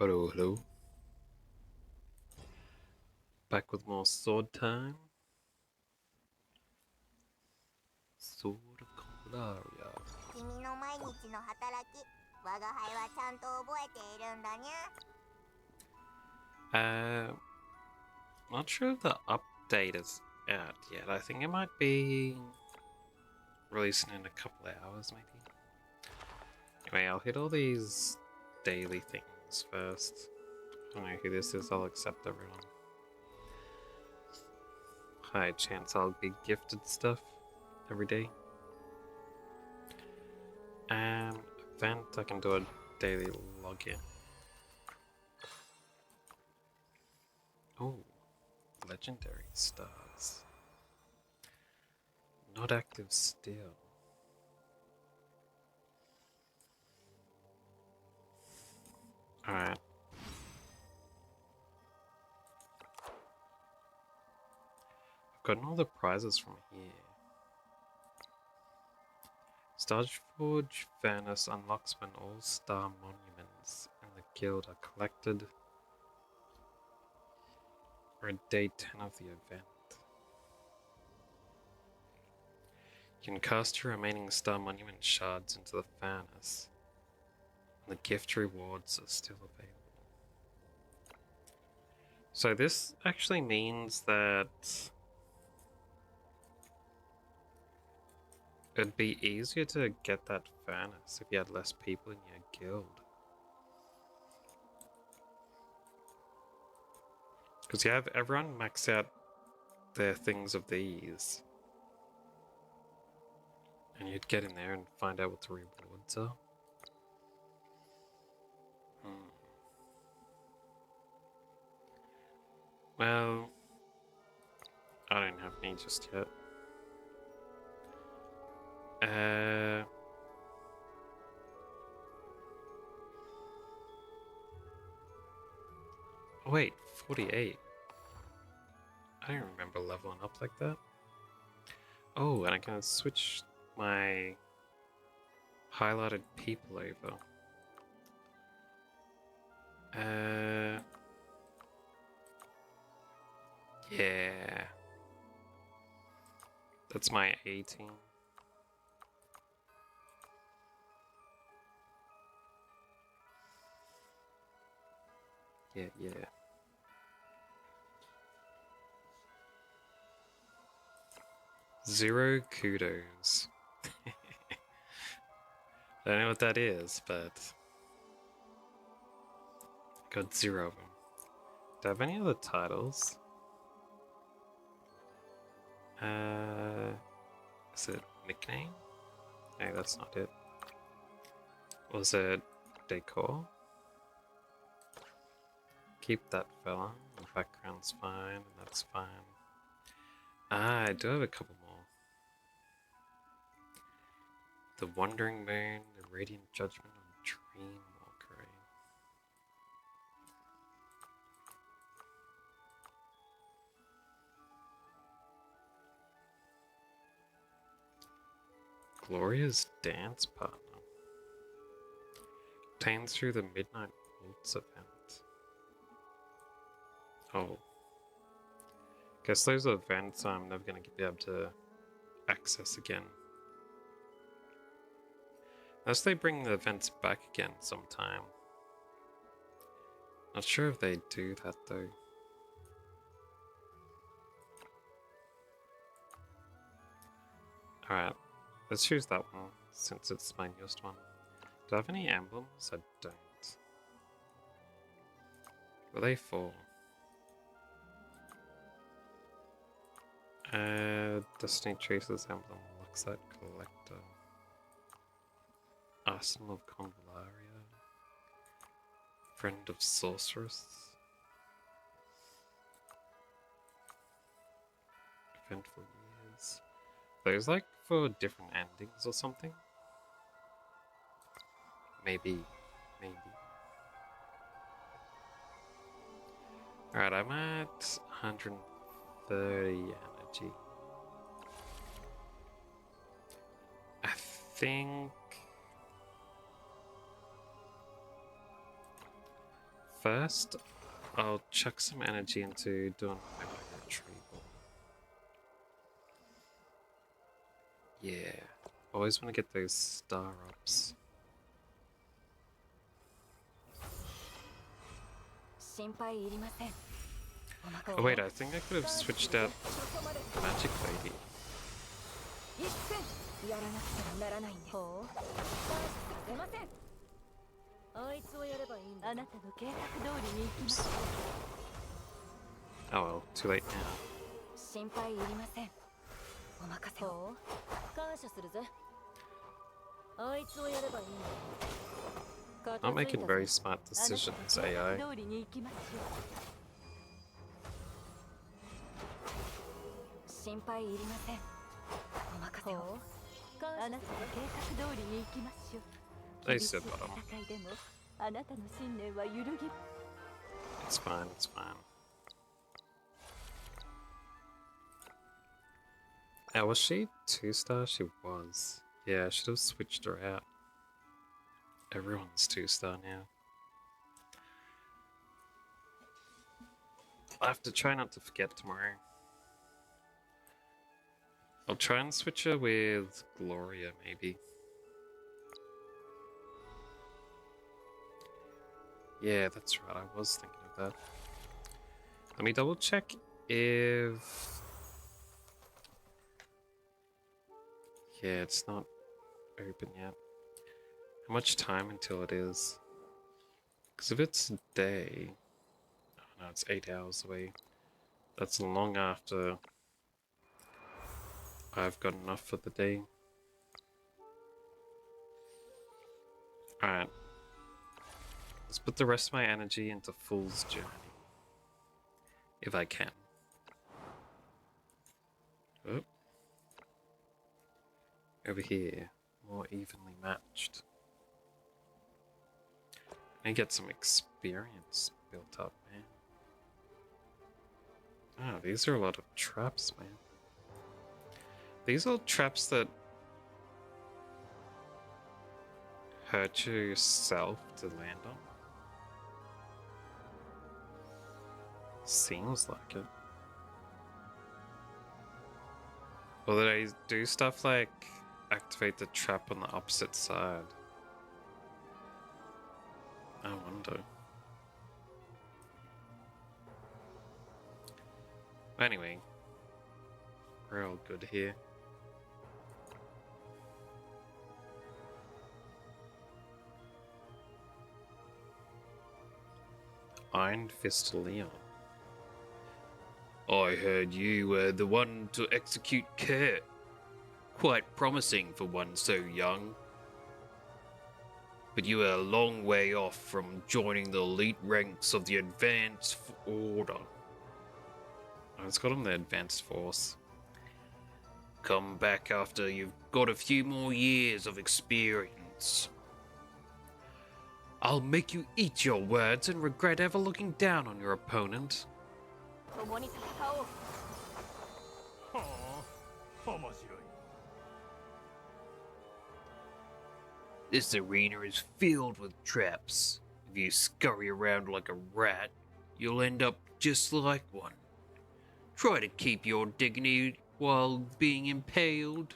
Hello, hello. Back with more sword time. Sword of Convallaria. 君の毎日の働き、我が輩はちゃんと覚えているんだにゃ。Not sure if the update is out yet. I think it might be releasing in a couple of hours, maybe. Anyway, I'll hit all these daily things first. I don't know who this is, I'll accept everyone. High chance I'll be gifted stuff every day. And event, I can do a daily login. Oh, legendary stars. Not active still. Alright. I've gotten all the prizes from here. Starforge Fairness unlocks when all star monuments in the guild are collected or at day 10 of the event. You can cast your remaining star monument shards into the furnace, and the gift rewards are still available. So this actually means that it'd be easier to get that furnace if you had less people in your guild. Because you have everyone max out their things of these. And you'd get in there and find out what the rewards are. Well, I don't have any just yet. Oh wait, 48. I don't remember leveling up like that. Oh, and I can switch my highlighted people over. Yeah. That's my 18. Yeah. Zero kudos. I don't know what that is, but got 0 of them. Do I have any other titles? Is it nickname? No, that's not it. Was it decor? Keep that fella. The background's fine, that's fine. Ah, I do have a couple more. The Wandering Moon, the Radiant Judgment on Dreamwalker. Gloria's Dance Partner. Obtained through the Midnight Waltz event. Oh. Guess those are events I'm never going to be able to access again. Unless they bring the events back again sometime. Not sure if they do that though. Alright, let's choose that one since it's my newest one. Do I have any emblems? I don't. What are they for? Destiny Traces emblem, Luxite Collector. Arsenal of Convallaria. Friend of Sorceress. Eventful Years. Those like for different endings or something? Maybe. Alright, I'm at 130 energy. I think first, I'll chuck some energy into doing my retrieval. Yeah, always want to get those star ups. Oh wait, I think I could have switched out Magic Lady. Oops. Oh well, too late now. Not making very smart decisions, AI. They said bottom. It's fine, it's fine. Oh, was she 2-star? She was. Yeah, I should have switched her out. Everyone's 2-star now. I'll have to try not to forget tomorrow. I'll try and switch her with Gloria, maybe. Yeah, that's right, I was thinking of that. Let me double check if... Yeah, it's not open yet. How much time until it is? Because if it's day... Oh no, it's 8 hours away. That's long after I've got enough for the day. Alright. Let's put the rest of my energy into Fool's Journey. If I can. Oh. Over here. More evenly matched. And get some experience built up, man. Oh, these are a lot of traps, man. These are traps that hurt yourself to land on. Seems like it. Or that I do stuff like activate the trap on the opposite side. I wonder. Anyway, we're all good here. Iron Fist Leon. I heard you were the one to execute Kurt. Quite promising for one so young. But you are a long way off from joining the elite ranks of the Advanced Order. Oh, it's got on the Advanced Force. Come back after you've got a few more years of experience. I'll make you eat your words and regret ever looking down on your opponent. This arena is filled with traps. If you scurry around like a rat, you'll end up just like one. Try to keep your dignity while being impaled.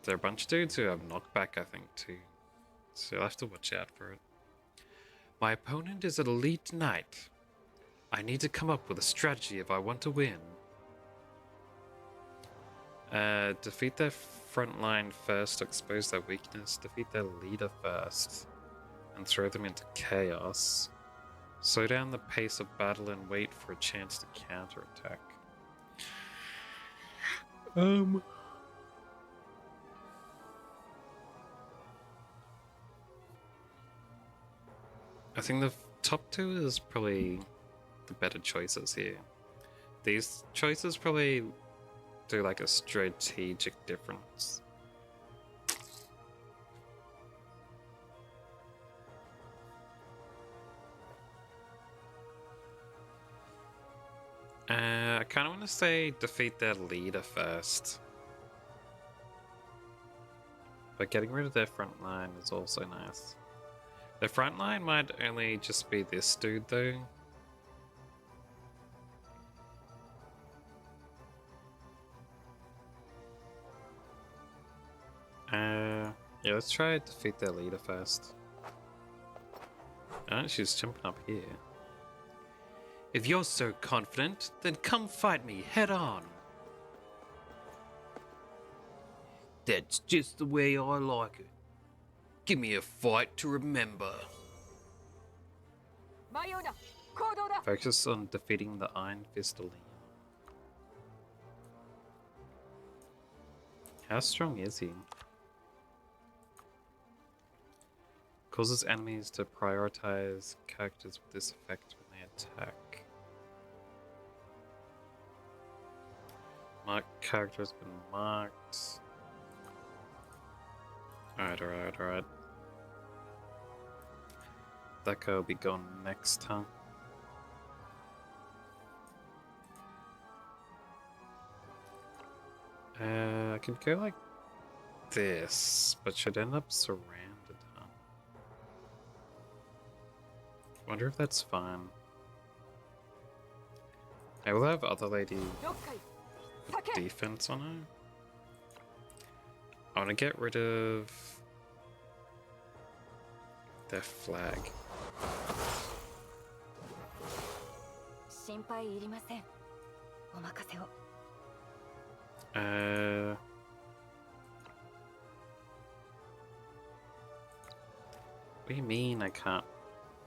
There are a bunch of dudes who have knockback, I think, too. So you'll have to watch out for it. My opponent is an elite knight. I need to come up with a strategy if I want to win. Defeat their front line first, expose their weakness, defeat their leader first, and throw them into chaos. Slow down the pace of battle and wait for a chance to counterattack. I think the top two is probably the better choices here. These choices probably do like a strategic difference. I kind of want to say defeat their leader first. But getting rid of their front line is also nice. The front line might only just be this dude though. Yeah, let's try to defeat their leader first. Oh, she's jumping up here. If you're so confident, then come fight me head on. That's just the way I like it. Give me a fight to remember. Focus on defeating the Iron Fist Leon. How strong is he? Causes enemies to prioritize characters with this effect when they attack. Mark character has been marked. Alright. That guy will be gone next time. I can go like this, but should end up surrounded, huh? Wonder if that's fine. I will have other lady with defense on her. I want to get rid of their flag. What do you mean I can't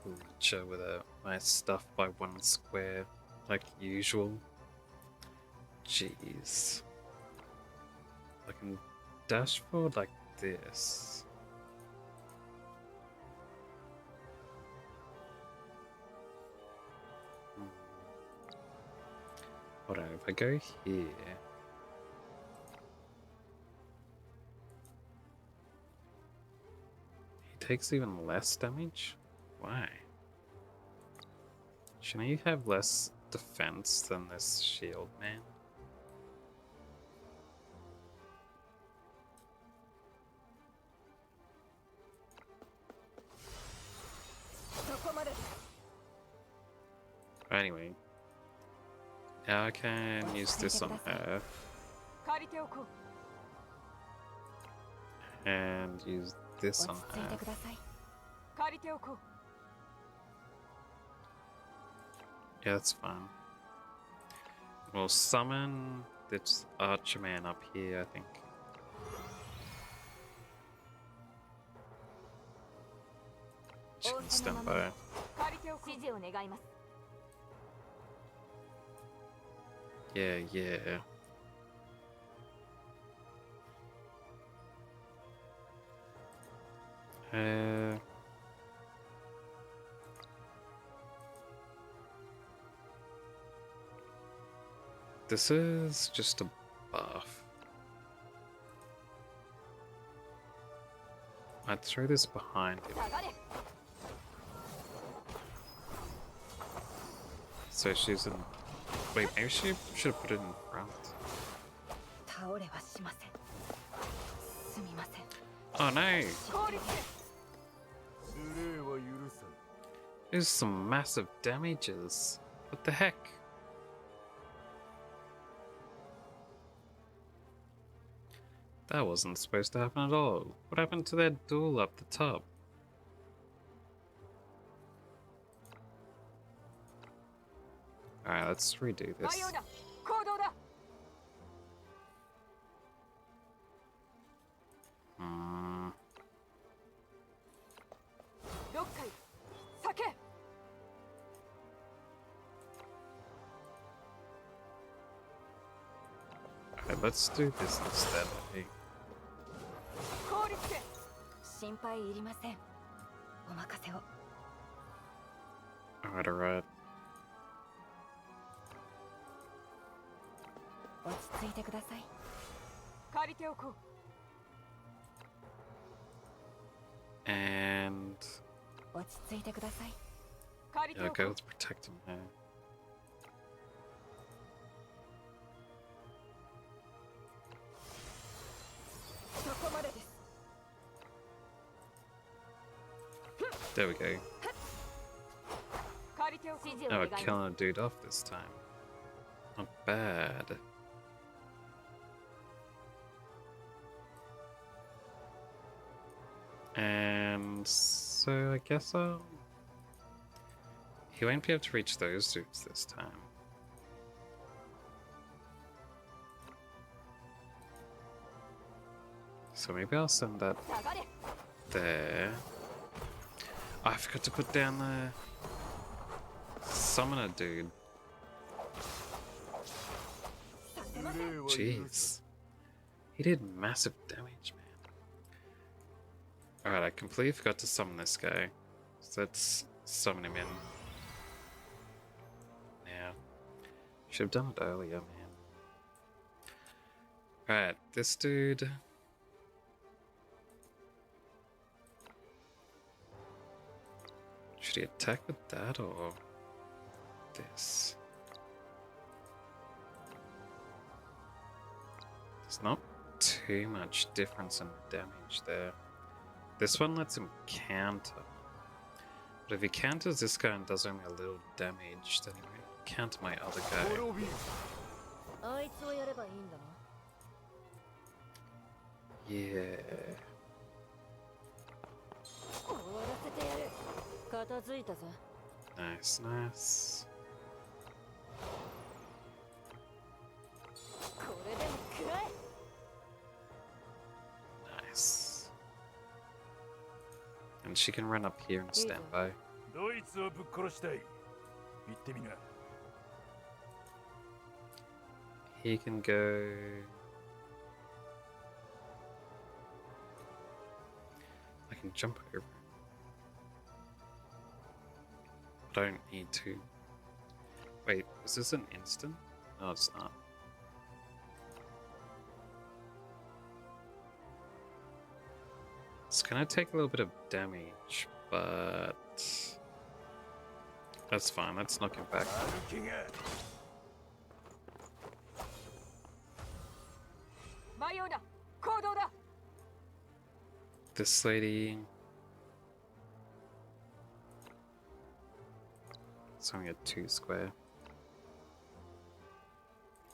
reach her with my stuff by one square like usual? Jeez. I can dash forward like this. Hold on, if I go here. He takes even less damage? Why? Shouldn't you have less defense than this shield man? Anyway, now I can use this on her. And use this on her. Yeah, that's fine. We'll summon this archer man up here, I think. She can stand by. Yeah. This is just a buff. I'd throw this behind him. So she's in... Wait, maybe she should have put it in front. Oh no! There's some massive damages. What the heck? That wasn't supposed to happen at all. What happened to that duel up the top? Alright, let's redo this. Alright, let's do this instead, I think. Alright. And... yeah, okay, let's protect him now. There we go. Oh, we're killing a dude off this time. Not bad. And so I guess he won't be able to reach those dudes this time. So maybe I'll send that there. Oh, I forgot to put down the summoner dude. Jeez. He did massive damage, man. Alright, I completely forgot to summon this guy. So let's summon him in. Now. Should have done it earlier, man. Alright, this dude. Should he attack with that or this? There's not too much difference in damage there. This one lets him counter. But if he counters this guy and does only a little damage, then he won't counter my other guy. Yeah. Nice, nice. Nice. And she can run up here and stand by. He can go... I can jump over him. I don't need to. Wait, is this an instant? No, it's not. It's gonna take a little bit of damage, but that's fine. Let's knock him back. This lady. It's only a 2 square.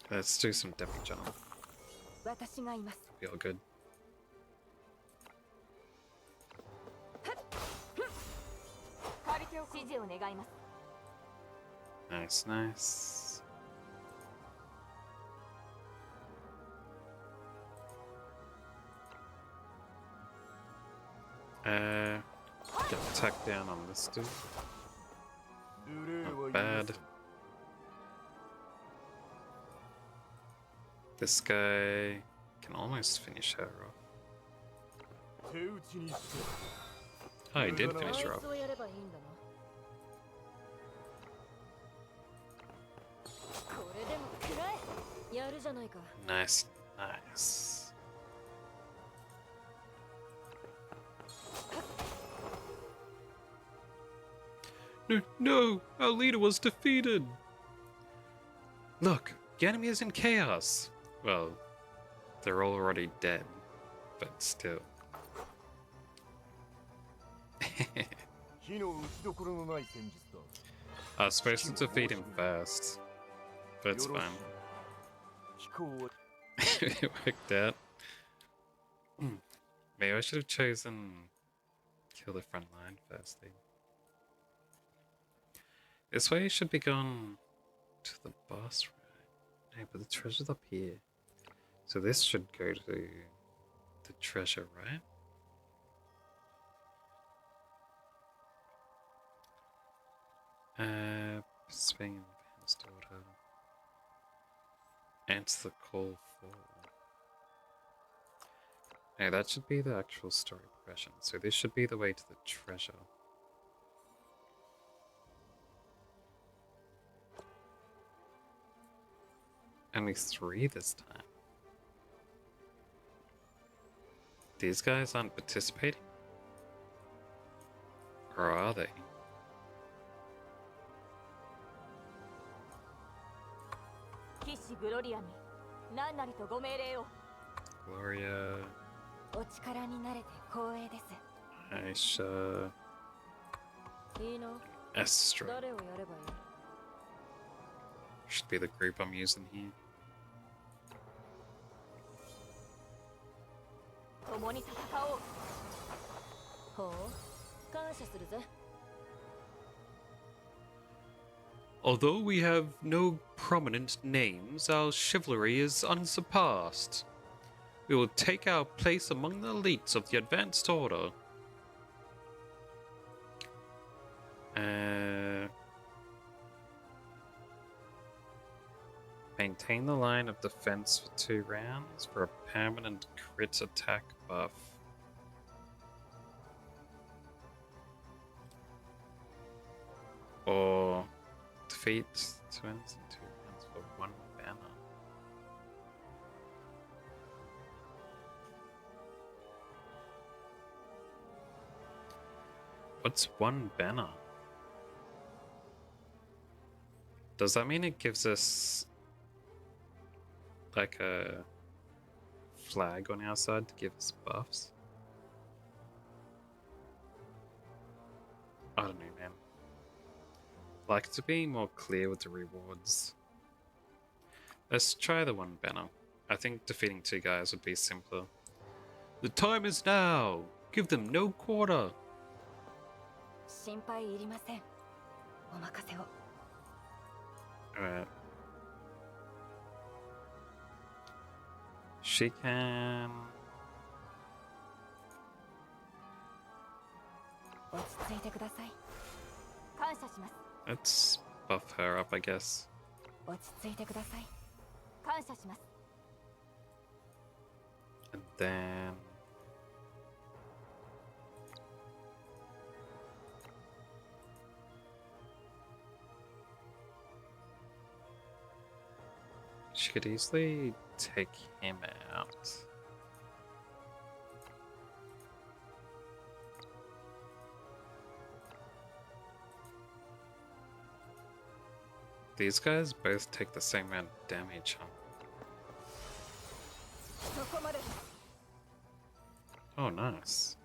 Let's do some damage on him. Be all good. Nice, nice. Get attack down on this dude. Not bad. This guy can almost finish her off. Oh, he did finish her off. Nice, nice. No, no! Our leader was defeated! Look, the enemy is in chaos! Well, they're all already dead, but still. I was supposed to defeat him first, but it's fine. It worked out. Maybe I should have chosen kill the front line first thing. This way should be gone to the boss, right? No, but the treasure's up here. So this should go to the treasure, right? Pursuing advanced order. Answer the call for. No, that should be the actual story progression. So this should be the way to the treasure. Only 3 this time. These guys aren't participating? Or are they? Gloria. Aisha. Astra. Should be the group I'm using here. Although we have no prominent names, our chivalry is unsurpassed. We will take our place among the elites of the Advanced Order. Maintain the line of defense for 2 rounds for a permanent crit attack buff. Or defeat 2 enemies in 2 rounds for 1 banner. What's 1 banner? Does that mean it gives us like a flag on our side to give us buffs? I don't know, man. Like to be more clear with the rewards. Let's try the 1 banner. I think defeating 2 guys would be simpler. The time is now! Give them no quarter! Alright. She can... Let's buff her up, I guess. And then... she could easily take him out. These guys both take the same amount of damage, huh? Oh, nice.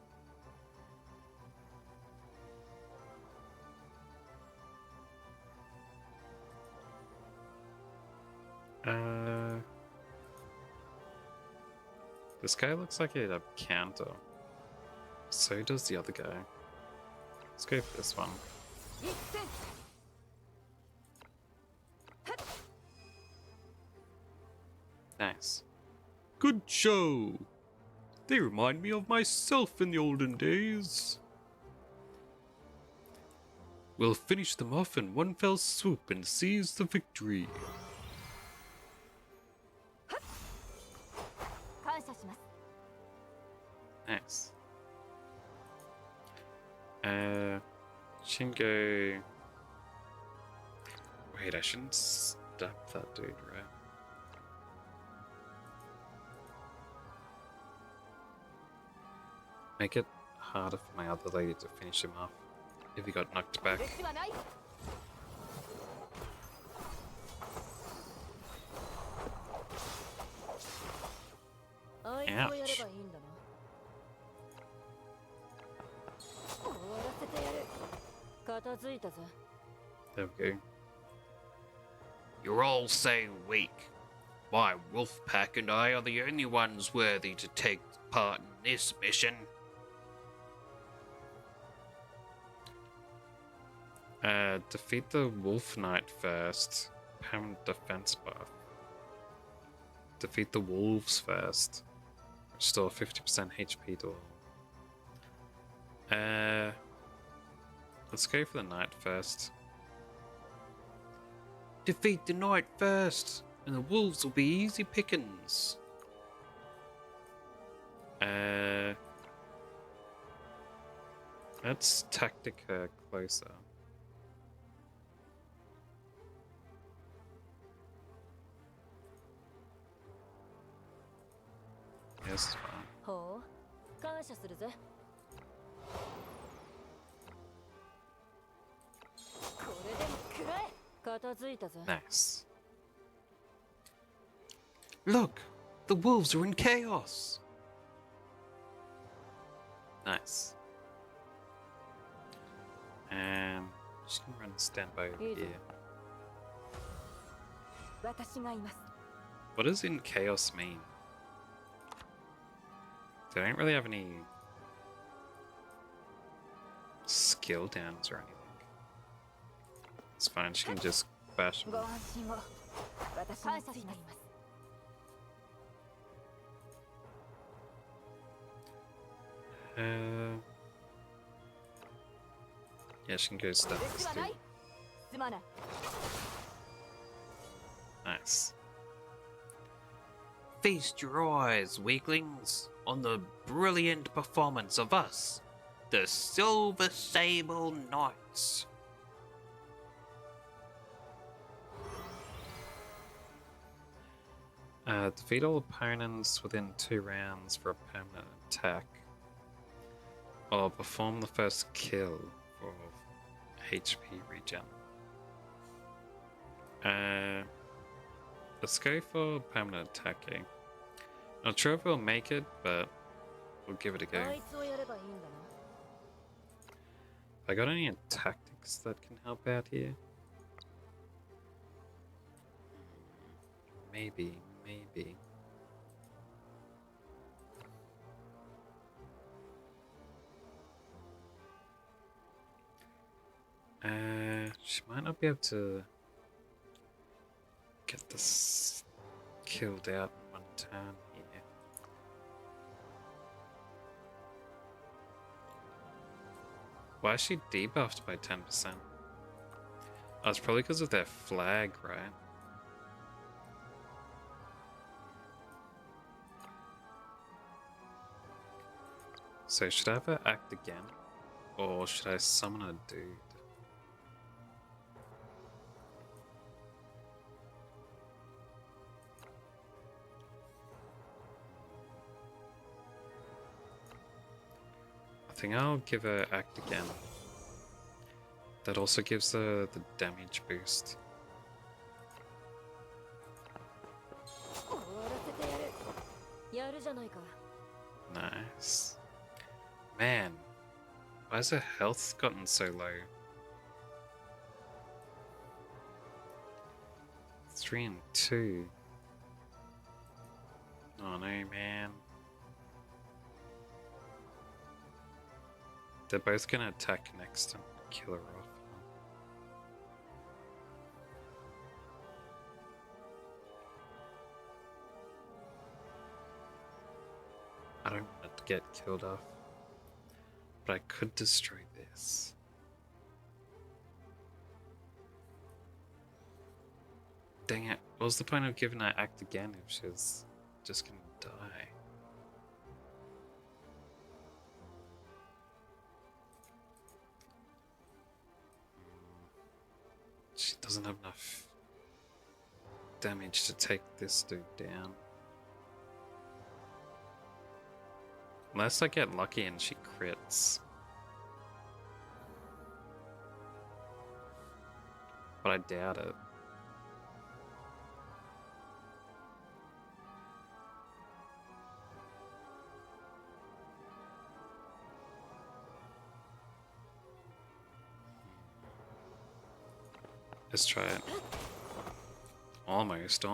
This guy looks like he'd have counter. So does the other guy. Let's go for this one. Nice. Good show! They remind me of myself in the olden days. We'll finish them off in one fell swoop and seize the victory. Nice. Shingo. Wait, I shouldn't stab that dude, right? Make it harder for my other lady to finish him off if he got knocked back. Ouch. There we go. You're all so weak. My wolf pack and I are the only ones worthy to take part in this mission. Defeat the Wolf Knight first. Permanent defense buff. Defeat the wolves first. Restore 50% HP to all. Let's go for the knight first. Defeat the knight first, and the wolves will be easy pickings. Let's tactic her closer. Yes, fine. Nice. Look, the wolves are in chaos. Nice. And just gonna run standby over Easy. here. 私がいます。 What does in chaos mean? They don't really have any skill downs or anything. It's fine, she can just bash ご them. 安心を。私がついています。 Yeah, she can go stop 許 this しはな dude. い。すまない。 Nice. Feast your eyes, weaklings, on the brilliant performance of us, the Silver Sable Knights. Defeat all opponents within 2 rounds for a permanent attack. Or perform the first kill for HP regen. Let's go for permanent attack. Not sure if we'll make it, but we'll give it a go. あいつをやればいいんだな。 I got any tactics that can help out here? Maybe. She might not be able to get this killed out in one turn here. Why is she debuffed by 10%? Oh, it's probably because of their flag, right? So should I have her act again? Or should I summon a dude? I think I'll give her act again. That also gives her the damage boost. 終わらせてやる。やるじゃないか。 Nice. Man, why has her health gotten so low? 3 and 2. Oh no, man. They're both gonna attack next and kill her off. I don't want it to get killed off. But I could destroy this. Dang it. What was the point of giving her act again if she was just gonna die? She doesn't have enough damage to take this dude down. Unless I get lucky and she crits. But I doubt it. Let's try it. Almost.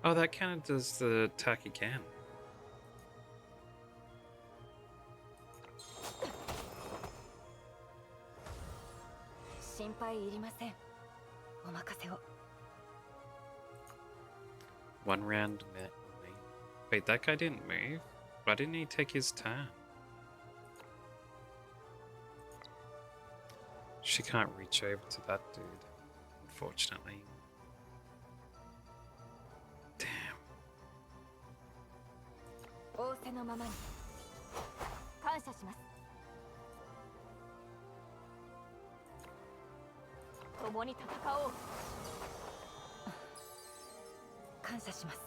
Oh, that kind of does the attack again. One round met me. Wait, that guy didn't move? Why didn't he take his turn? She can't reach over to that dude, unfortunately. Damn. 仰せのままに感謝します。共に戦おう。感謝します。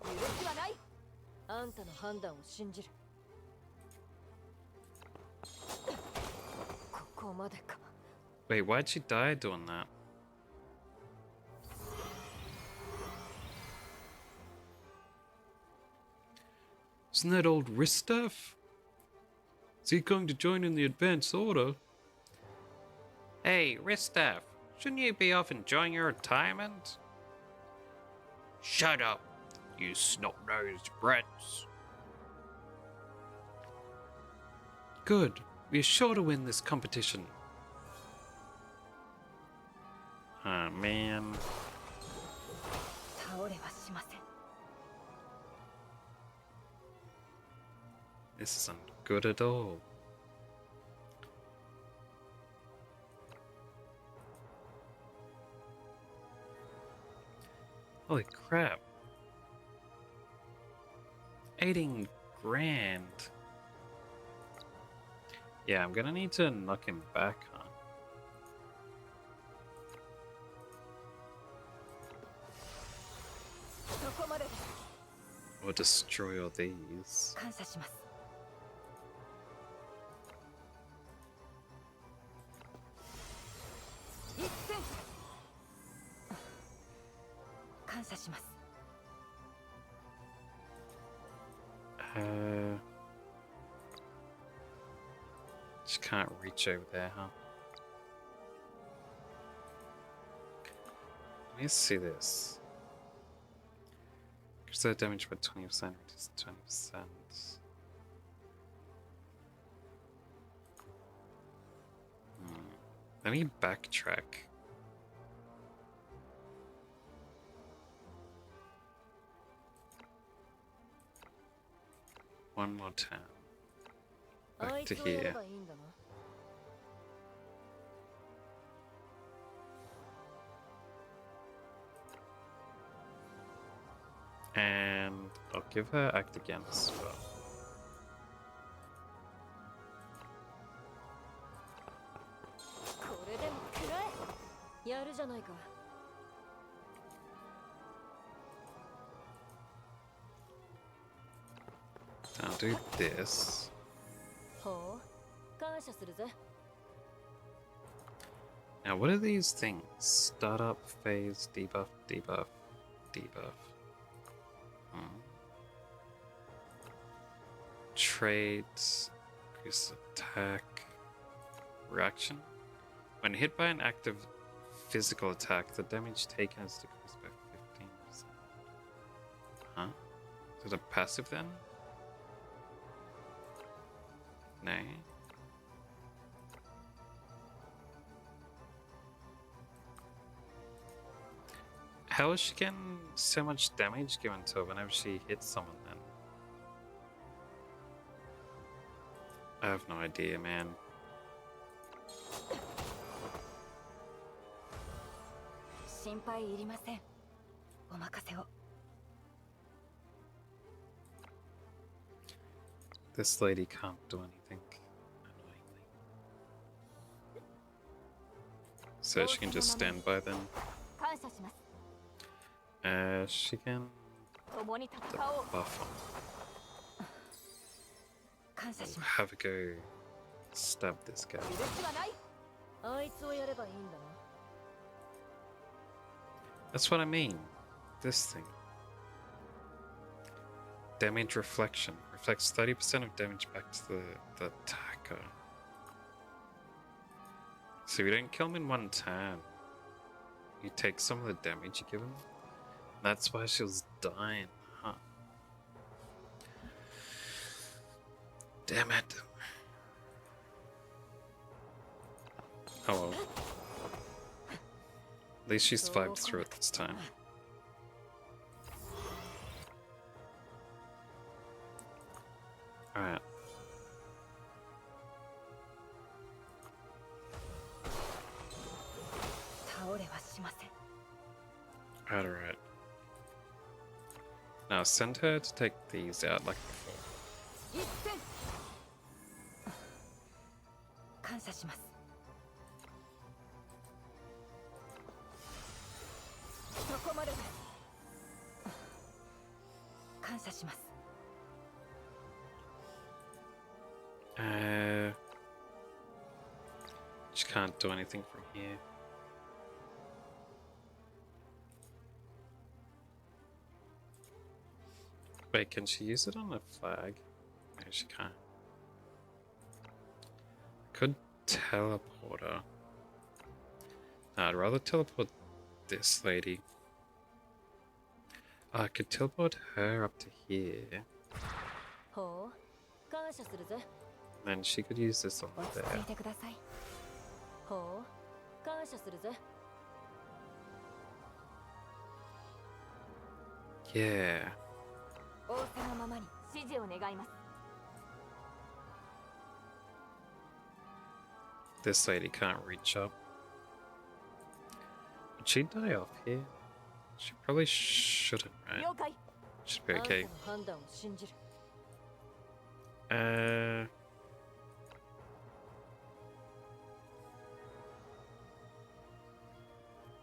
許しはない。あんたの判断を信じる。ここまでか。 Wait, why'd she die doing that? Isn't that old wrist stuff? Is he going to join in the advance order? Hey, Ristaff, shouldn't you be off enjoying your retirement? Shut up, you snot-nosed brats. Good. We're sure to win this competition. Oh, man. 倒れはしません。 This isn't good at all. Holy crap. 18 grand. Yeah, I'm gonna need to knock him back, huh? Or destroy all these. 感謝します。一戦。感謝します。 Just can't reach over there, huh? Let me see this. Increase that damage by 20%, reduce 20%. Let me backtrack. One more time. あ Back い to つをやれ here. ばいいんだな。 And I'll give her act again as well. これでも食らえ。やるじゃないか。 I'll do this. ほう。感謝するぜ。 Now, what are these things? Startup, phase, debuff, debuff, debuff. Trades, increase attack, reaction. When hit by an active physical attack, the damage taken is decreased by 15%. Huh? Is it a passive then? Nay. How is she getting so much damage given to her whenever she hits someone then? I have no idea, man. 心配いりません。お任せを。 This lady can't do anything, annoyingly. So she can just stand by then. 感謝します。 She can 共に戦おう。 buff on. 感謝します。 Have a go stab this guy. 許しはない。あいつをやればいいんだな。 That's what I mean. This thing. Damage reflection. Reflects 30% of damage back to the attacker. So you don't kill him in one turn. You take some of the damage you give him. That's why she was dying, huh? Damn it. Oh well. At least she survived through it this time. Alright. Alright. Now send her to take these out like before. 感謝します。そこまで。感謝します。 She can't do anything from here. Wait, can she use it on a flag? No, she can't. could teleport her. I'd rather teleport this lady. I could teleport her up to here. ほう感謝するぜ And she could use this on 落ち着 there. いてくださいほう感謝するぜ Yeah. 仰せのままに指示を願います This lady can't reach up. Would she die off here? She probably shouldn't, right? 了解 Should be あんた okay. の判断を信じる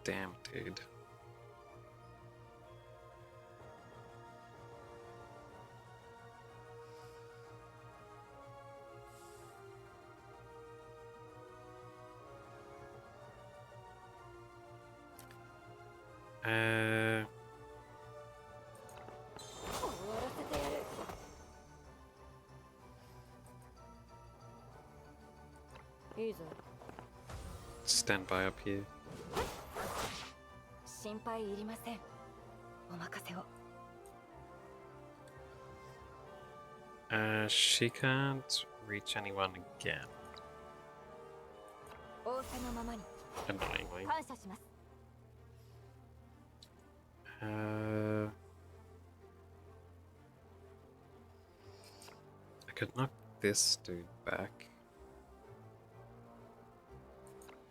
Damn, dude. Uh, 終わらせてやる いいぞ stand by up here. 心配いりませんお任せを She can't reach anyone again. 仰せのままに Annoyingly. 感謝します I could knock this dude back.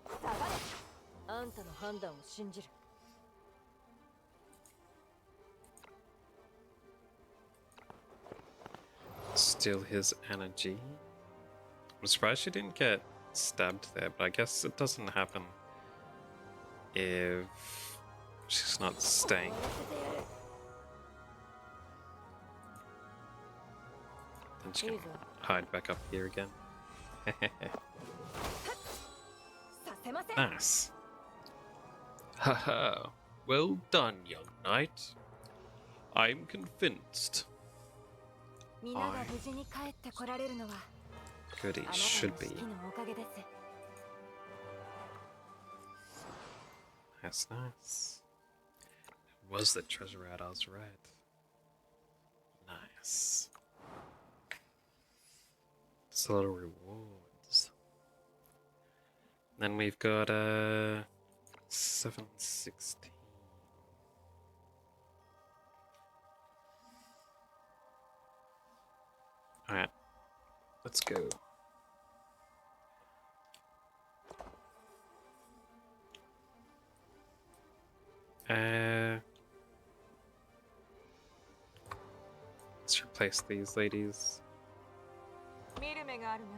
下がれあんたの判断を信じる Steal his energy. I'm surprised she didn't get stabbed there, but I guess it doesn't happen if she's not staying. 終わらせてやる Then she can hide back up here again. させません Nice. Haha. Well done, young knight. I'm convinced. 皆が無事に帰ってこられるのは Good, あな he たの should 指 be. 揮のおかげです That's nice. It was the treasure rat, I was right. Nice. It's a lot of rewards. Then we've got 716. Alright. Let's go. Let's replace these ladies. 見る目があるな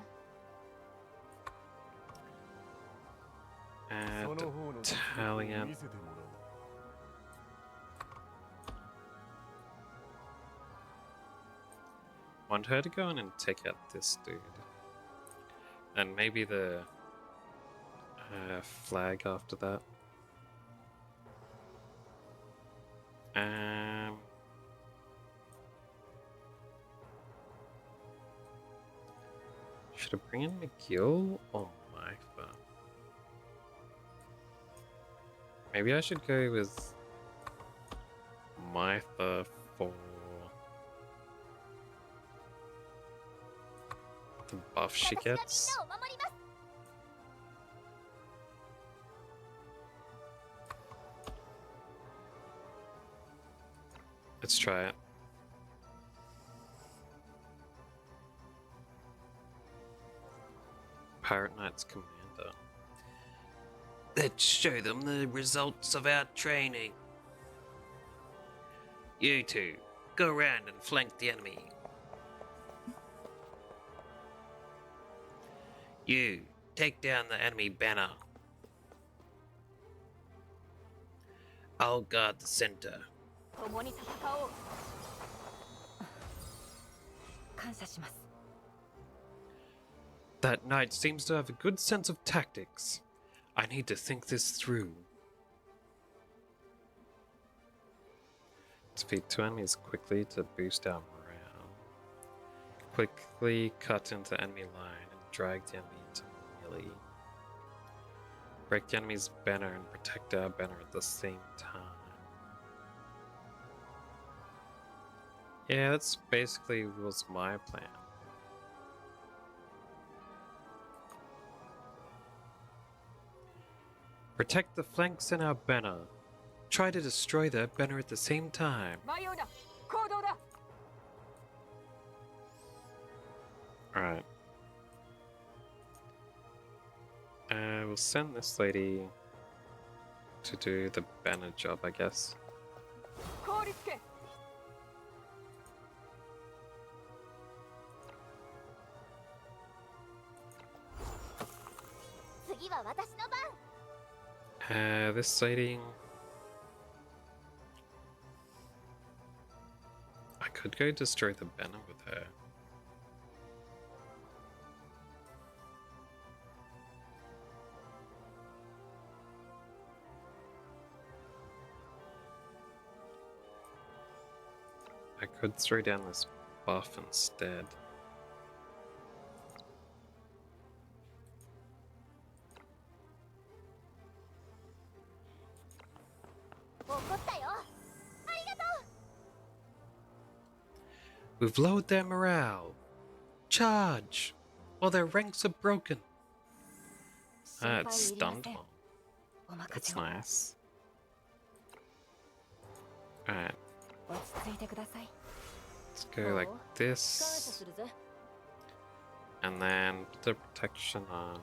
Italian. Want her to go in and take out this dude. And maybe the flag after that. Should I bring in McGill or Micah? Maybe I should go with Martha for the buff she 私がみん gets. なを守ります Let's try it. Pirate Knight's commander. Let's show them the results of our training. You two, go around and flank the enemy. You, take down the enemy banner. I'll guard the center. 共に戦おう感謝します That knight seems to have a good sense of tactics. I need to think this through. Defeat two enemies quickly to boost our morale. Quickly cut into enemy line and drag the enemy into really. Break the enemy's banner and protect our banner at the same time. Yeah, that's basically was my plan. Protect the flanks in our banner. Try to destroy their banner at the same time. 迷うな行動だ Alright. We'll send this lady to do the banner job, I guess. 凍りつけ 次は私の番。 This lady... I could go destroy the banner with her. I could throw down this buff instead. 怒ったよ。ありがとう。 We've lowered their morale. Charge! While their ranks are broken. Ah, it's stunned them. お任 That's せを nice. Alright, 落ち着いてください let's go like 感謝 this. するぜ And then put the protection on.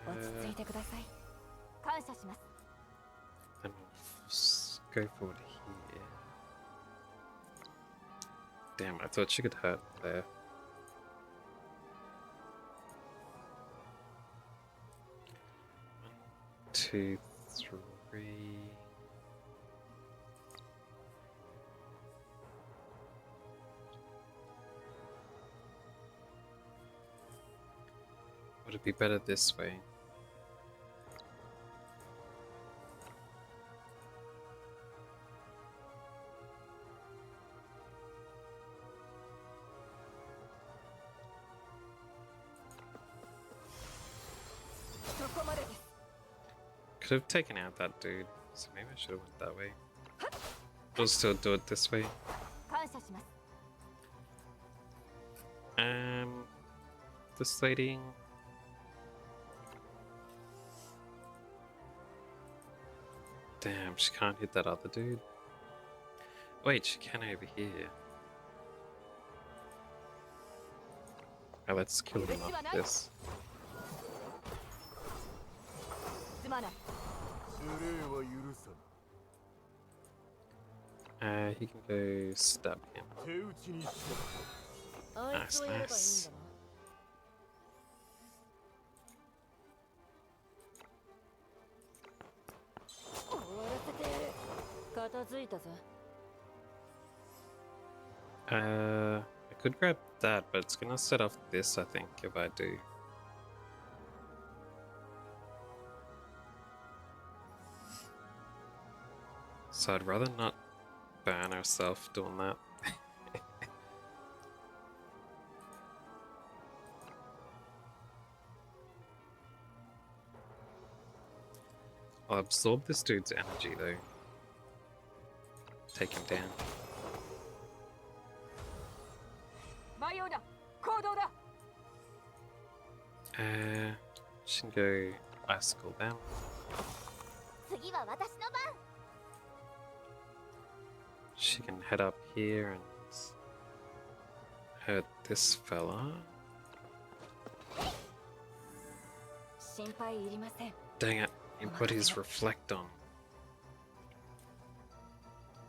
落ち着いてください感謝します Then we'll go forward here. Damn, I thought she could hurt there. One, two, three. Would it be better this way? Could have taken out that dude, so maybe I should have went that way. We'll still do it this way. 感謝します This lady. Damn, she can't hit that other dude. Wait, she can over here. Oh, let's kill him off this. すまない He can go stab him. あいつをやればいいんだな Nice. 終わらせてやる片付いたぜ I could grab that, but it's gonna set off this, I think, if I do. So I'd rather not burn ourselves doing that. I'll absorb this dude's energy though. Take him down. 迷うな行動だ She can go icicle them. 次は私の番。 She can head up here and hurt this fella. 心配いりません Dang it, anybody's reflect on.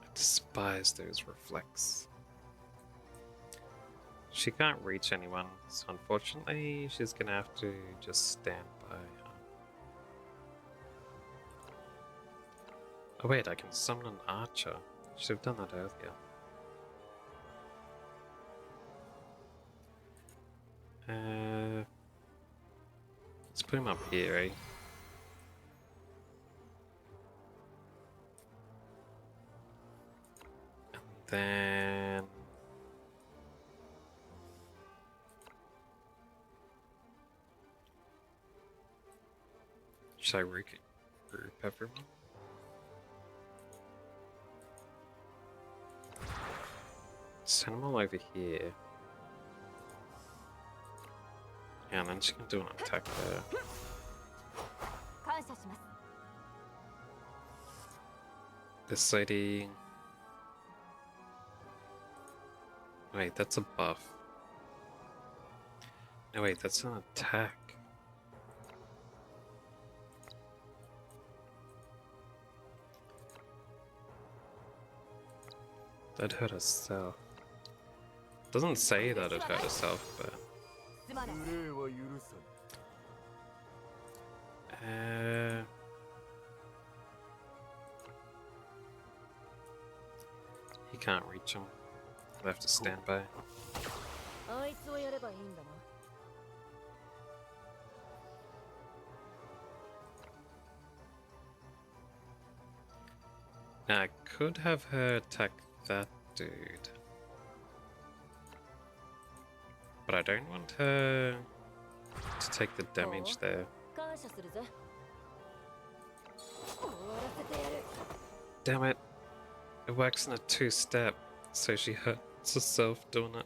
I despise those reflects. She can't reach anyone, so unfortunately she's gonna have to just stand by her. Oh wait, I can summon an archer. Should have done that earlier. Let's put him up here, eh? And then... Should I regroup everyone? Send them all over here. Yeah, and then she can do an attack there. 感謝します。 This lady... Wait, that's a buff. No, wait, that's an attack. That hurt herself. Doesn't say that it hurt herself, but... すまない。 He can't reach him. We'll have to stand by. あいつをやればいいんだな。 Now, I could have her attack that dude. But I don't want her to take the damage there. 感謝するぜ。終わらせてやる。 Damn it. It works in a two-step, so she hurts herself doing it.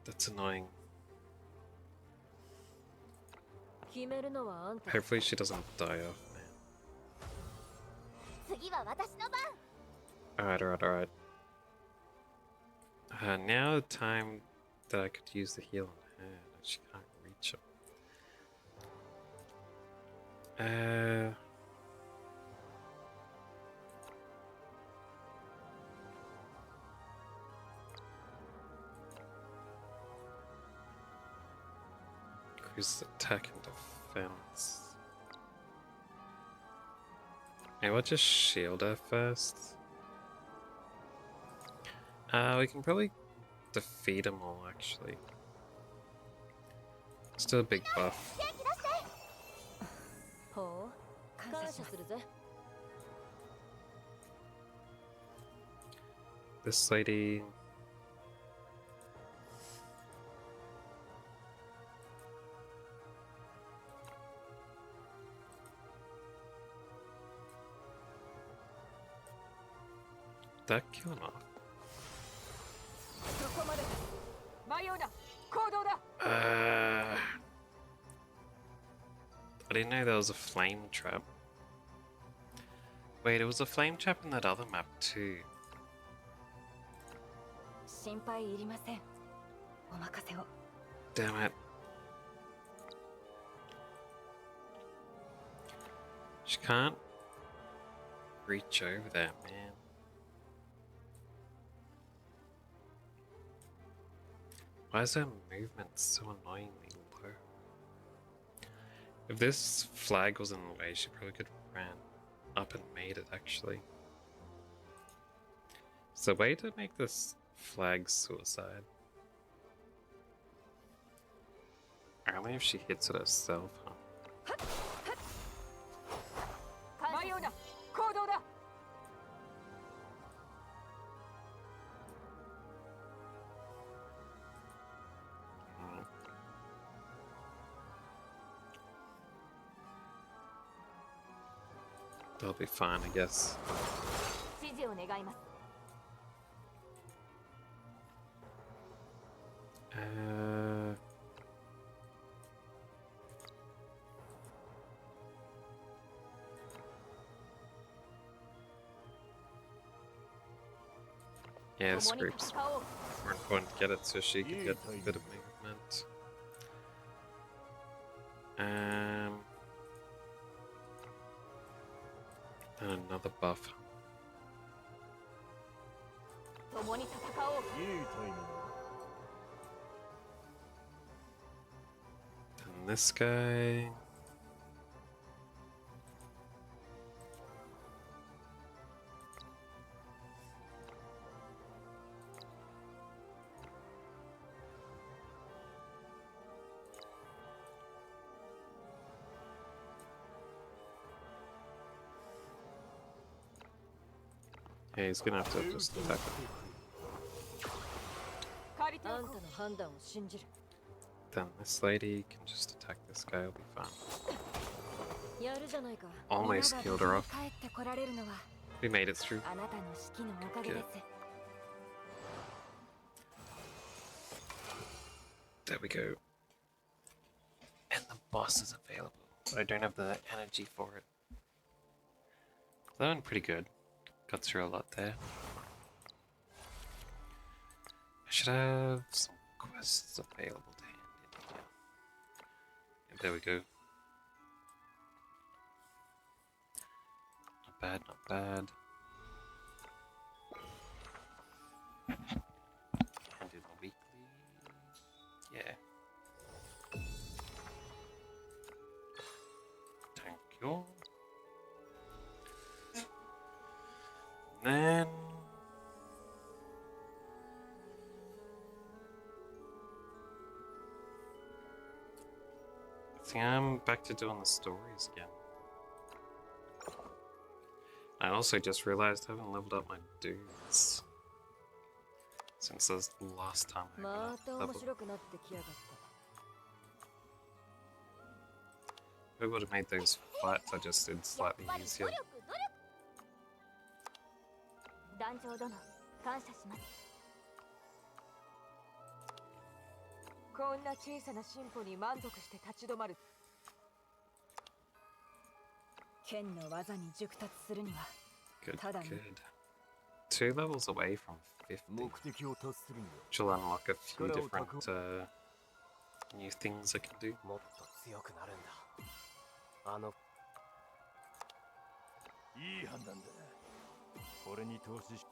That's annoying. 決めるのはあんた。 Hopefully she doesn't die off, man. 次は私の番。 Alright, alright, alright. Now the time that I could use the heal on her, but she can't reach him. Increase attack and defense. Maybe I'll just shield her first. We can probably defeat them all, actually. Still a big buff. 元気出して。ほう。感謝するぜ。 This lady... Did that kill him off? そこまで。迷うな。行動だ。 I didn't know there was a flame trap. Wait, it was a flame trap in that other map too. 心配いりません。お任せを。 Damn it. She can't reach over that, man. Why is her movement so annoyingly low? If this flag was in the way, she probably could have ran up and made it, actually. Is there a way to make this flag suicide? Only if she hits it herself, huh? 迷うな。行動だ。 They'll be fine, I guess. 指示を願います。 Yeah, this 共に group's 戦おう。 more important to get it so she can get a bit of movement. And another buff. 共に戦おう。 And this guy. Yeah, he's gonna have to just attack it. あんたの判断を信じる。Then this lady can just attack this guy, it'll be fine. やるじゃないか。 Almost 皆 killed が her 無 off. 事に帰ってこられるのは We made it through. あなたの指揮のおかげです。 There we go. And the boss is available. But I don't have the energy for it. That went pretty good. Got through a lot there. I should have some quests available to hand in here. And there we go. Not bad, not bad. And in the weekly. Yeah. Thank you. And then I think I'm back to doing the stories again. I also just realized I haven't leveled up my dudes since the last time I ま got た面 leveled. 白くなってきやがった。 I would have made those fights I just did やっ slightly ぱり努 easier. 力団長殿感謝しますこんな小さな進歩に満足して立ち止まる。剣の技に熟達するには Good, Tada. good. 2 levels away from 50. 目的を達するに Which will unlock a few 力を different 蓄 new things I can do. もっと強くなるんだ。いい判断だ。これに投資し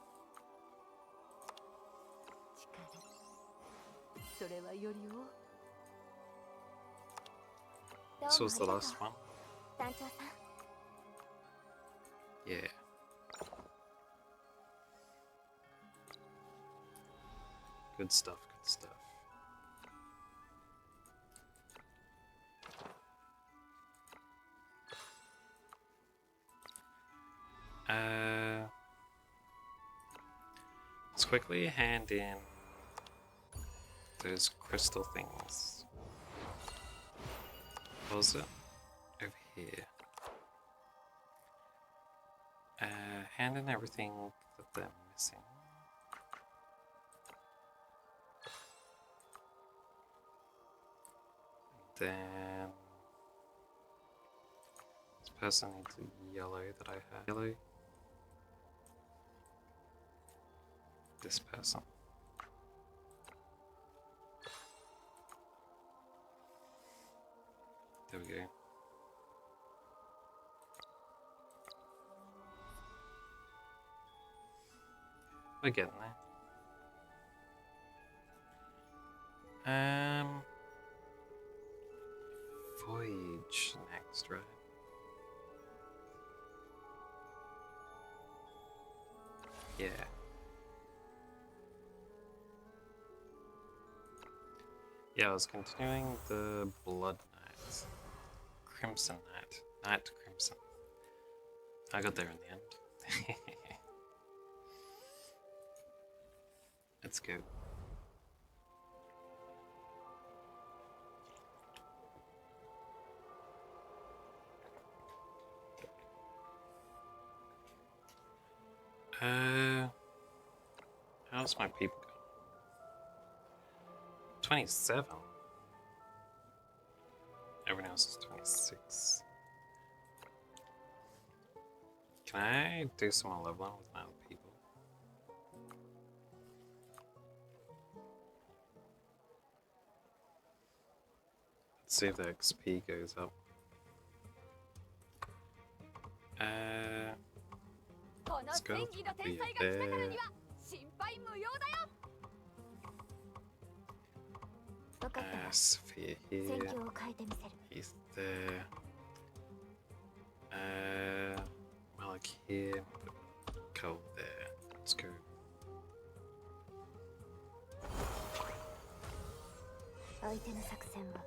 それはよりを。ど This うも was あ the りがとう last one. 団長さん Yeah. Good stuff, good stuff. Let's quickly hand in those crystal things. What was it? Over here. Hand in everything that they're missing. And then this person needs a yellow that I have. Yellow. This person. There we go. We're getting there. Voyage next, right? Yeah. Yeah, I was continuing the Blood Knights. Crimson Knight. Knight Crimson. I got there in the end. Let's go. How's my people going? 27. Everyone else is 26. Can I do some more leveling with my other people? Let's see if the XP goes up. この Let's go. 戦技の天才が来たからには心配無用だよ。分かったわ Sophia 戦 here. 況を変えてみせる He's there. Malik here. Cole there. Let's go. 相手の作戦は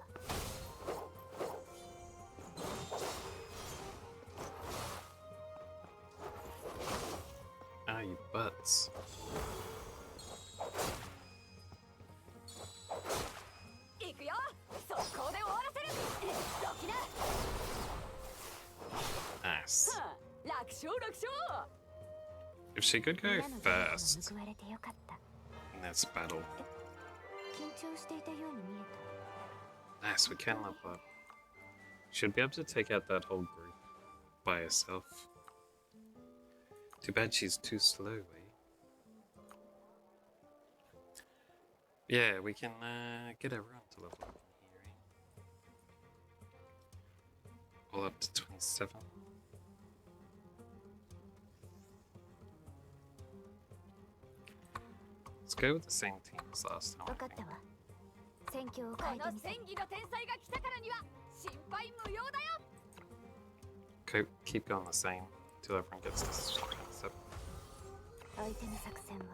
Ah, you butts. 行くよ。If she could み go んなの努力が first 報われてよかった。 in this battle. 緊張していたように見え Nice, we can level up. Should be able to take out that whole group by herself. Too bad she's too slow, eh? Yeah, we can get everyone to level up in here, eh? All up to 27. Let's go with the same team as last た。 time. 分かったわ。戦況をこの変えてみせる。戦技の天才が来たからには心配無用だよ。 Keep going the same until everyone gets to 27. 相手の作戦は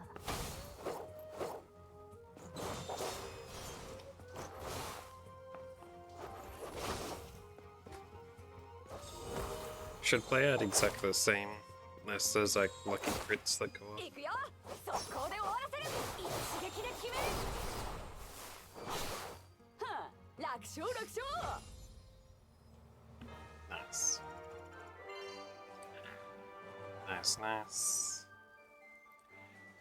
Should play out exactly the same, unless there's like lucky crits that go up. 行くよ。速攻で終わらせる。一撃で決める。はあ、楽勝楽勝。 Nice. Nice, nice.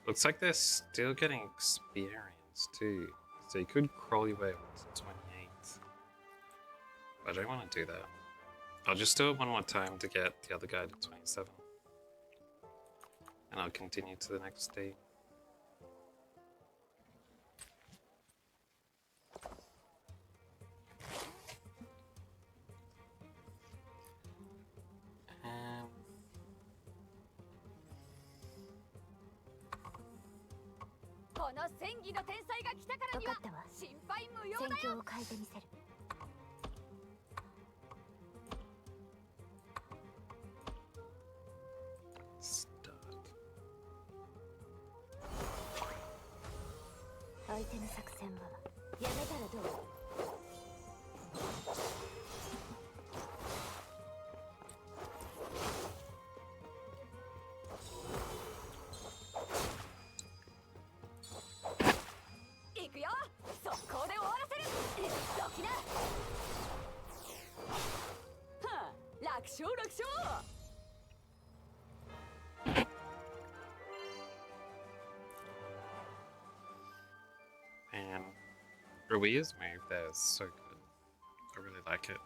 Looks like they're still getting experience too. So you could crawl your way up to 28. But I don't want to do that. I'll just do it one more time to get the other guy to 27. And I'll continue to the next day. Um, この戦技の天才が来たからには分かったわ。心配無用だよ。戦況を変えてみせる。 start. 相手の作戦はやめたらどう？ 行くよ。速攻で終わらせる。どきな。はあ、楽勝楽勝。 And Ruia's move there is so good. I really like it.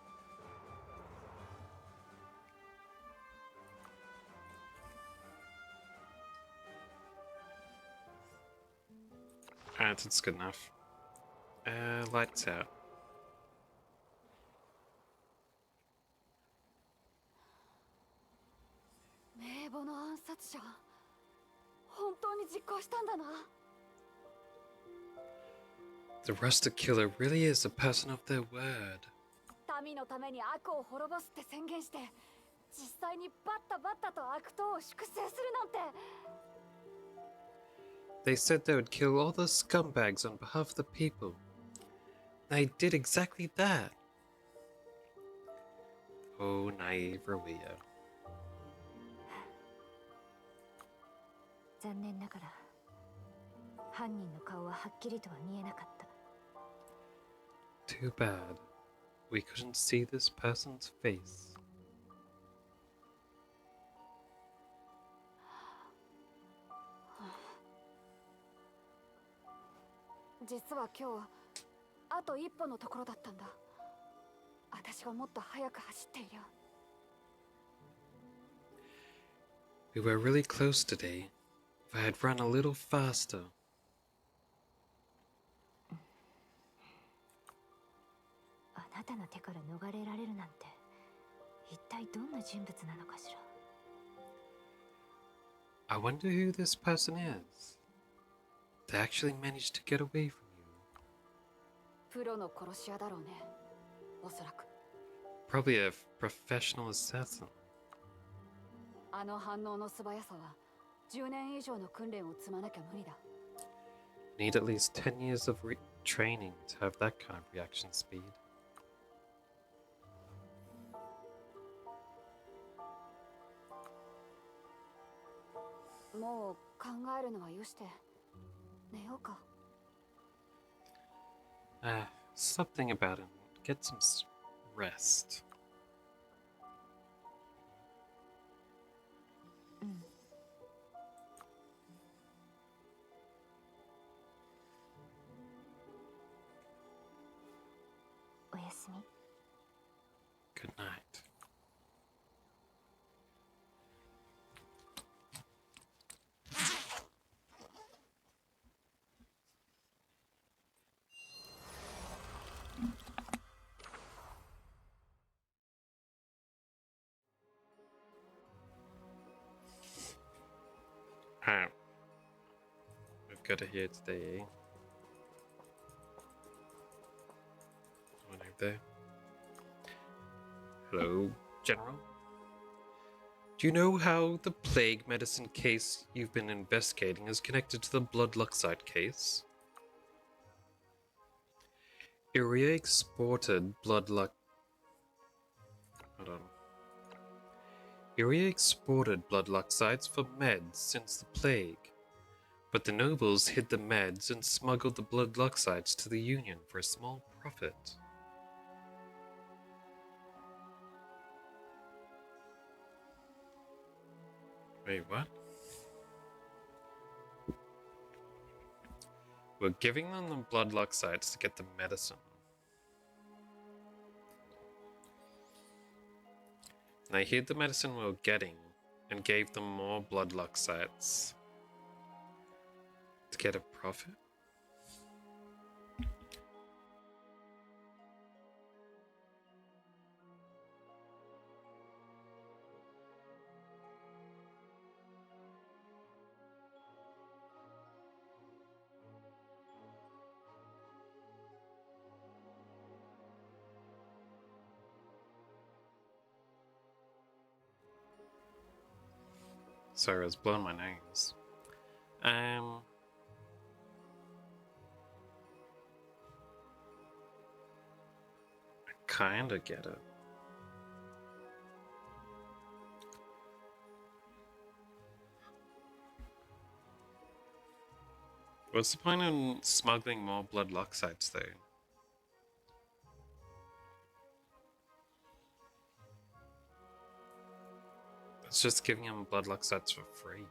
Alright, that's good enough. Lights out. 名簿の暗殺者。本当に実行したんだな。 The Rusted Killer really is a person of their word. 民のために悪を滅ぼすって宣言して、実際にバッタバッタと悪党を粛清するなんて。 They said they would kill all the scumbags on behalf of the people. They did exactly that. Oh, naive Ruia. 残念ながら犯人の顔ははっきりとは見えなかった。 Too bad. We couldn't see this person's face. 実は今日あと一歩のところだったんだ。私がもっと早く走っていりゃ。 We were really close today. If I had run a little faster. あなたの手から逃れられるなんて一体どんな人物なのかしら。 I wonder who this person is. They actually managed to get away from you. プロの殺し屋だろうね。おそらく。 Probably a professional assassin. あの反応の素早さは10年以上の訓練を積まなきゃ無理だ。 Need at least 10 years of training to have that kind of reaction speed. もう考えるのはよして寝ようか。 Stop thinking about it. Get some rest. うん。に。 Good night. Alright. We've got to hear today. One over there. Hello, General. Do you know how the plague medicine case you've been investigating is connected to the blood luxite case? Iria exported blood lux... Hold on. Iria exported blood luxites for meds since the plague, but the nobles hid the meds and smuggled the blood luxites to the Union for a small profit. Wait, what? We're giving them the blood luxites to get the medicine. And they hid the medicine we were getting and gave them more blood luxites to get a profit? Sorry, I was blowing my nose. I kinda get it. What's the point in smuggling more blood luxites, though? It's just giving them blood luxites for free.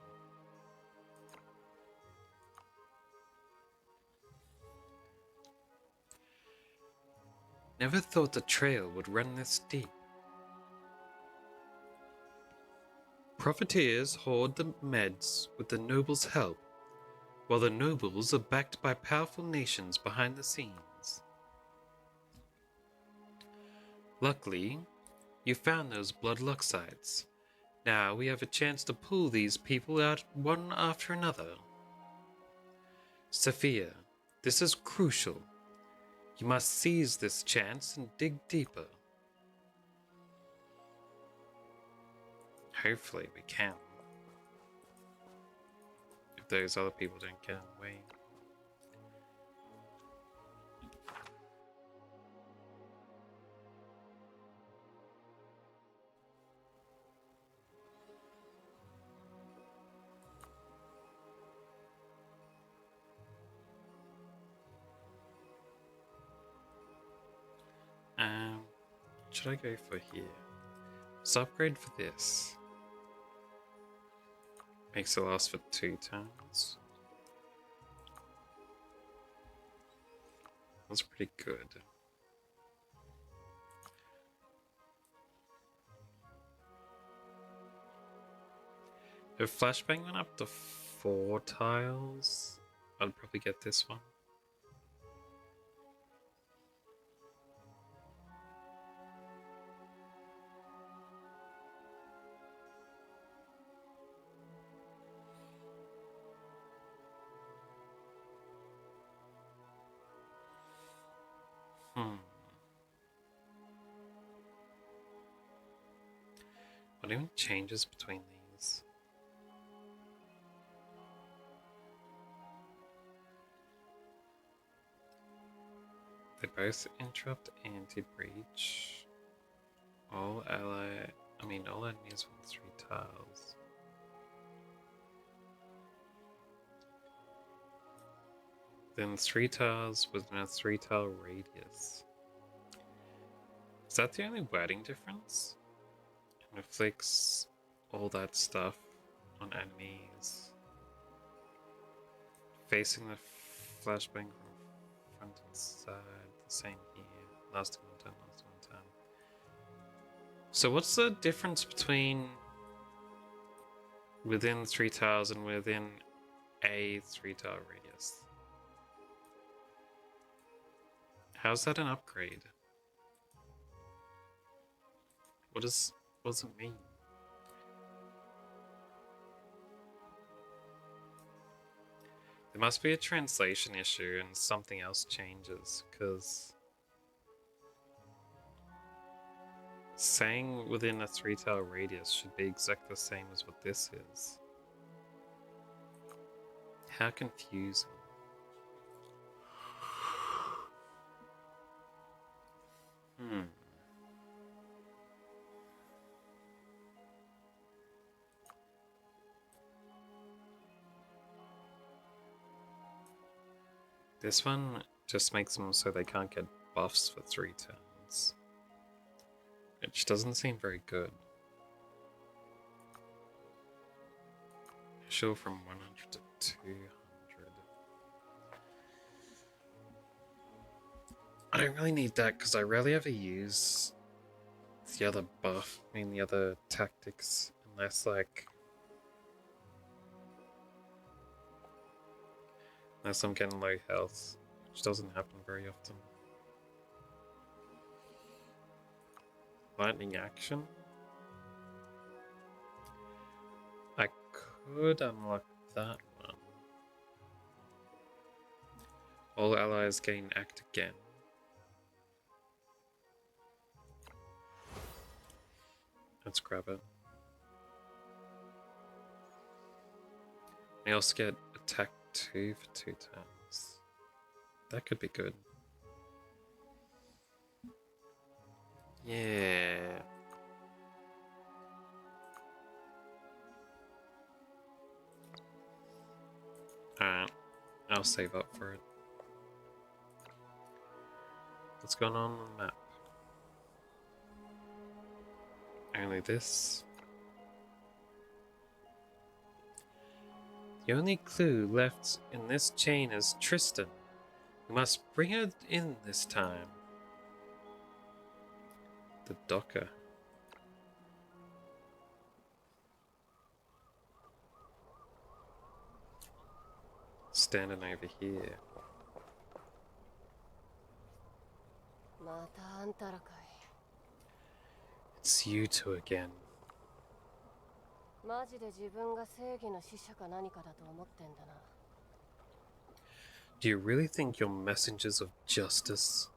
Never thought the trail would run this deep. Profiteers hoard the meds with the nobles' help, while the nobles are backed by powerful nations behind the scenes. Luckily, you found those blood luxites. Now we have a chance to pull these people out one after another. Sophia, this is crucial. You must seize this chance and dig deeper. Hopefully we can. If those other people don't get in the way. Should I go for here? Let's upgrade for this. Makes it last for 2 turns. That's pretty good. If Flashbang went up to 4 tiles, I'd probably get this one. What even changes between these? They both interrupt anti-breach. All enemies with 3 tiles. Then 3 tiles within a 3-tile radius. Is that the only wording difference? It inflicts all that stuff on enemies. Facing the flashbang from front and side, the same here. Lasting 10, last one 10. So what's the difference between within 3 tiles and within a 3 tile radius? How's that an upgrade? What does it mean? There must be a translation issue and something else changes, because saying within a 3 tile radius should be exactly the same as what this is. How confusing. This one just makes them so they can't get buffs for 3 turns, which doesn't seem very good. Sure, from 100 to 200. I don't really need that because I rarely ever use the other buff, the other tactics, unless unless I'm getting low health, which doesn't happen very often. Lightning action. I could unlock that one. All allies gain act again. Let's grab it. We also get attack 2 for 2 turns. That could be good. Yeah. Alright, I'll save up for it. What's going on the map? Only this. The only clue left in this chain is Tristan. We must bring her in this time. The docker. Standing over here. またあんたらかい。 It's you two again. マジで自分が正義の使者か何かだと思ってんだな。 Do you really think you're messengers of justice?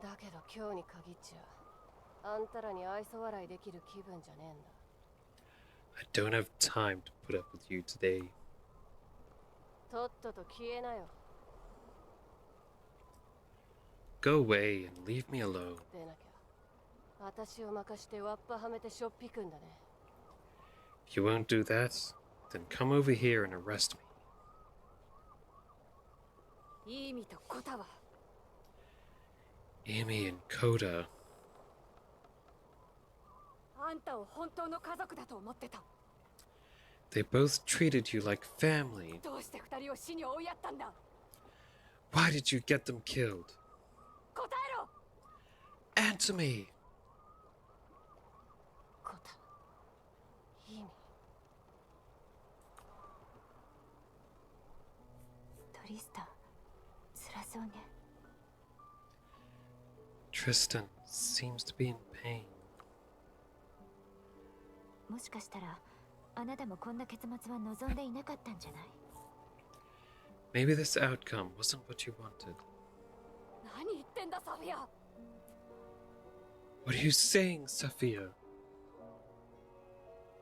だけど今日に限っちゃ、あんたらに愛想笑いできる気分じゃねえんだ。 I don't have time to put up with you today. とっとと消えなよ。 Go away and leave me alone. でなきゃ、私を任してワッパはめてしょっぴくんだね。 If you won't do that, then come over here and arrest me. いい意味とコタは Amy and Coda. あんたを本当の家族だと思ってた。 They both treated you like family. どうして二人を死に追いやったんだ。 Why did you get them killed? 答えろ。 Answer me! コタ、いい意味。 トリスタン、辛そうね。 Tristan seems to be in pain. もしかしたらあなたもこんな結末は望んでいなかったんじゃない？ Maybe this outcome wasn't what you wanted. 何言ってんだサフィア。 What are you saying, Sophia?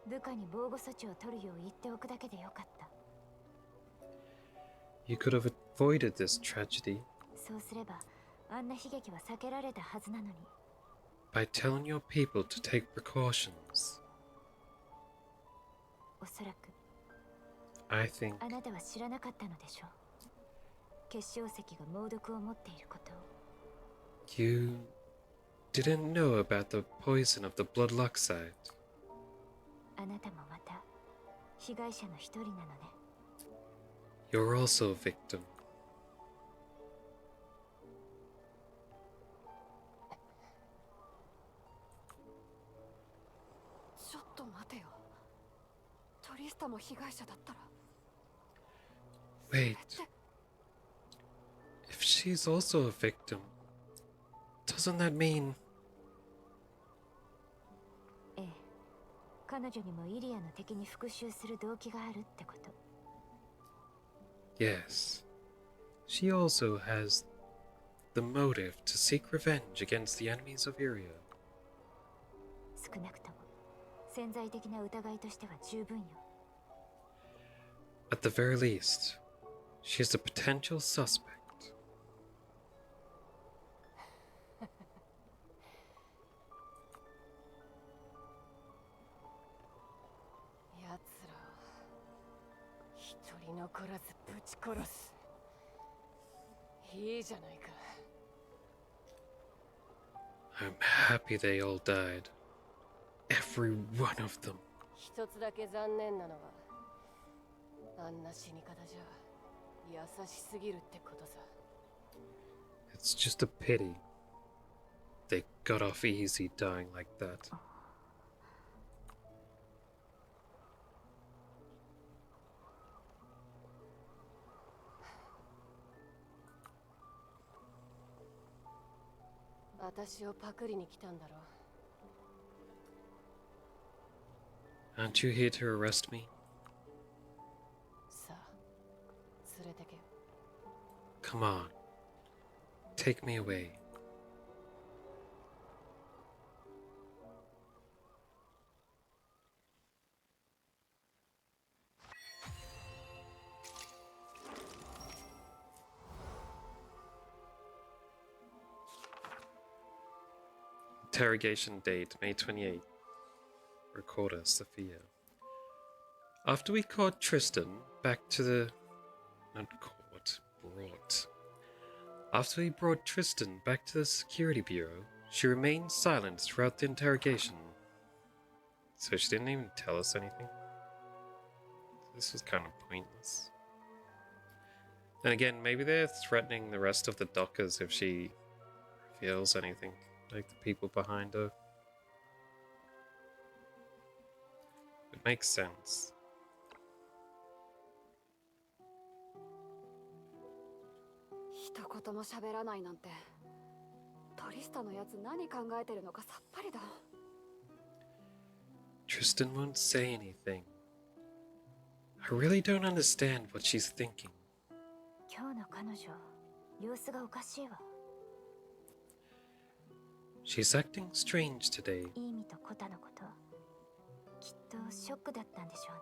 部下に防護措置を取るよう言っておくだけでよかった。 You could have avoided this tragedy そうすればあんな悲劇は避けられたはずなのに。 by telling your people to take precautions. おそらく I think あなたは知らなかったのでしょう。結晶石が猛毒を持っていることを。 you didn't know about the poison of the bloodloxide. あなたもまた被害者の一人なのね。 You're also a victim. も被害者だったら Wait. If she's also a victim, doesn't that mean... ええ、彼女にもイリアの敵に復讐する動機があるってこと。 Yes. She also has the motive to seek revenge against the enemies of Iria. 少なくとも潜在的な疑いとしては十分よ。 At the very least, she is a potential suspect. 奴らを一人残らずぶち殺す。いいじゃないか。 I'm happy they all died. Every one of them. 一つだけ残念なのは、あんな死に方じゃ優しすぎるってことさ。 It's just a pity. They got off easy dying like that. 私をパクリに来たんだろ。 Aren't you here to arrest me? さあ、連れてけよ。 Come on. Take me away. Interrogation date, May 28th. Recorder, Sophia. After we caught Tristan back to the... Not caught, brought. After we brought Tristan back to the security bureau, she remained silent throughout the interrogation. So she didn't even tell us anything? This was kind of pointless. Then again, maybe they're threatening the rest of the dockers if she reveals anything. Like the people behind her. It makes sense. 一言も喋らないなんてトリスタのやつ何考えてるのかさっぱりだ。 Tristan won't say anything. I really don't understand what she's thinking. 今日の彼女、様子がおかしいわ。 She's acting strange today. イーミとコタのこと、きっとショックだったんでしょうね。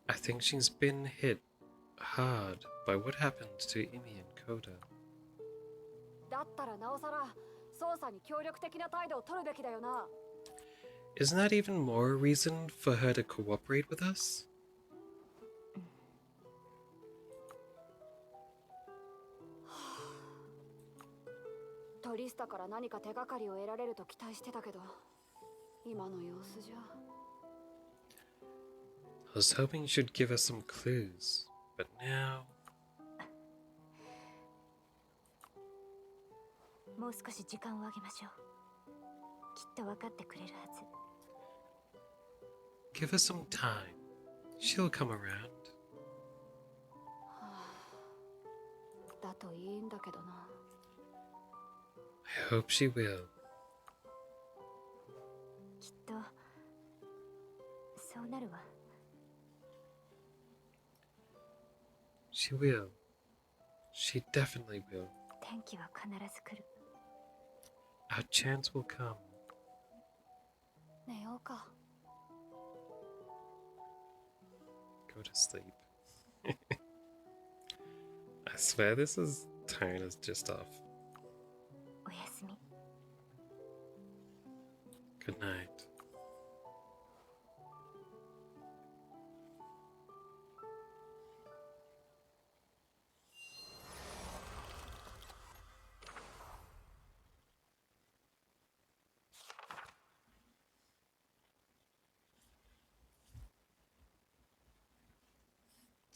I think she's been hit hard by what happened to Imi and Koda. だったらなおさら捜査に協力的な態度を取るべきだよな。 Isn't that even more a reason for her to cooperate with us? トリスタから何か手がかりを得られると期待してたけど、今の様子じゃ。 I was hoping she'd give us some clues, but now... もう少し時間をあげましょう。きっと分かってくれるはず。 Give her some time. She'll come around. だといいんだけどな。 I hope she will. きっとそうなるわ。 She will. She definitely will. 天気は必ず来る。 Our chance will come. 寝ようか。 Go to sleep. I swear this tone is just off. おやすみ。 Good night.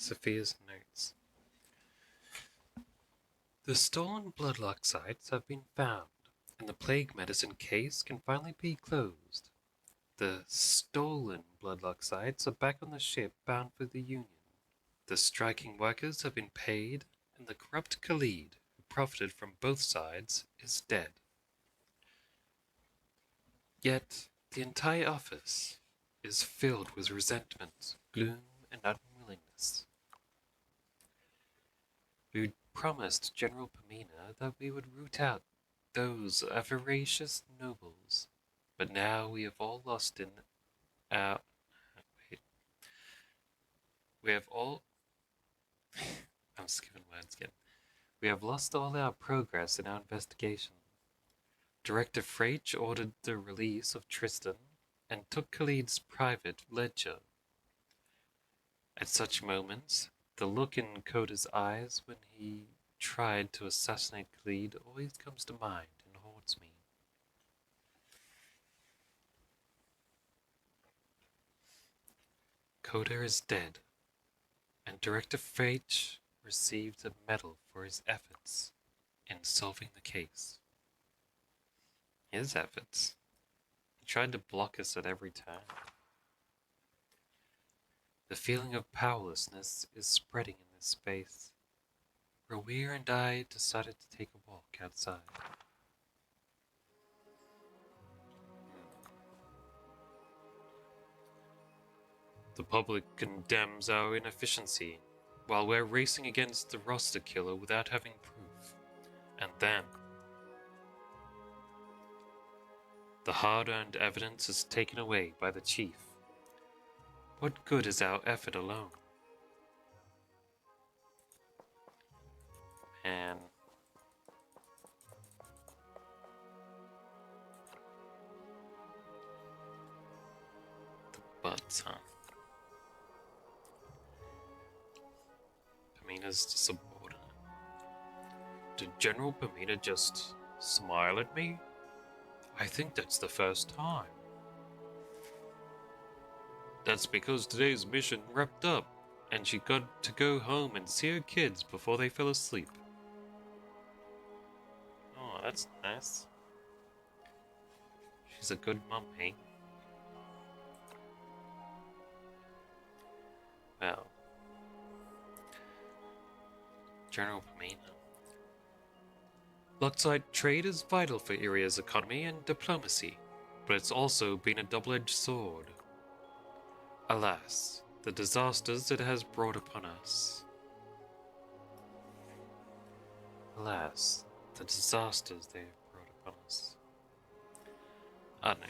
Sophia's notes. The stolen bloodlock sites have been found, and the plague medicine case can finally be closed. The stolen Bloodlock sites are back on the ship bound for the Union. The striking workers have been paid, and the corrupt Khalid, who profited from both sides, is dead. Yet the entire office is filled with resentment, gloom, and unwillingness. We promised General Pamina that we would root out those voracious nobles, but now we have all lost in our... Wait. We have all... I'm skipping words again. We have lost all our progress in our investigation. Director Freich ordered the release of Tristan and took Khalid's private ledger. At such moments, the look in Coda's eyes when he tried to assassinate Khalid always comes to mind and haunts me. Coda is dead, and Director Freich received a medal for his efforts in solving the case. His efforts? He tried to block us at every turn. The feeling of powerlessness is spreading in this space. Rawir and I decided to take a walk outside. The public condemns our inefficiency, while we're racing against the roster killer without having proof. And then, the hard-earned evidence is taken away by the chief. What good is our effort alone? Man. The butts, huh? Pamina's subordinate. Did General Pamina just smile at me? I think that's the first time. That's because today's mission wrapped up, and she got to go home and see her kids before they fell asleep. Oh, that's nice. She's a good mum, hey? Well, General Pamina. Luxite trade is vital for Iria's economy and diplomacy, but it's also been a double-edged sword. Alas, the disasters it has brought upon us. Alas, the disasters they have brought upon us. I don't know.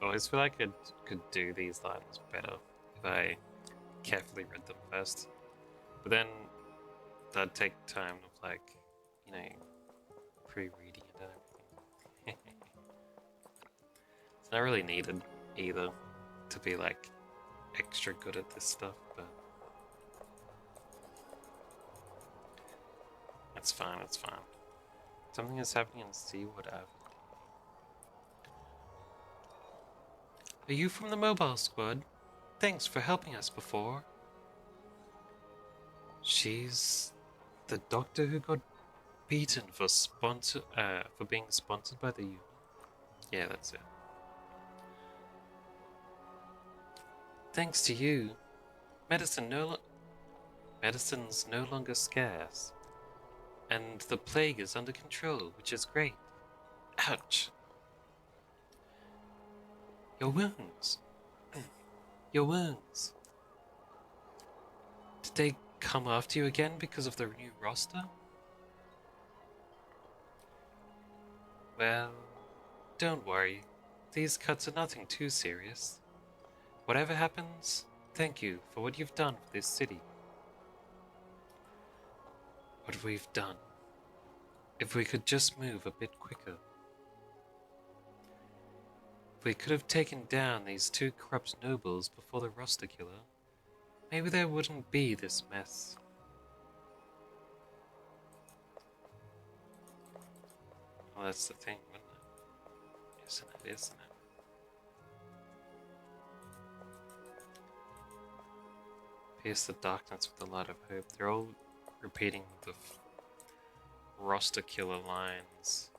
I always feel like I could do these lines better if I carefully read them first. But then that'd take time of like, you know, pre-reading it and everything. It's not really needed either to be like extra good at this stuff, but it's fine, it's fine. Something is happening in Seawood Avenue. Are you from the mobile squad? Thanks for helping us before. She's the doctor who got beaten for being sponsored by the union. Yeah, that's it. Thanks to you, medicine's no longer scarce, and the plague is under control, which is great. Ouch. Your wounds. Your wounds. Did they come after you again because of the new roster? Well, don't worry. These cuts are nothing too serious. Whatever happens, thank you for what you've done for this city. What we've done. If we could just move a bit quicker. If we could have taken down these two corrupt nobles before the roster killer, maybe there wouldn't be this mess. Well, that's the thing, wouldn't it? Isn't it, isn't it? Pierce the darkness with a light of hope. They're all repeating the roster killer lines.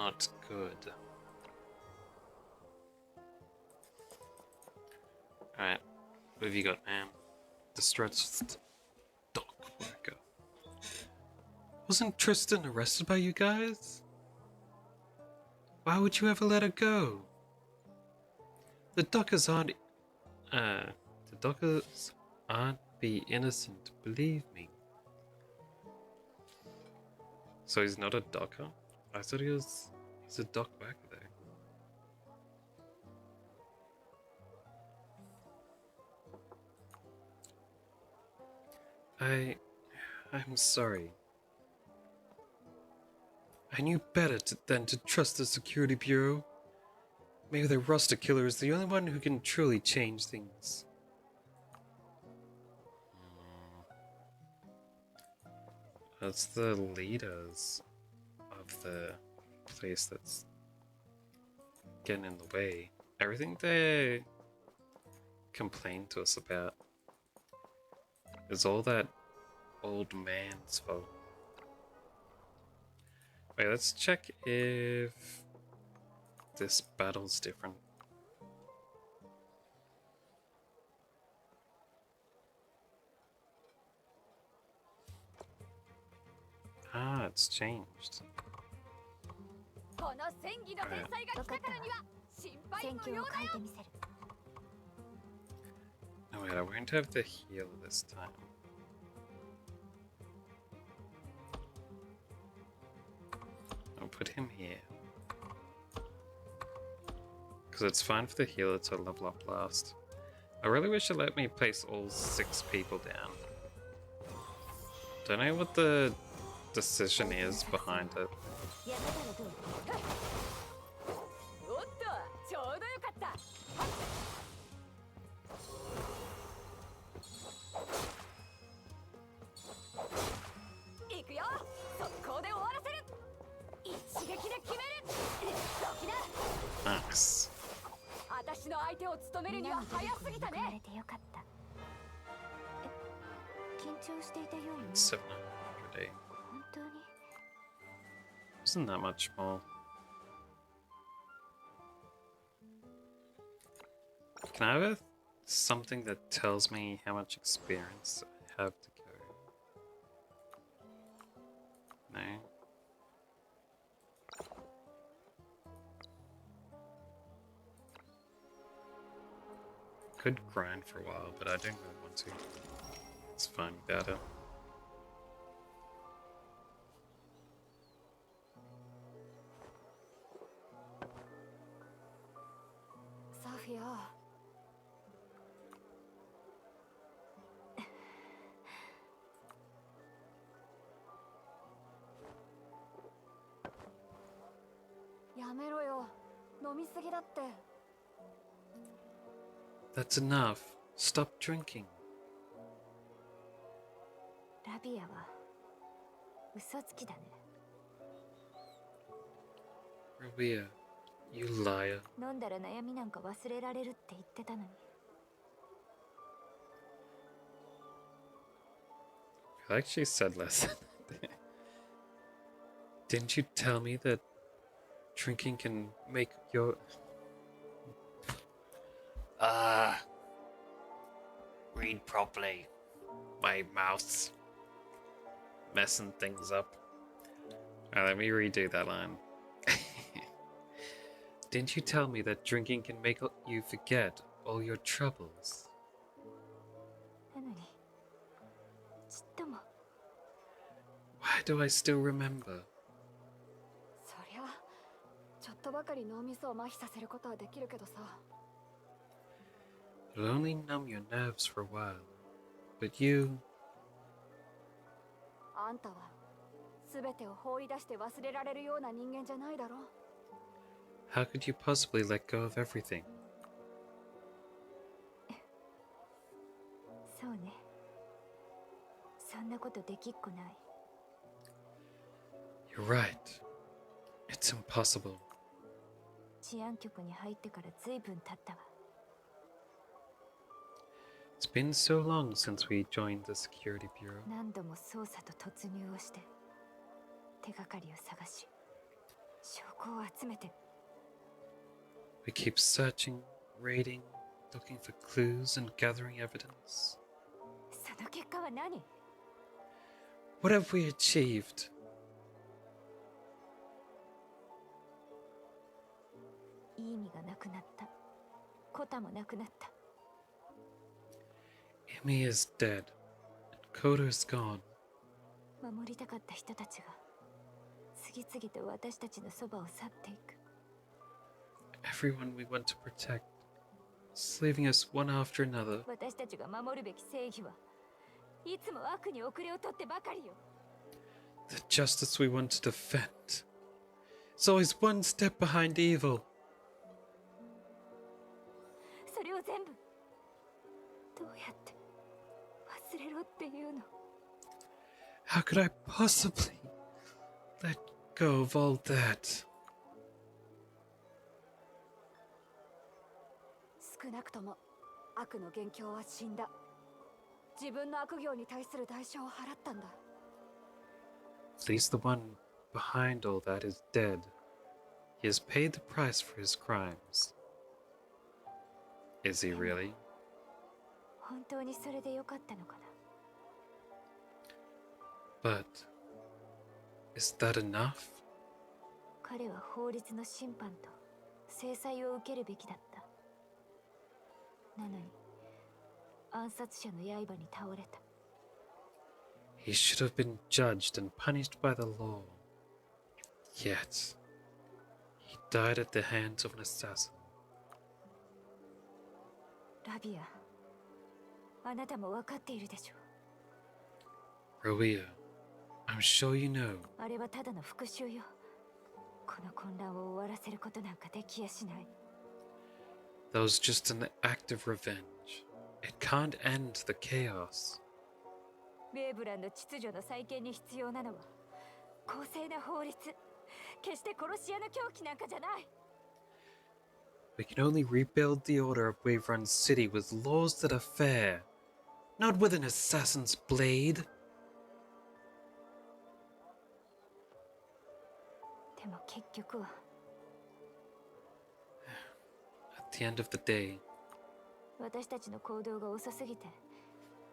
not good. Alright, what have you got, man? Distressed dock worker. Wasn't Tristan arrested by you guys? Why would you ever let her go? The dockers aren't be innocent, believe me. So he's not a docker? I thought he's a dock worker though. I'm sorry. I knew better than to trust the security bureau. Maybe the roster killer is the only one who can truly change things. That's the leaders of the place that's getting in the way. Everything they complain to us about is all that old man's fault. Wait, let's check if this battle's different. Ah, it's changed. この戦技の天才が来たからには心配無用だよ。 No, wait, I won't have the heal this time. I'll put him here. Because it's fine for the healer to level up last. I really wish it let me place all 6 people down. Don't know what the decision is behind it. おっと、ちょうどよかった。行くよ。速攻で終わらせる。一撃で決める。ドキだ。Nice. 私の相手を務めるには早すぎたね。緊張していたようにね。 700 a day. 本当に Wasn't that much more. Can I have something that tells me how much experience I have to go? No. Could grind for a while, but I don't really want to. It's fine without it. Sophia. やめろよ。飲みすぎだって。 That's enough. Stop drinking. ラビアは嘘つきだね。 Rabia, you liar. 飲んだら悩みなんか忘れられるって言ってたのに。 I actually said less. Didn't you tell me that drinking can make your... Read properly. My mouth's messing things up. Alright, let me redo that line. Didn't you tell me that drinking can make you forget all your troubles? なのにちっとも Why do I still remember? そりゃちょっとばかり脳みそを麻痺させることはできるけどさ。 It'll only numb your nerves for a while. But you... あんたは全てを放り出して忘れられるような人間じゃないだろ。 How could you possibly let go of everything? そうね。そんなことできっこない。 You're right. It's impossible. 治安局に入ってからずいぶん経ったわ。 It's been so long since we joined the security bureau. 何度も捜査と突入をして手がかりを探し証拠を集めて We keep searching, raiding, looking for clues and gathering evidence. その結果は何？ What have we achieved? いい意味がなくなった。コタもなくなった。 Amy is dead, and Coda is gone. 守りたかった人たちが次々と私たちのそばを去っていく。 Everyone we want to protect is leaving us one after another. 私たちが守るべき正義はいつも悪に遅れをとってばかりよ。 The justice we want to defend is always one step behind evil. それを全部どうやって忘れろっていうの？ How could I possibly let go of all that? 少なくとも悪の元凶は死んだ。自分の悪行に対する代償を払ったんだ。 At least the one behind all that is dead. He has paid the price for his crimes. Is he really? 本当にそれでよかったのかな？ But is that enough? 彼は法律の審判と制裁を受けるべきだった。なのに暗殺者の刃に倒れた。 He should have been judged and punished by the law. Yet, he died at the hands of an assassin. ラビア、あなたも分かっているでしょ Roia, I'm sure you know. う。あれはただの復讐よ。この混乱を終わらせることなんかできやしない。 That was just an act of revenge. It can't end the chaos. ベーブランの秩序の再建に必要なのは公正な法律。決して殺し屋の狂気なんかじゃない。 We can only rebuild the order of Waverun City with laws that are fair, not with an assassin's blade. でも結局は At the end of the day, 私たちの行動が遅すぎて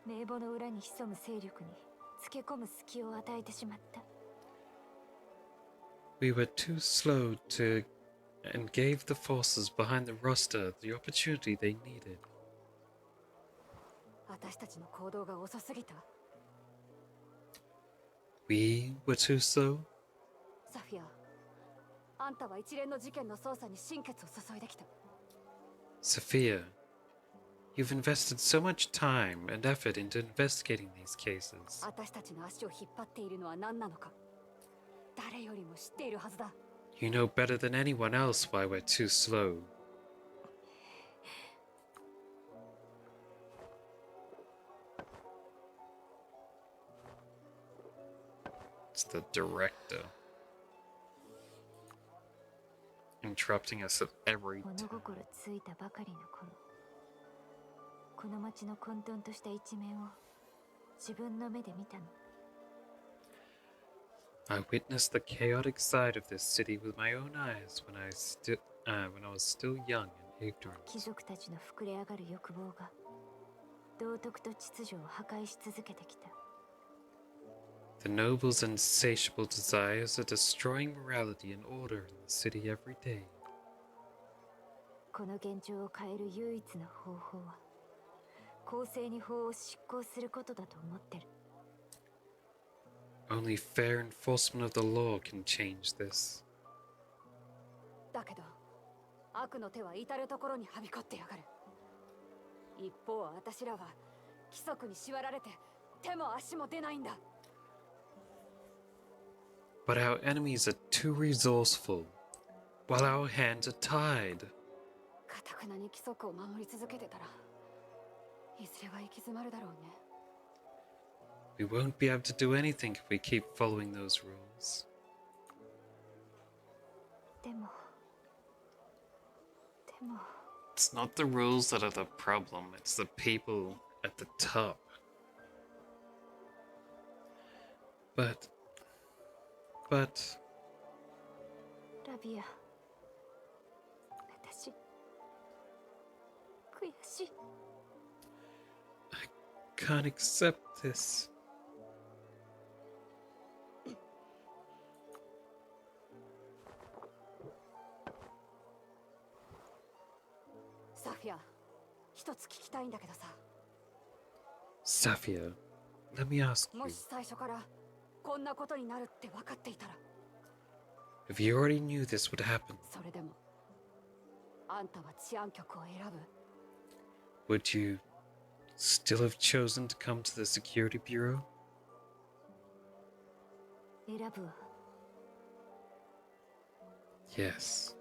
名簿の裏に潜む勢力につけ込む隙を与えてしまった。 we were too slow to and gave the forces behind the roster the opportunity they needed. 私たちの行動が遅すぎた。 We were too slow? サフィア、あんたは一連の事件の捜査に心血を注いできた。 Sophia, you've invested so much time and effort into investigating these cases. 私たちの足を引っ張っているのは何なのか、誰よりも知っているはずだ。 You know better than anyone else why we're too slow. It's the director. Interrupting us at every 物 time. 心ついたばかりの頃、この町の混沌とした一面を自分の目で見たの。 I witnessed the chaotic side of this city with my own eyes when I was still young and ignorant. 貴族たちの膨れ上がる欲望が道徳と秩序を破壊し続けてきた。 The nobles' insatiable desires are destroying morality and order in the city every day. この現状を変える唯一の方法は公正に法を執行することだと思ってる。 Only fair enforcement of the law can change this. だけど、悪の手は至るところにはびこってやがる。一方、私らは規則に縛られて手も足も出ないんだ。 But our enemies are too resourceful, while our hands are tied. かたくなに規則を守り続けてたら、いずれは行き詰まるだろうね。 We won't be able to do anything if we keep following those rules. でも It's not the rules that are the problem, it's the people at the top. But... ラビア、私悔しい。 Can't accept this. サフィア、一つ聞きたいんだけどさ、 Safia, let me ask も you, し最初からこんなことになるって分かっていたら、 if you already knew this would happen, それでもあんたは治安局を選ぶ？ would you still have chosen to come to the security bureau? 選ぶわ。 Yes.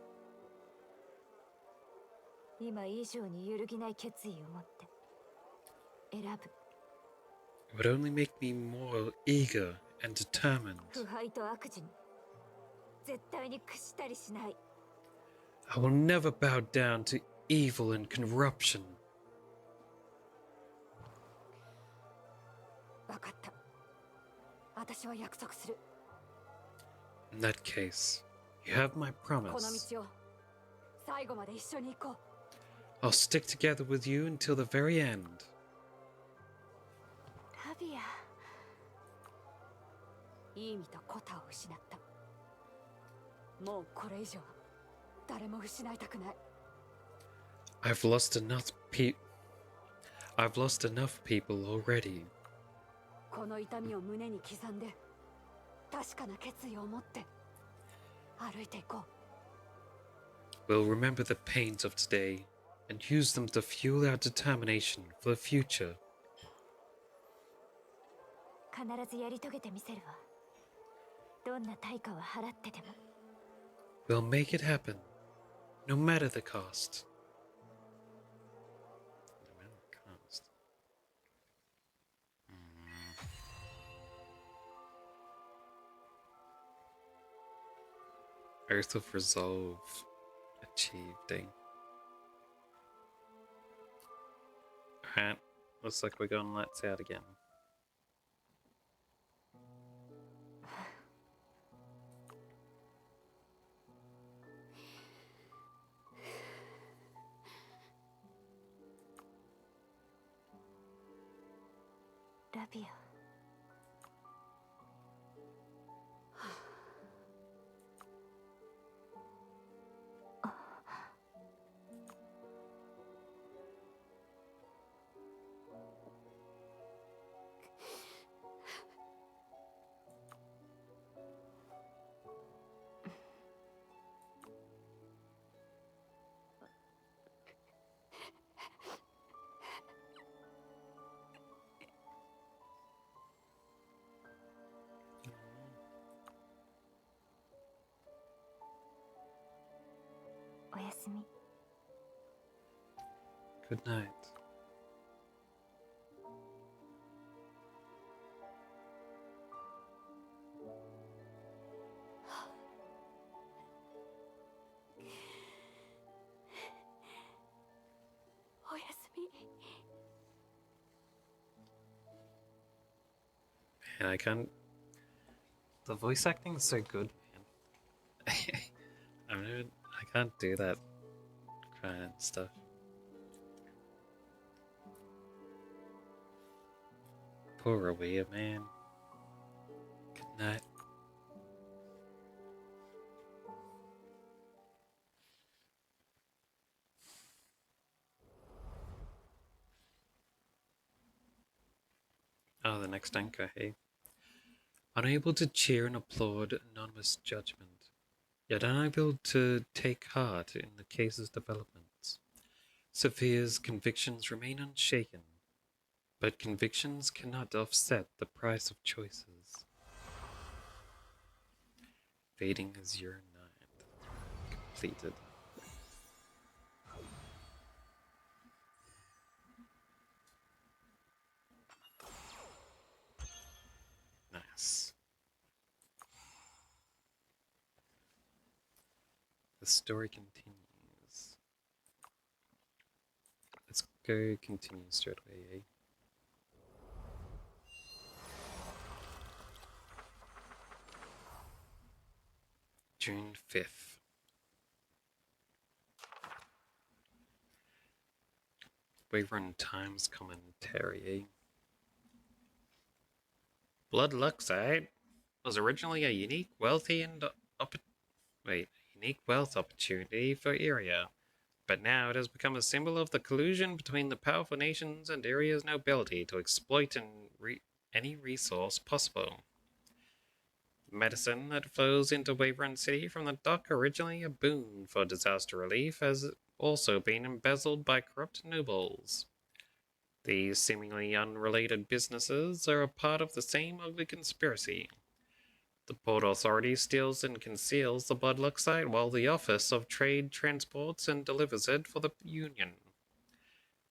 今以上に揺るぎない決意を持って選ぶ。 It would only make me more eager and determined. 腐敗と悪事に絶対に屈したりしない。 I will never bow down to evil and corruption. 分かった。私は約束する。 In that case, you have my この promise. 道を最後まで一緒に行こう。 I'll stick together with you until the very end. ラビア、いい意味とコタを失った。もうこれ以上誰も失いたくない。 I've lost enough people already. この痛みを胸に刻んで、確かな決意を持って歩いていこう。 We'll remember the pains of today and use them to fuel our determination for the future. 必ずやり遂げてみせるわ。どんな対価は払ってでも。 We'll make it happen, no matter the cost. No matter the cost. Earth of Resolve achieved, eh? Alright, looks like we're going lights out again. Rabia. ラビア、おやすみ。 Good night. おやすみ。 Man, I can't. The voice acting is so good, man. I can't do that crying and stuff. Poor Awea, man. Good night. Oh, the next anchor, hey. Unable to cheer and applaud anonymous judgment, yet unable to take heart in the case's developments. Sophia's convictions remain unshaken, but convictions cannot offset the price of choices. Fading as your night. Completed. Nice. The story continues. Let's go continue straight away, eh? June 5th. Waverun Times commentary. Blood Luxite was originally a unique wealth opportunity for Iria, but now it has become a symbol of the collusion between the powerful nations and Iria's nobility to exploit any resource possible. The medicine that flows into Waverun City from the dock, originally a boon for disaster relief, has also been embezzled by corrupt nobles. These seemingly unrelated businesses are a part of the same ugly conspiracy. The Port Authority steals and conceals the blood luxite, while the Office of Trade transports and delivers it for the Union.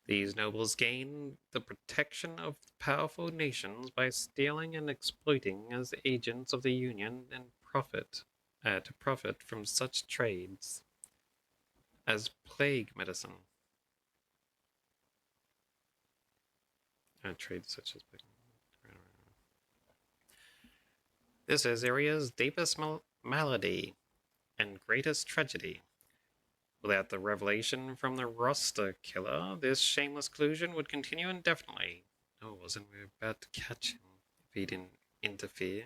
These nobles gain the protection of powerful nations by stealing and exploiting as agents of the Union and to profit from such trades as plague medicine. Trades such as plague. This is Iria's deepest malady and greatest tragedy. Without the revelation from the roster killer, this shameless collusion would continue indefinitely. No, it wasn't. We were about to catch him if he didn't interfere.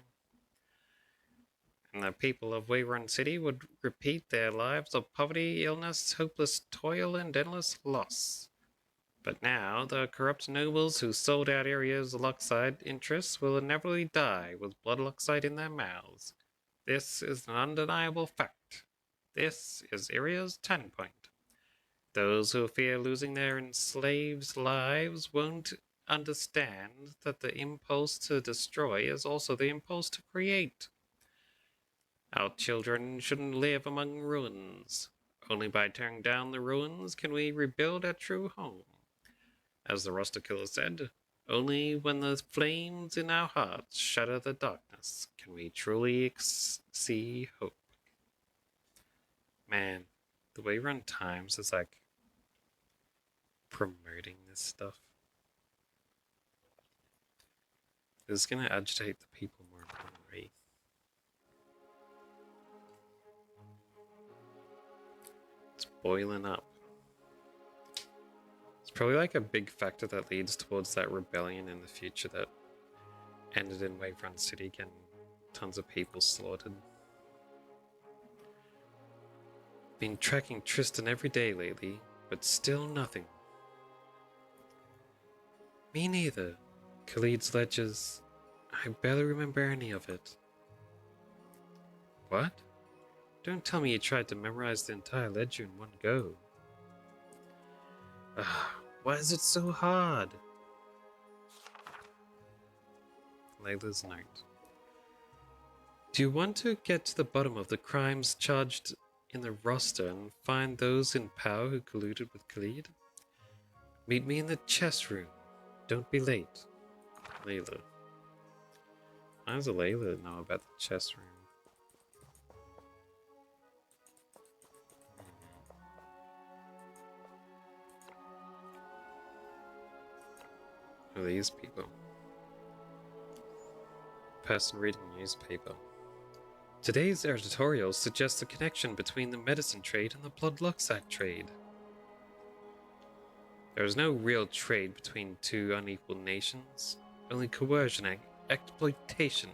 And the people of Waverun City would repeat their lives of poverty, illness, hopeless toil, and endless loss. But now, the corrupt nobles who sold out Iria's Luxite interests will inevitably die with blood Luxite in their mouths. This is an undeniable fact. This is Iria's turning point. Those who fear losing their enslaved lives won't understand that the impulse to destroy is also the impulse to create. Our children shouldn't live among ruins. Only by tearing down the ruins can we rebuild a true home. As the roster killer said, only when the flames in our hearts shatter the darkness can we truly see hope. Man, the Waverun Times is like promoting this stuff. It's gonna agitate the people more and more, right? It's boiling up. It's probably like a big factor that leads towards that rebellion in the future that ended in Waverun City, getting tons of people slaughtered. Been tracking Tristan every day lately, but still nothing. Me neither. Khalid's ledgers, I barely remember any of it. What? Don't tell me you tried to memorize the entire ledger in one go. Why is it so hard? Layla's note. Do you want to get to the bottom of the crimes charged in the roster and find those in power who colluded with Khalid? Meet me in the chess room. Don't be late. Layla. How does Layla know about the chess room? Who are these people? Person reading newspaper. Today's editorial suggests a connection between the medicine trade and the blood luxite trade. There is no real trade between two unequal nations, only coercion and exploitation.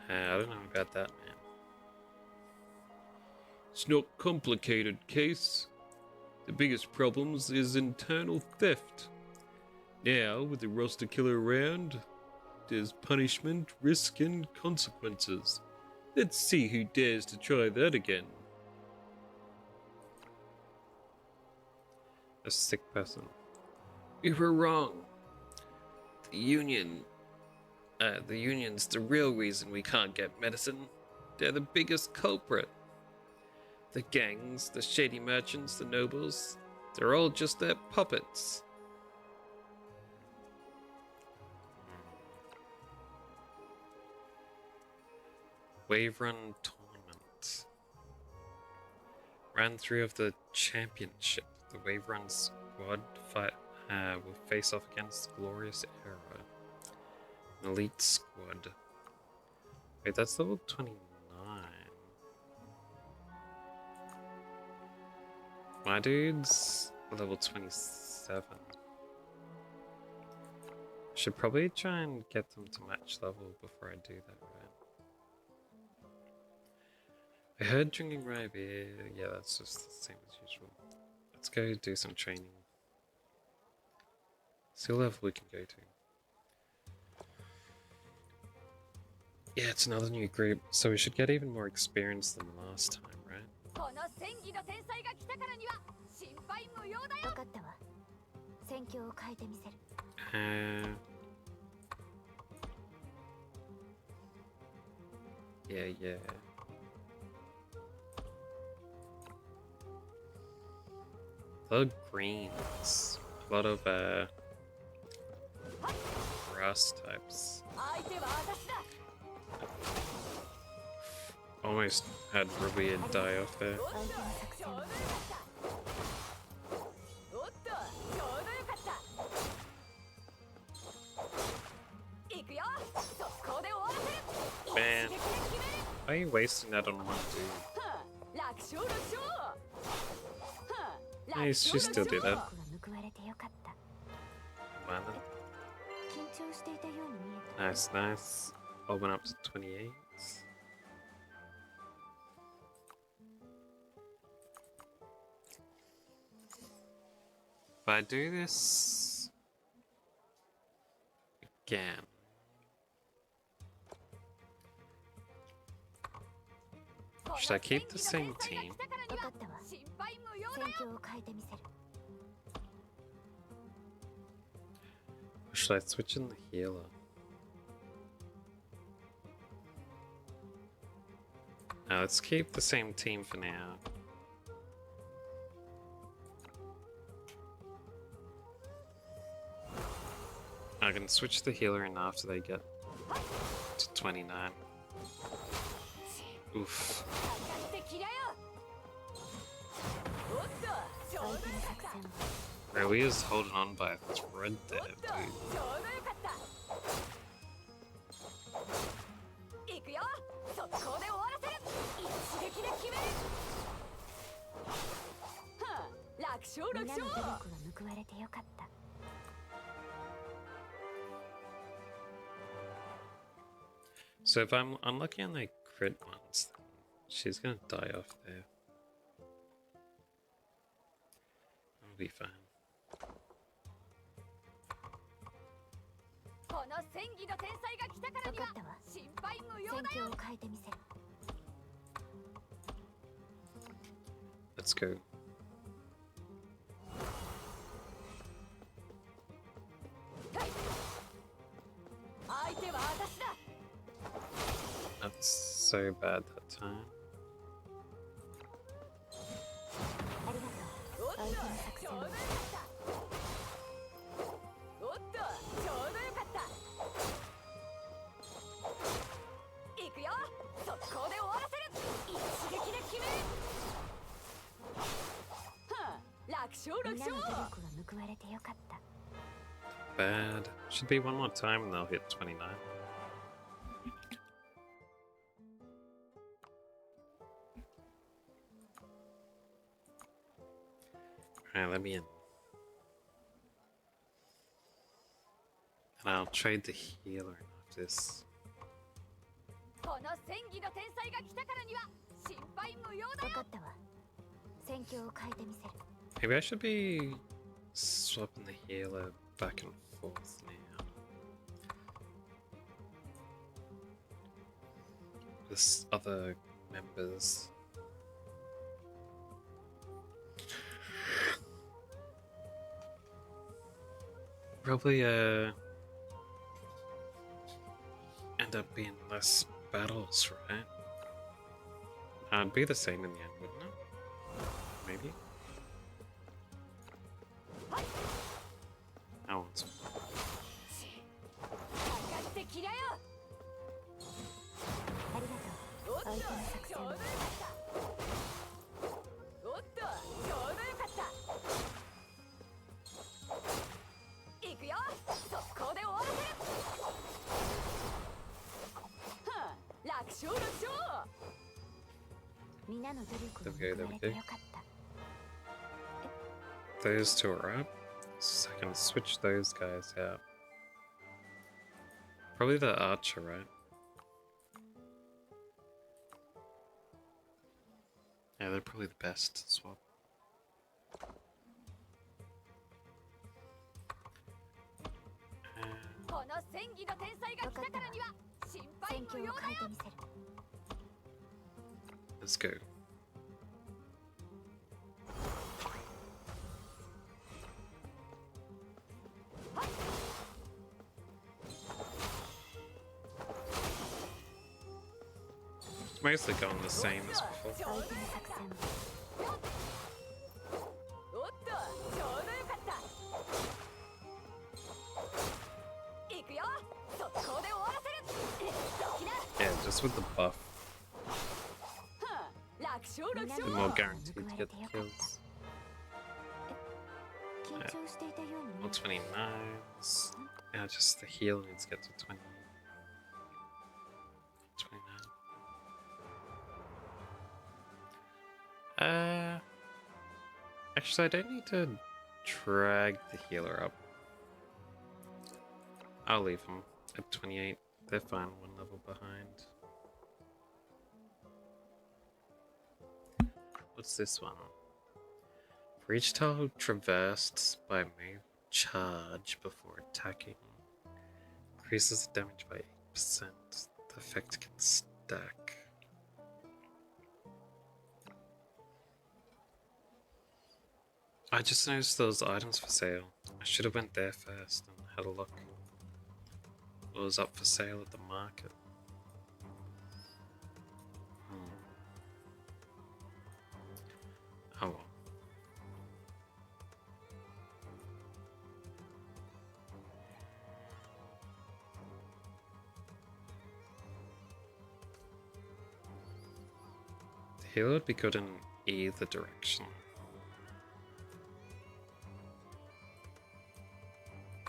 I don't know about that, man. It's not complicated, Case. The biggest problems is internal theft. Now, with the roster killer around, there's punishment, risk, and consequences. Let's see who dares to try that again. A sick person. We were wrong. The Union's the real reason we can't get medicine. They're the biggest culprit. The gangs, the shady merchants, the nobles, they're all just their puppets. Waverun Tournament. Round 3 of the championship. The Waverun squad will face off against the Glorious Era. An elite squad. Wait, that's level 29. My dude's level 27. Should probably try and get them to match level before I do that, right? I heard drinking rye beer. Yeah, that's just the same as usual. Let's go do some training. See what level we can go to. Yeah, it's another new group, so we should get even more experience than last time, right? この戦技の天才が来たからには心配無用だよ。分かったわ。戦況を変えてみせる。Yeah, yeah. A lot of greens. A lot of grass types. 相手は私だ。 Almost had Ruby and die off there. おっと、ちょうどよかった。おっと、ちょうどよかった。行くよ。速攻で終わらせる。 Man, 一撃で決める。 why are you wasting that on one dude? はあ、楽勝楽勝。はあ、 Nice, she still did that. 報われてよかった。 Man. 緊張していたように見えた。 Nice, nice. All went up to 28. If I do this again, should I keep the same team? 分かったわ。心配無用だ戦よ。況を変えてみせる。 Or should I switch in the healer? No, let's keep the same team for now. I can switch the healer in after they get to 29. Oof. かかってきりゃよ。おっと、ちょうどよかった。 Bro, we is holding on by a thread there, おっと、 dude. ちょうどよかった。行くよ。速攻で終わらせる。一撃で決める。はあ、楽勝楽皆の努力勝。は報われてよかった。 So if I'm unlucky on the crit ones, then she's gonna die off there. I'll be fine. この戦技の天才が来たからには分かったわ。心配無用戦だよ。況を変えてみせる。 Let's go. 相手は私だ。 That's so bad that time. ありがとう。おっと、相手の作戦はちょうどよかった。おっと、ちょうどよかった。行くよ。速攻で終わらせる。一撃で決める。はあ、楽勝楽皆の努力勝。は報われてよかった。 Bad. Should be one more time and they'll hit 29. Alright, let me in. And I'll trade the healer after this. この戦技の天才が来たからには心配無用だよ。分かったわ。戦況を変えてみせる。 Maybe I should be swapping the healer back and forth now. With other members. Probably end up being less battles, right? It'd be the same in the end, wouldn't it? Maybe? I want some. かかってきりゃよ。ありがとう。おっと、相手の作戦はちょうどよかった。おっと、ちょうどよかった。行くよ。速攻で終わらせる。はあ、楽勝楽勝。皆の努力が報われてよかった。those two are up, so I can switch those guys out. Probably the archer, right? Yeah, they're probably the best to swap. この戦技の天才が来たからには心配戦況を無用だよ。変えてみせる。 Let's go. It's mostly going the same as before. 相手の作戦はおっと、ちょうどよかった。行くよ。速攻で終わらせる。どきな。 Yeah, just with the buff, はあ、楽勝楽 the 勝。 more guaranteed to get the kills. 緊張していたように見える。 129s. Yeah, just the heal needs to get to 20. 29. Actually, I don't need to drag the healer up. I'll leave him at 28. They're fine, one level behind. What's this one? For each tile traversed by move, charge before attacking. Increases the damage by 8%. The effect can stack. I just noticed those items for sale. I should have went there first and had a look. What was up for sale at the market? Oh well. The healer would be good in either direction.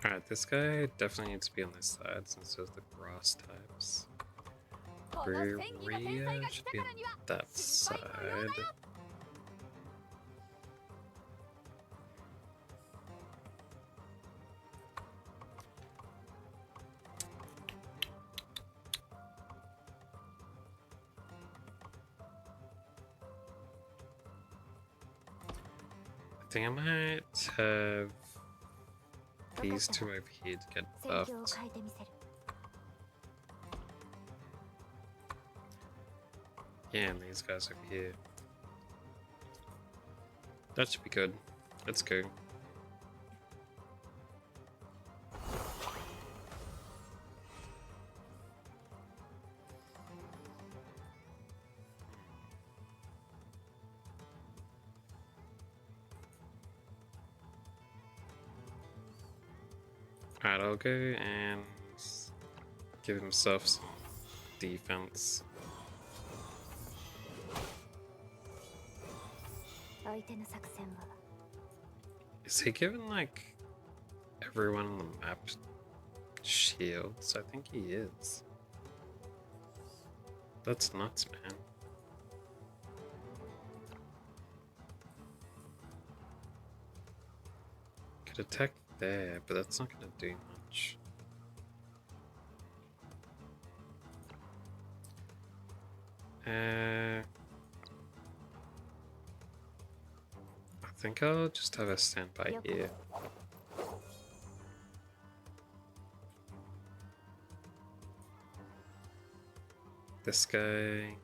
Alright, this guy definitely needs to be on this side since there's the grass types. この戦技の天才 Bria が来 should た be か on らには that 心配無用 side. だよ。 I think I might have these two over here to get 戦況を buffed. 変えてみせる。 Yeah, and these guys over here. That should be good. Let's go. Alright, I'll go and give himself some defense. 相手の作戦は Is he giving like everyone on the map shields? I think he is. That's nuts, man. Could attack there, but that's not gonna do much. I think I'll just have a standby here. This guy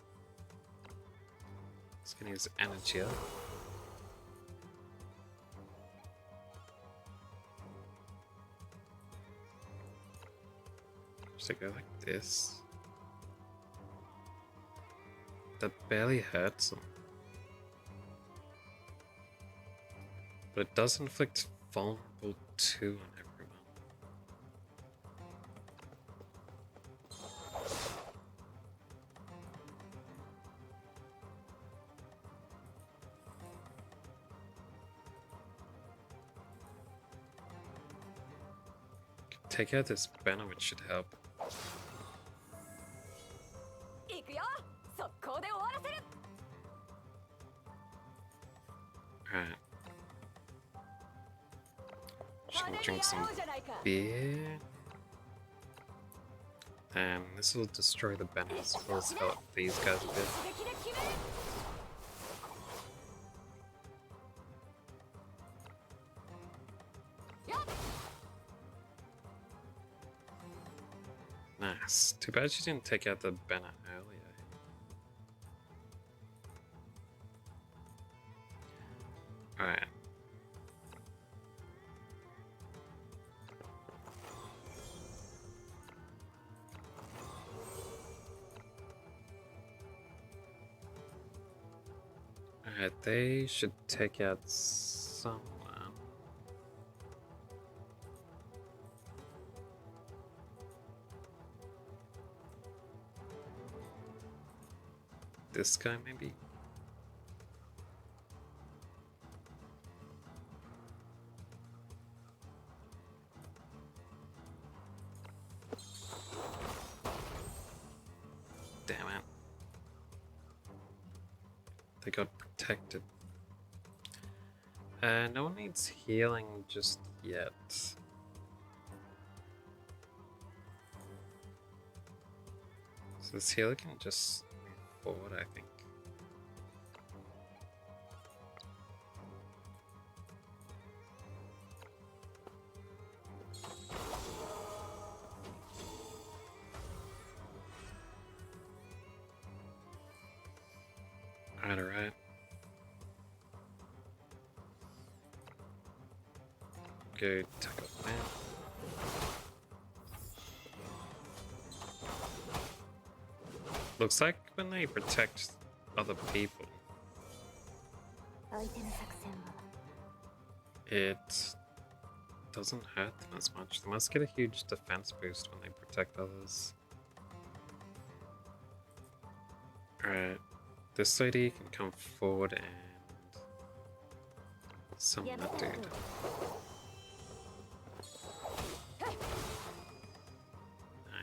is gonna use energy up. Just go like this. That barely hurts him. But it does inflict vulnerable 2 on everyone. Take out this banner, which should help. 行くよ。速攻で終わらせる。 Alright. Can drink some beer. And this will destroy the banners. Will help these guys a bit. Nice. Too bad she didn't take out the banner earlier. Alright. Alright, they should take out someone. This guy, maybe? Damn it. They got protected. No one needs healing just yet. So this healer can just move forward, I think. Alright. Go tackle man. Looks like when they protect other people, 相手の作戦は it doesn't hurt them as much. They must get a huge defense boost when they protect others. Alright, this lady can come forward and summon the dude.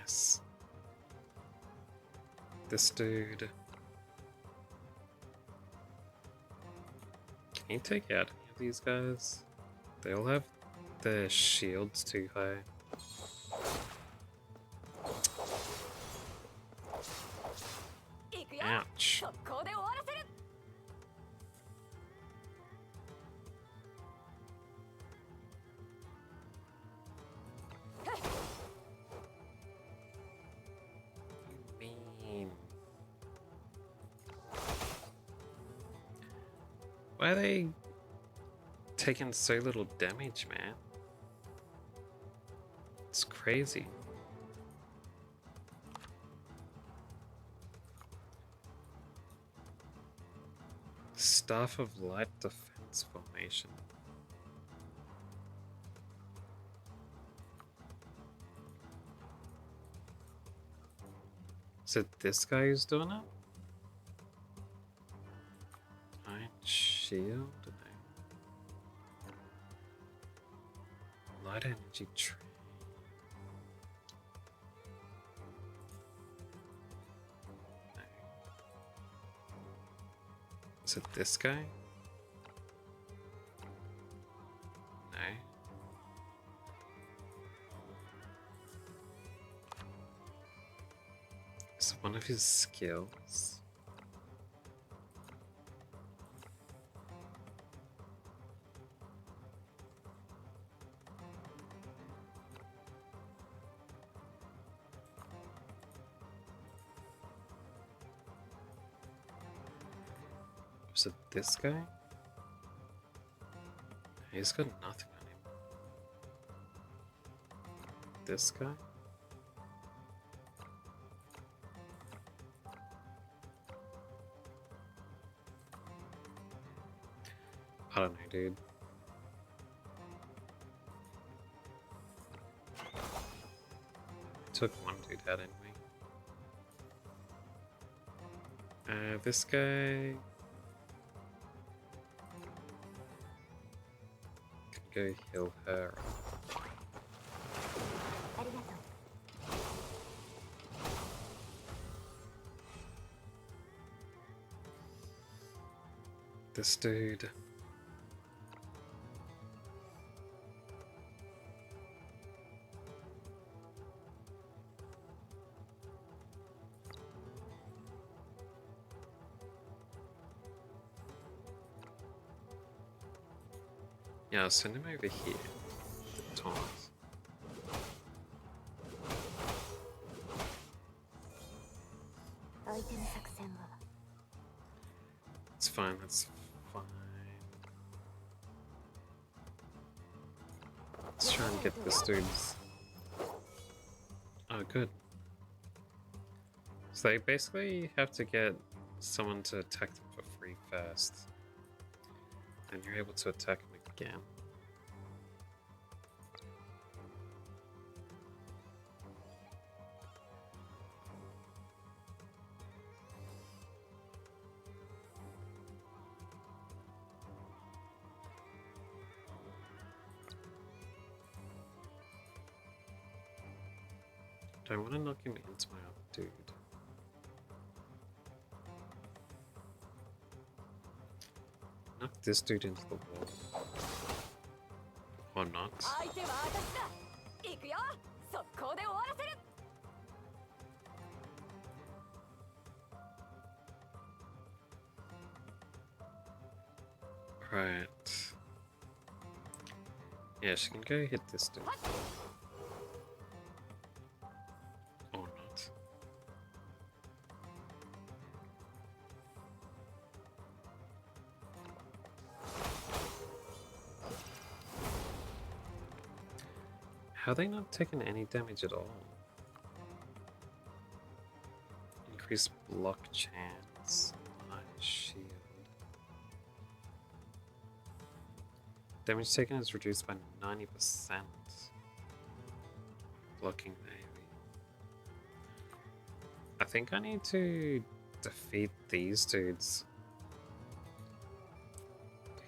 Nice. This dude. Can you take out any of these guys? They all have their shields too high. Ouch. 速攻で終わらせる。 Mean. Why are they taking so little damage, man? It's crazy. Staff of Light Defense Formation. Is it this guy who's doing it? Iron Shield? No. Light Energy Tree. No. Is it this guy? No. Is it one of his skills? Was it this guy? He's got nothing on him. This guy? I don't know, dude. Took one dude out anyway. This guy can go heal her. ありがとう This dude. Yeah, I'll send him over here. The taunt. It's fine, that's fine. Let's try and get this dude's... Oh, good. So they basically have to get someone to attack them for free first. And you're able to attack them again. Do I want to knock him into my other dude? Knock this dude into the wall. Or not. 相手は私だ。行くよ。速攻で終わらせる。 Right. Yeah, she can go hit this dude. Or not. How are they not taking any damage at all? Increased block chance. Iron shield. Damage taken is reduced by 90%. Blocking AoE. I think I need to defeat these dudes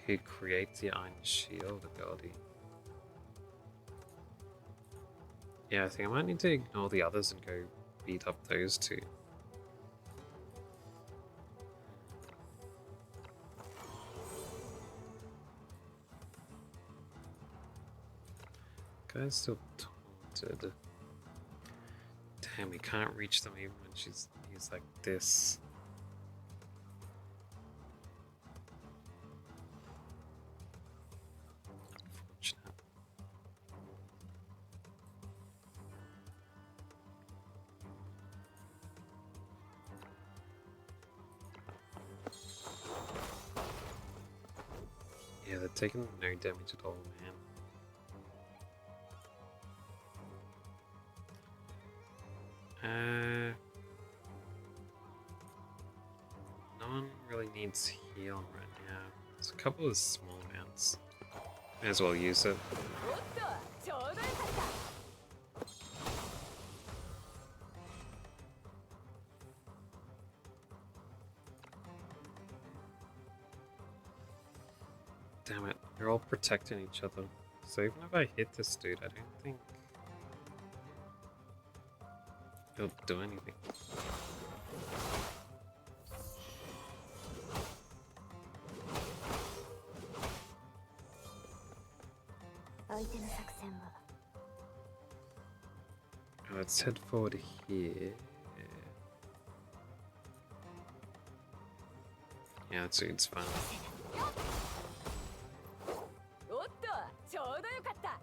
who create the Iron Shield ability. Yeah, I think I might need to ignore the others and go beat up those two. Guy's still taunted. Damn, we can't reach them even when he's like this. Unfortunate. Yeah, they're taking no damage at all, man. No one really needs heal right now. There's a couple of small amounts. May as well use it. おっと、ちょうどよかった。 Damn it, they're all protecting each other. So even if I hit this dude, I don't think he'll do anything. Let's head forward here. Yeah, that dude's fine. おっと、ちょうどよかった。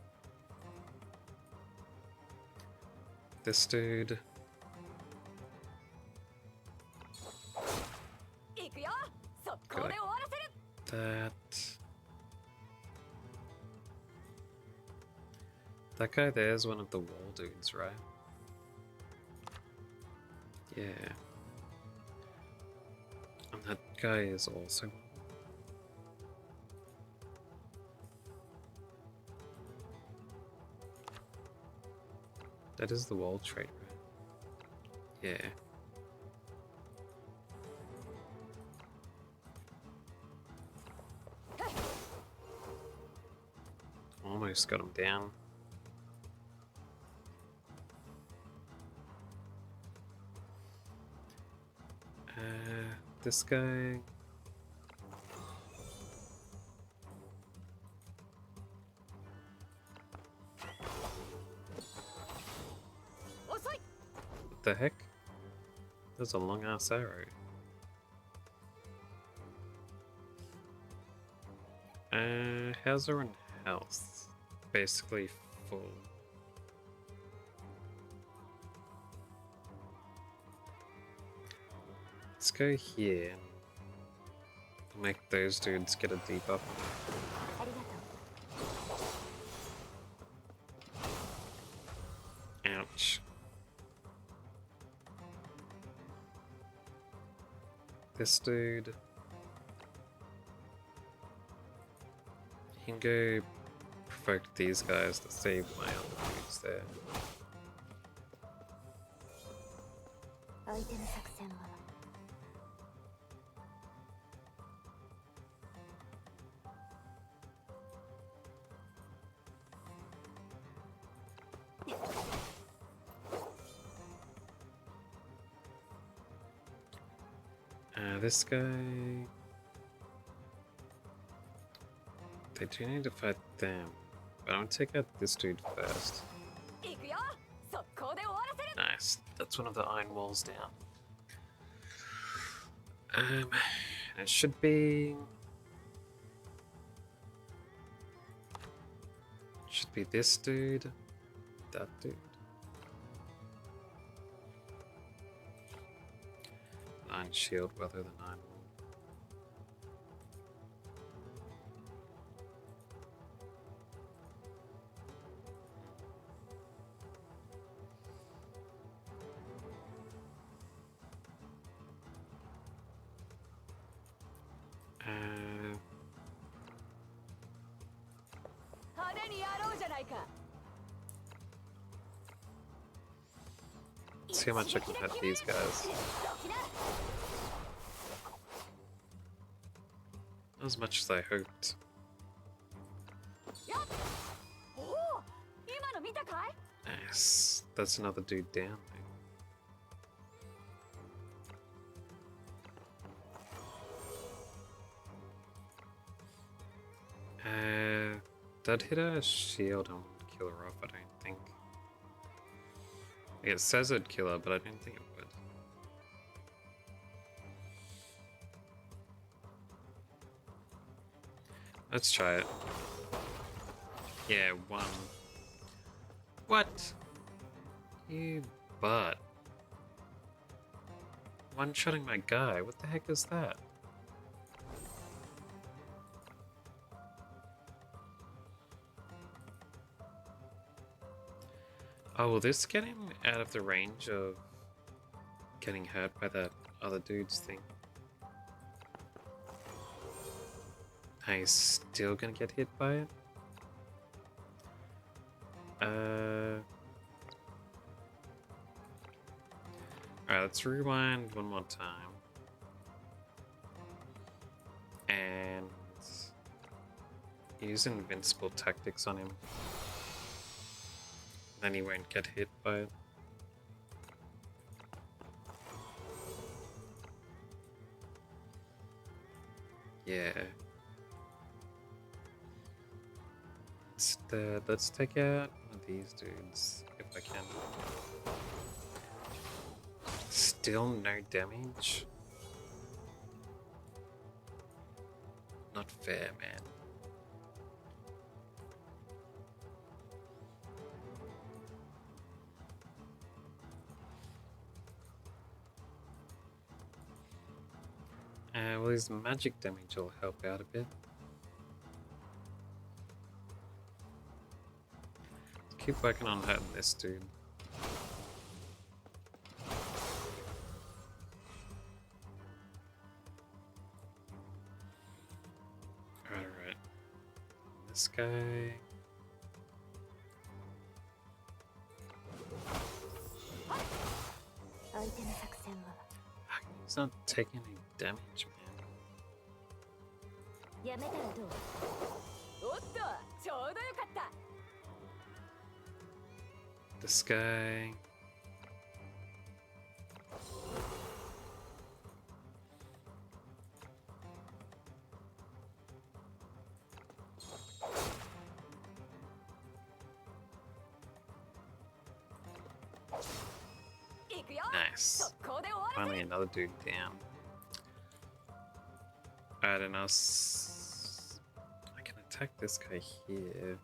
This dude. 行くよ。速攻で終わらせる。 That guy there is one of the wall dudes, right? Yeah. And that guy is also... That is the wall trait, right? Yeah. Almost got him down. This guy. What the heck? There's a long ass arrow. Hauser and health. Basically full. Let's go here and make those dudes get a debuff. ありがとう。 Ouch. This dude. He can go provoke these guys to save my other dudes there. 相手の作戦は This guy. They do need to fight them. But I'm gonna take out this dude first. 行くよ。速攻で終わらせる。 Nice. That's one of the iron walls down. It should be. Should be this dude. That dude. Iron shield rather than iron wall. Uh, 派手にやろうじゃないか。 see how much I can hit these guys. Not as much as I hoped. おお、今の見たかい？ Nice. That's another dude down. That hit her shield and kill her off, I don't think. Like, it says it'd kill her, but I don't think it would. Let's try it. Yeah, one. What? You butt. One-shotting my guy. What the heck is that? Oh, will this get him out of the range of getting hurt by that other dude's thing? He's still gonna get hit by it? Alright, let's rewind one more time. And use invincible tactics on him. Then he won't get hit by it. Yeah. Instead, let's take out one of these dudes, if I can. Still no damage? Not fair, man. Well, his magic damage will help out a bit. Let's keep working on hurting this dude. Alright. This guy. He's not taking any damage, man. やめたらどう？おっと、ちょうどよかった。 This guy. Nice. Finally another dude down. Alright, and I can attack attack this guy here.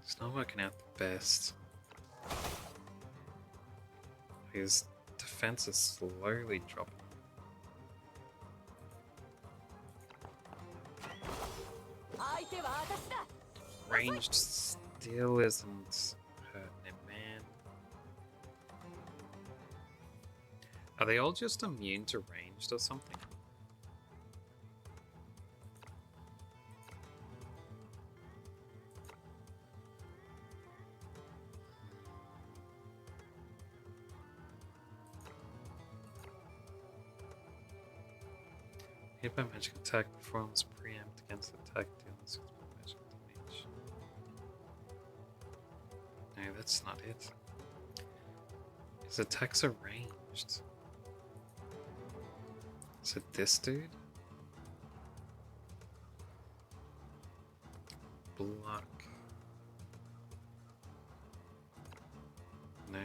It's not working out the best. His defense is slowly dropping. Ranged still isn't hurting him, man. Are they all just immune to ranged or something? Hit by magic attack performs preempt against attack dealing 6 more magic damage. No, that's not it. His attacks are ranged. Is it this dude? Block. No.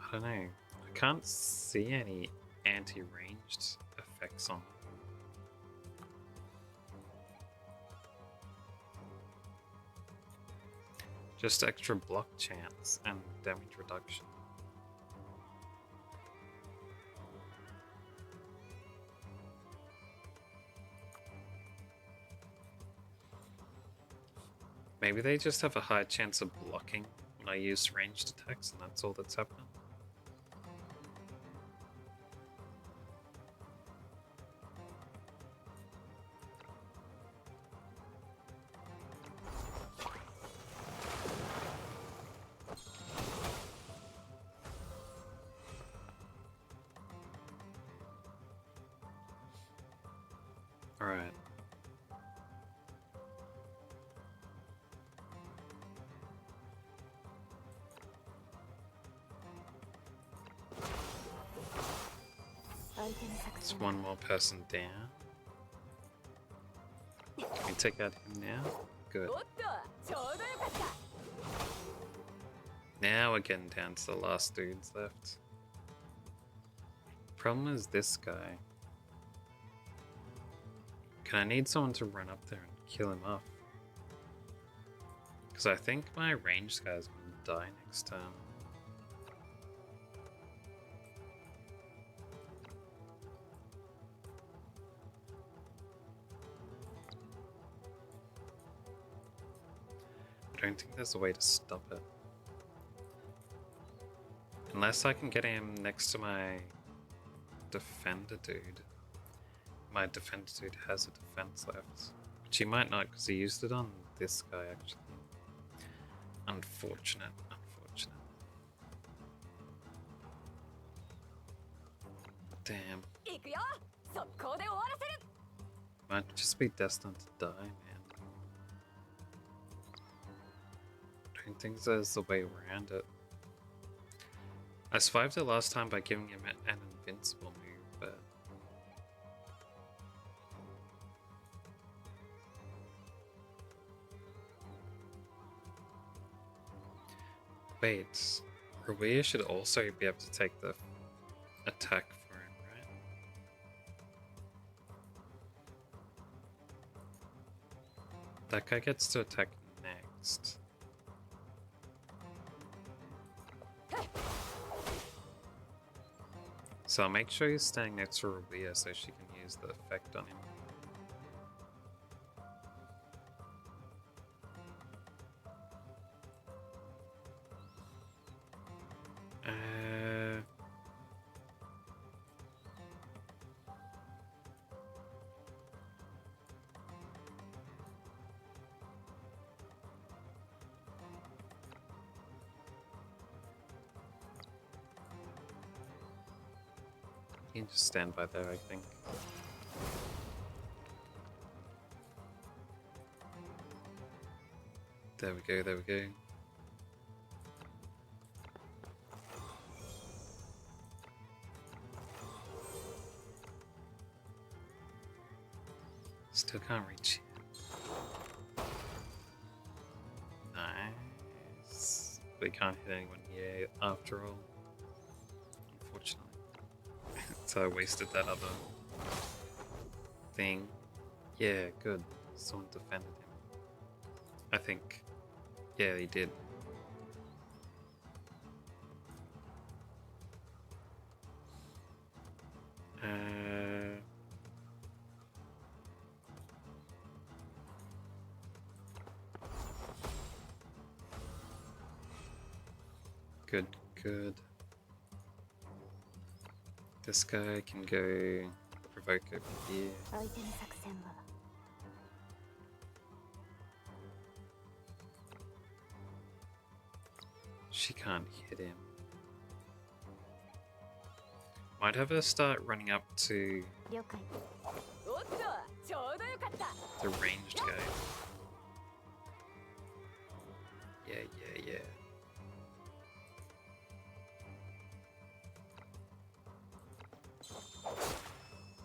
I don't know. I can't see any anti-ranged effects on. Just extra block chance and damage reduction. Maybe they just have a high chance of blocking when I use ranged attacks and that's all that's happening. Alright. It's one more person down. Can we take out him now? Good. Now we're getting down to the last dudes left. Problem is this guy. Can I need someone to run up there and kill him off? Because I think my ranged guy is going to die next turn. I don't think there's a way to stop it. Unless I can get him next to my defender dude. My defender dude has a defense left. Which he might not because he used it on this guy actually. Unfortunate, unfortunate. Damn. Might just be destined to die, man. I don't think there's a way around it. I survived it last time by giving him an invincible move, but... Wait, Ruia should also be able to take the attack for him, right? That guy gets to attack next. So I'll make sure he's staying next to Ruia so she can use the effect on him. You can just stand by there, I think. There we go, there we go. Still can't reach it. Nice. We can't hit anyone here after all. Unfortunately. So I wasted that other thing. Yeah, good. Someone defended him. I think. Yeah, he did. Good, good. This guy can go provoke over here. 相手の作戦は She can't hit him. Might have her start running up to 了解。おっとちょうどよかった the ranged guy. Yeah, yeah, yeah.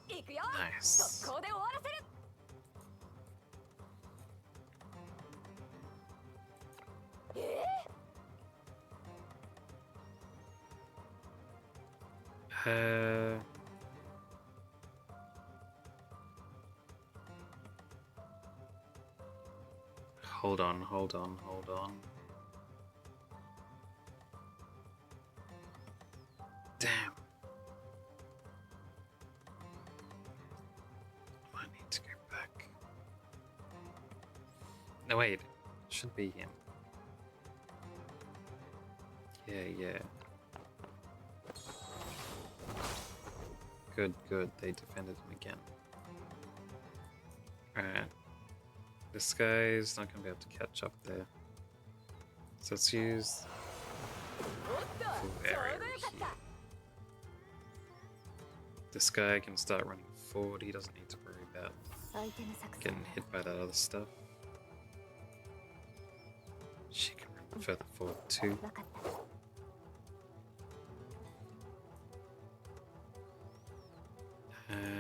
行くよ Nice. 速攻で終わらせる Uh, hold on, hold on, hold on. Damn. I need to go back. No, wait. Should be him. Yeah, yeah. Good, good. They defended him again. Alright. This guy's not gonna be able to catch up there. So let's use おっとちょうどよかった this guy can start running forward. He doesn't need to worry about 相手の作戦 getting は hit by that other stuff. She can run further forward too. 分かった。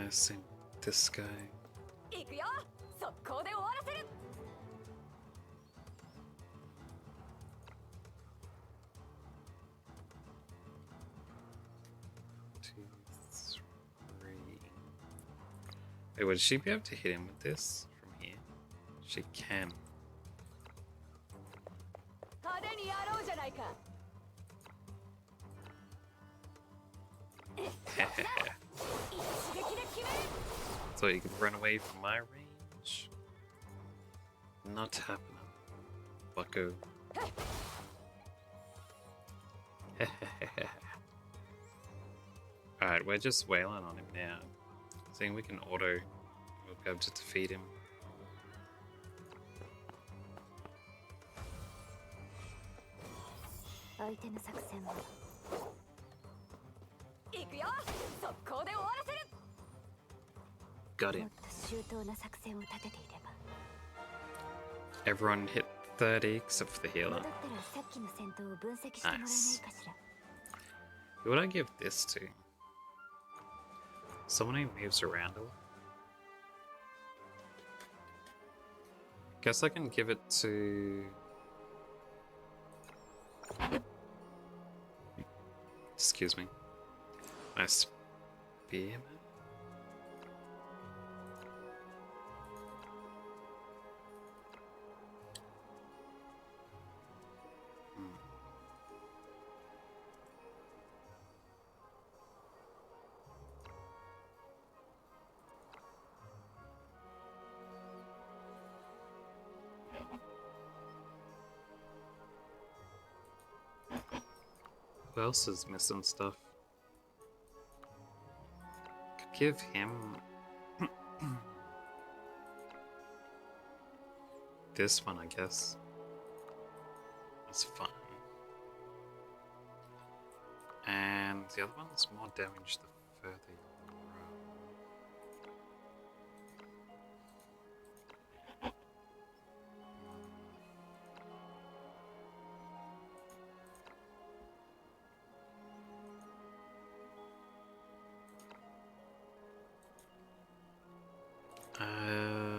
Same this guy. 行くよ速攻で終わらせる Two, three. Wait, would she be able to hit him with this from here? She can. 派手にやろうじゃないか 一撃で決める So you could run away from my range? Not happening. Bucko. Alright, we're just wailing on him now. Seeing we can auto, we'll be able to defeat him. 相手の作戦は 行くよ速攻で終わらせる Got も him. っと周到な作戦を立てていれば Everyone hit 30 except for the 戻 healer. ったらさっきの戦闘を分析してもらえないかしら Who would I give this to? Someone who moves around a lot? Guess I can give it to... Excuse me. My spearman? Who else is missing stuff? Could give him this one, I guess. That's fine. And the other one's more damage the further you roll.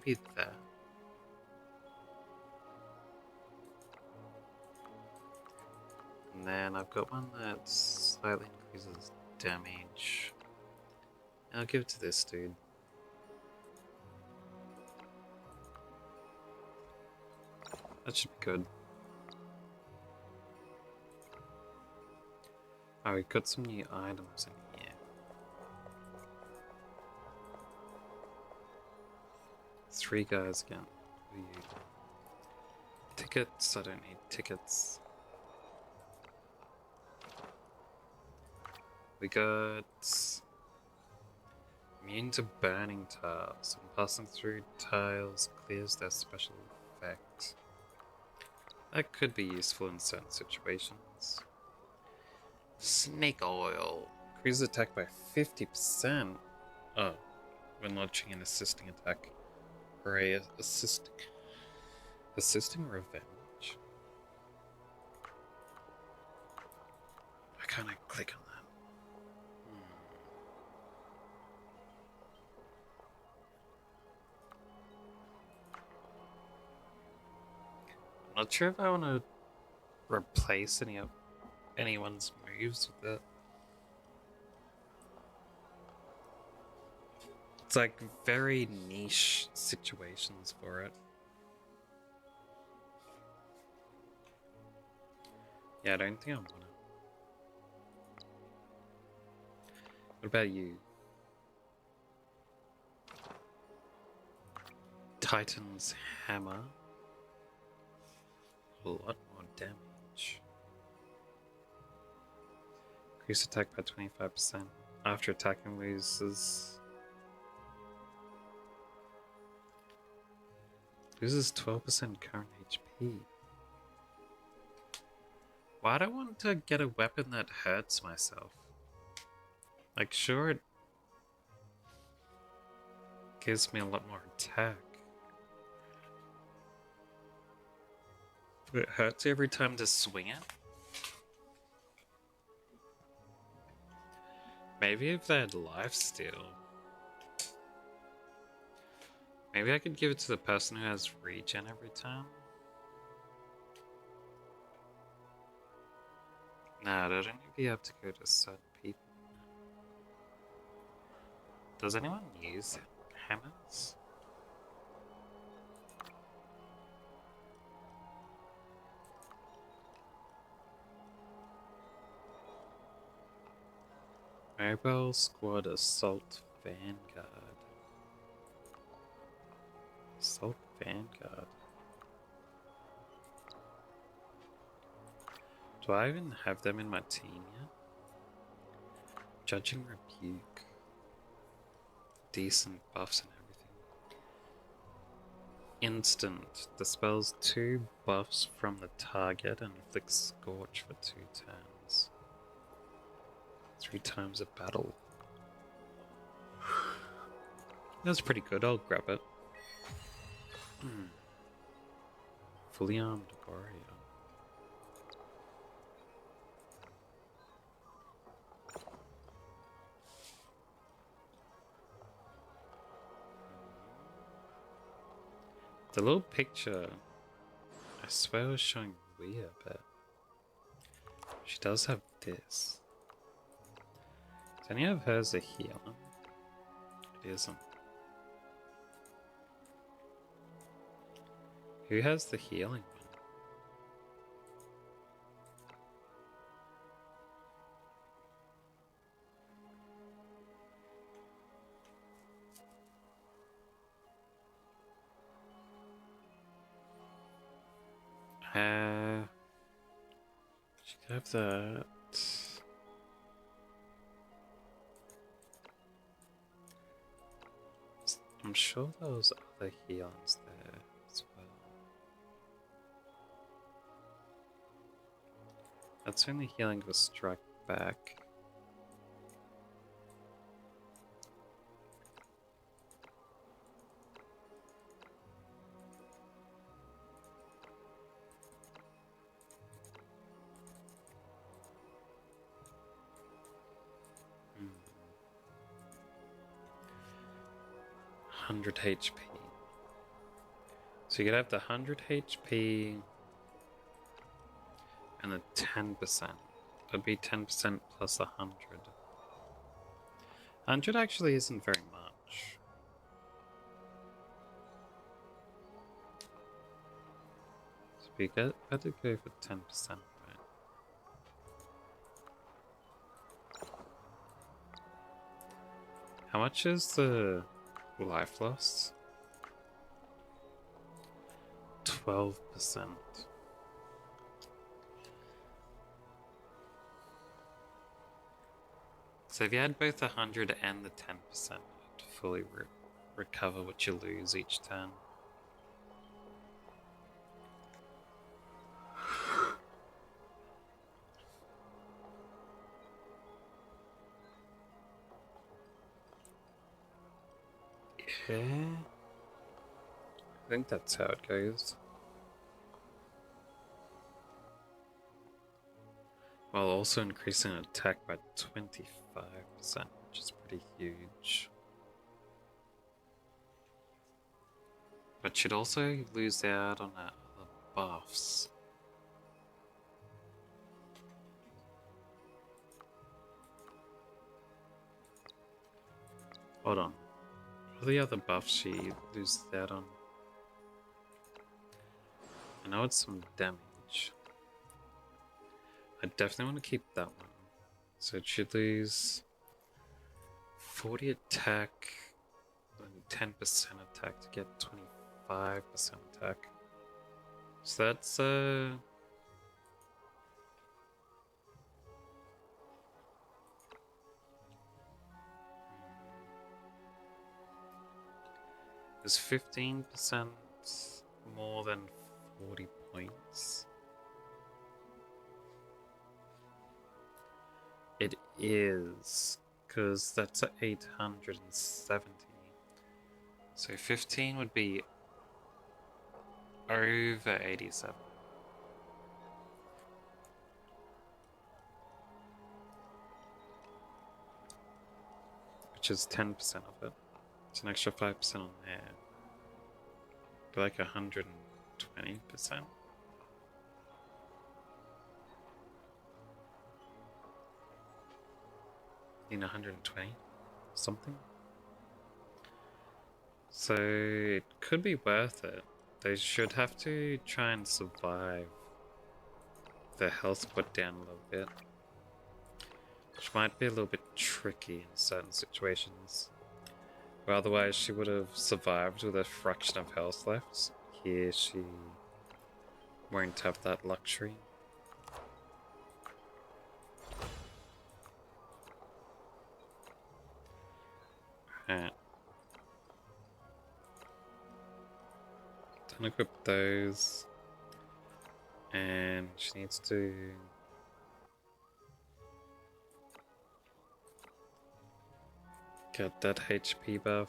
maybe that. And then I've got one that slightly increases damage. I'll give it to this dude. That should be good. Oh, we got some new items in here. 3 guys again. Who are you? Tickets? I don't need tickets. We got immune to burning tiles. When passing through tiles clears their special effect. That could be useful in certain situations. Snake oil. Increases attack by 50%. Oh, when launching an assisting attack. Or a assisting revenge. Why can't I click on that? I'm not sure if I want to replace anyone's moves with it. It's like very niche situations for it. Yeah, I don't think I want to. What about you? Titan's Hammer. A lot more damage. Increase attack by 25%. After attacking loses 12% current HP. Why do I want to get a weapon that hurts myself? Like, sure, it gives me a lot more attack. But it hurts every time to swing it? Maybe if they had lifesteal. Maybe I could give it to the person who has regen every time? Nah, I'd only be able to go to certain people. Does anyone use hammers? Mobile Squad Assault Vanguard. Assault Vanguard. Do I even have them in my team yet? Judging Rebuke. Decent buffs and everything. Instant. Dispels 2 buffs from the target and inflicts Scorch for 2 turns. 3 times a battle. That's pretty good, I'll grab it. Fully armed warrior. The little picture, I swear was showing Rhea, but she does have this. Does any of hers a healer? It isn't. Who has the healing one? She could have that. I'm sure there was other healings there as well. That's when the healing was struck back. Hmm. 100 HP. So you could have the 100 HP and the 10%. That'd be 10% plus 100. 100 actually isn't very much. So we better go for 10%, right? How much is the life loss? 12%. So if you had both the 100 and the 10%, to fully recover what you lose each turn. Yeah. I think that's how it goes. While also increasing attack by 25%, which is pretty huge. But you'd also lose out on other buffs. Hold on. What are the other buffs she loses out on? I know it's some damage. I definitely want to keep that one. So it should lose 40 attack and 10% attack to get 25% attack. So that's is 15% more than 40 points. It is, because that's at 870. So 15 would be over 87. Which is 10% of it. It's an extra 5% on there. Be like 120%. In 120 something. So it could be worth it. They should have to try and survive their health put down a little bit, which might be a little bit tricky in certain situations. But otherwise she would have survived with a fraction of health left. Here she won't have that luxury. Alright. Don't equip those. And she needs to get that HP buff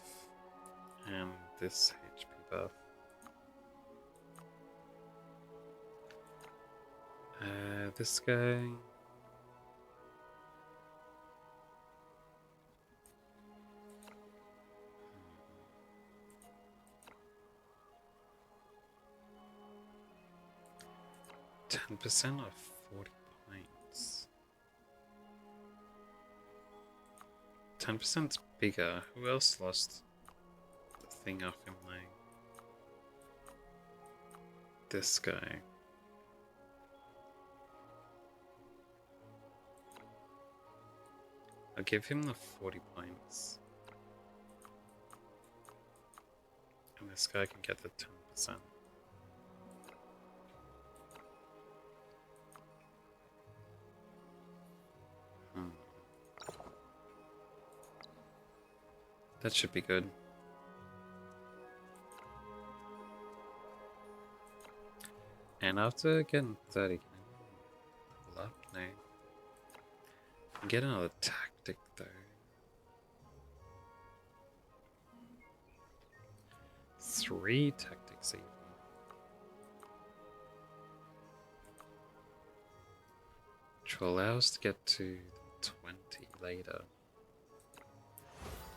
and this HP buff. This guy. $10% of 40 points. 10%'s bigger. Who else lost the thing off him like this guy? I'll give him the 40 points. And this guy can get the 10%. That should be good. And after getting 30, can I level up? No. Get another tactic though. 3 tactics even. Which will allow us to get to 20 later.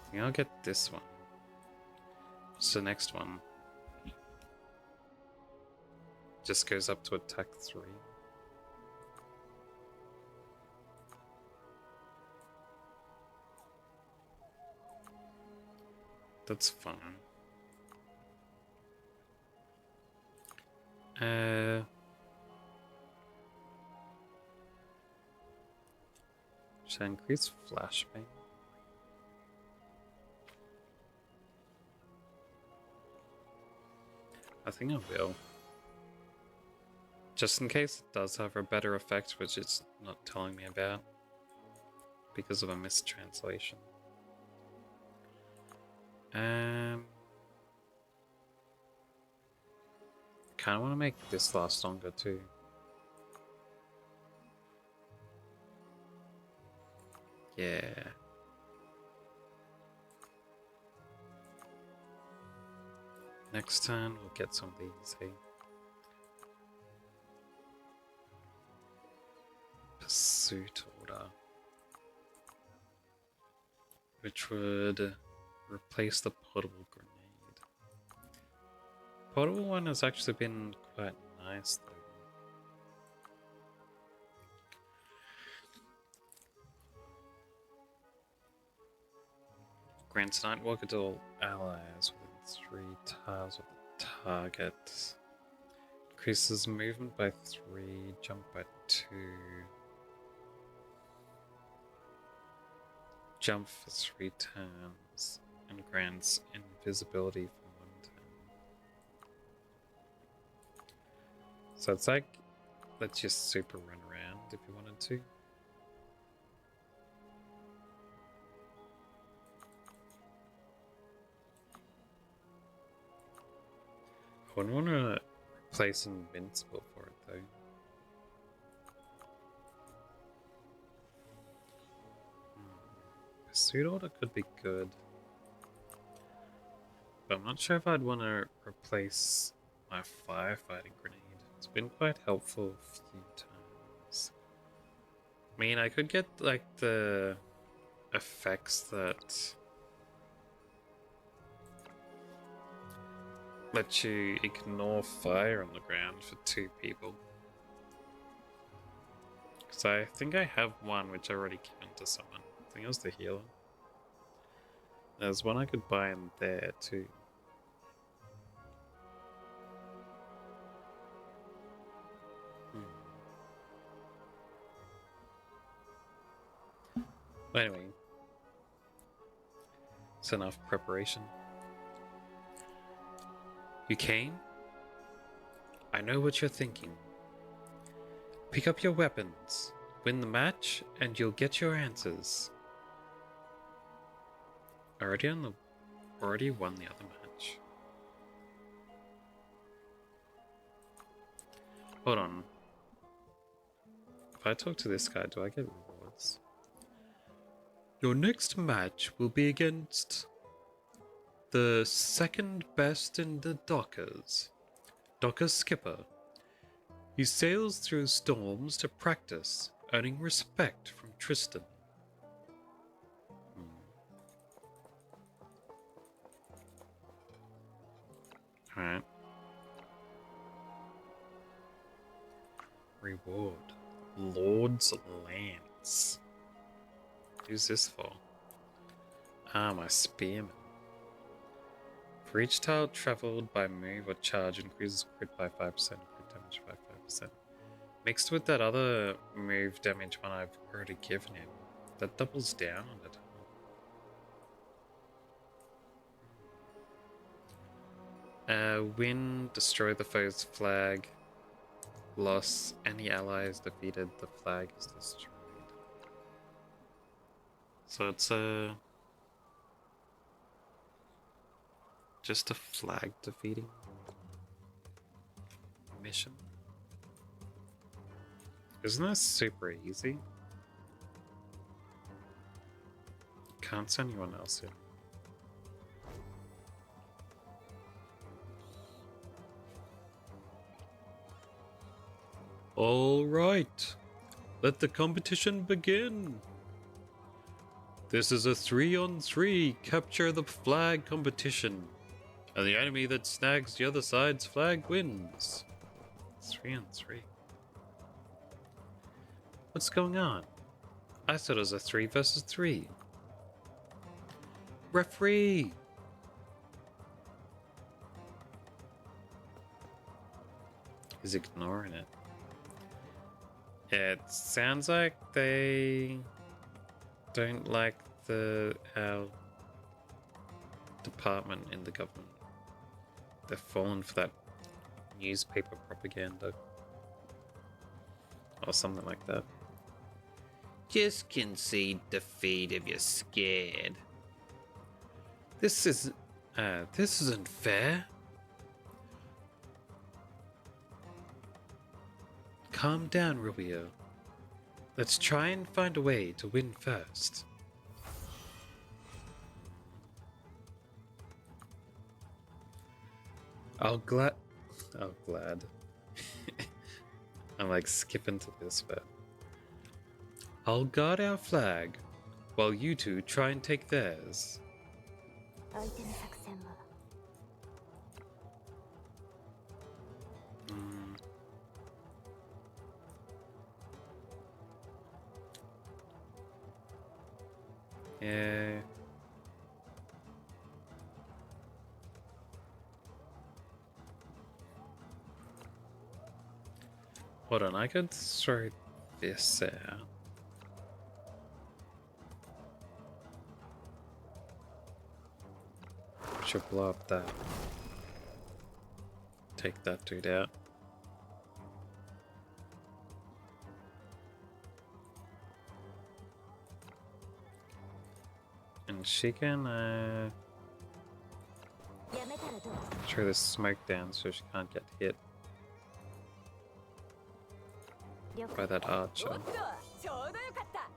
I think I'll get this one. What's the next one? just goes up to attack 3. That's fine. Should I increase flashbang? I think I will. Just in case it does have a better effect, which it's not telling me about because of a mistranslation. Kind of want to make this last longer too. Yeah. Next turn we'll get some of these, hey? Pursuit order. Which would replace the portable grenade. Portable one has actually been quite nice though. Grants Nightwalker to all allies within 3 tiles of the target. Increases movement by 3, jump by 2. Jump for 3 turns. And grants invisibility for 1 turn. So it's like, let's just super run around if you wanted to. I wouldn't want to replace Invincible for it though. Pursuit order could be good. But I'm not sure if I'd want to replace my firefighting grenade. It's been quite helpful a few times. I mean, I could get like the effects that let you ignore fire on the ground for 2 people. Because I think I have one which I already given to someone. I think it was the healer. There's one I could buy in there too. But anyway, it's enough preparation. You came? I know what you're thinking. Pick up your weapons, win the match, and you'll get your answers. Already won the other match. Hold on. If I talk to this guy, do I get rewards? Your next match will be against the second best in the Dockers. Docker Skipper. He sails through storms to practice, earning respect from Tristan. Alright. Reward. Lord's Lance. Who's this for? Ah, my spearman. For each tile traveled by move or charge, increases crit by 5%, crit damage by 5%. Mixed with that other move damage one I've already given him, that doubles down on it. Win, destroy the foe's flag. Loss, any allies defeated, the flag is destroyed. So it's just a flag defeating mission. Isn't that super easy? Can't send anyone else in. All right, let the competition begin. This is a 3-on-3 capture the flag competition, and the enemy that snags the other side's flag wins. 3-on-3. What's going on? I thought it was a 3 versus 3. Referee! He's ignoring it. It sounds like they don't like our department in the government. They've fallen for that newspaper propaganda. Or something like that. Just concede defeat if you're scared. This isn't fair. Calm down, Romeo. Let's try and find a way to win first. Oh, glad. I'm like skipping to this bit. I'll guard our flag while you two try and take theirs. 相手の作戦は Yeah. Hold on, I could throw this out. Should blow up that. Take that dude out. And she can やめたらどう throw this smoke down so she can't get hit 了 by 解 that archer. おっとちょうどよかった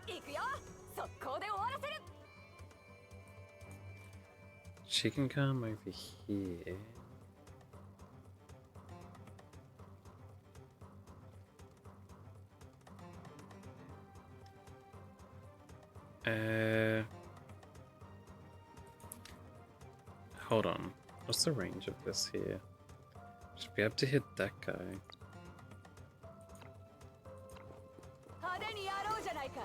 行くよ速攻で終わらせる She can come over here. Hold on. What's the range of this here? Should be able to hit that guy. 派手にやろうじゃないか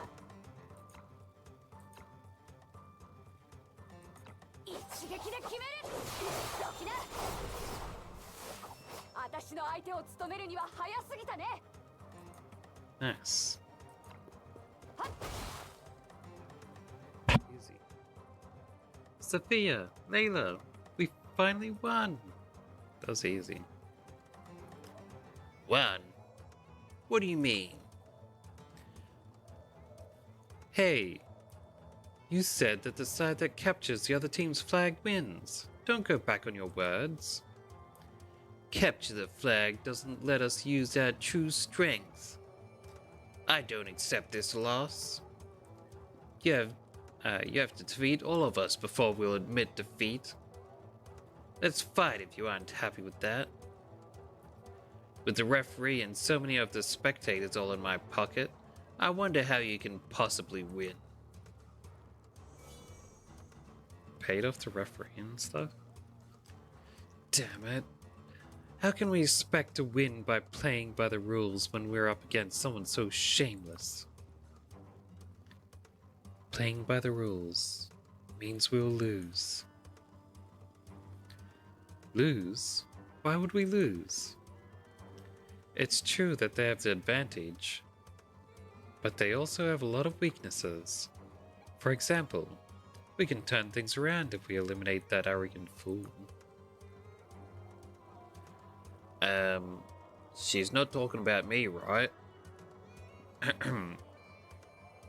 一撃で決めるどきな私の相手を務めるには早すぎたね Nice. Easy. Sophia, Layla, we finally won. That was easy. Won? What do you mean? Hey, you said that the side that captures the other team's flag wins. Don't go back on your words. Capture the flag doesn't let us use our true strength. I don't accept this loss. You have to defeat all of us before we'll admit defeat. Let's fight if you aren't happy with that. With the referee and so many of the spectators all in my pocket, I wonder how you can possibly win. Paid off the referee and stuff? Damn it. How can we expect to win by playing by the rules when we're up against someone so shameless? Playing by the rules means we'll lose. Lose? Why would we lose? It's true that they have the advantage, but they also have a lot of weaknesses. For example, we can turn things around if we eliminate that arrogant fool. She's not talking about me, right?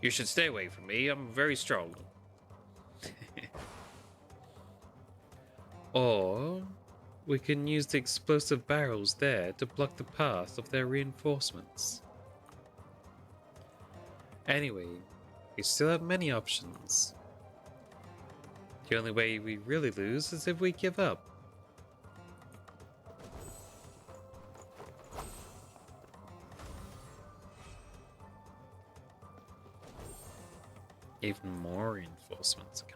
You should stay away from me, I'm very strong. Or we can use the explosive barrels there to block the path of their reinforcements. Anyway, we still have many options. The only way we really lose is if we give up. Even more reinforcements are coming.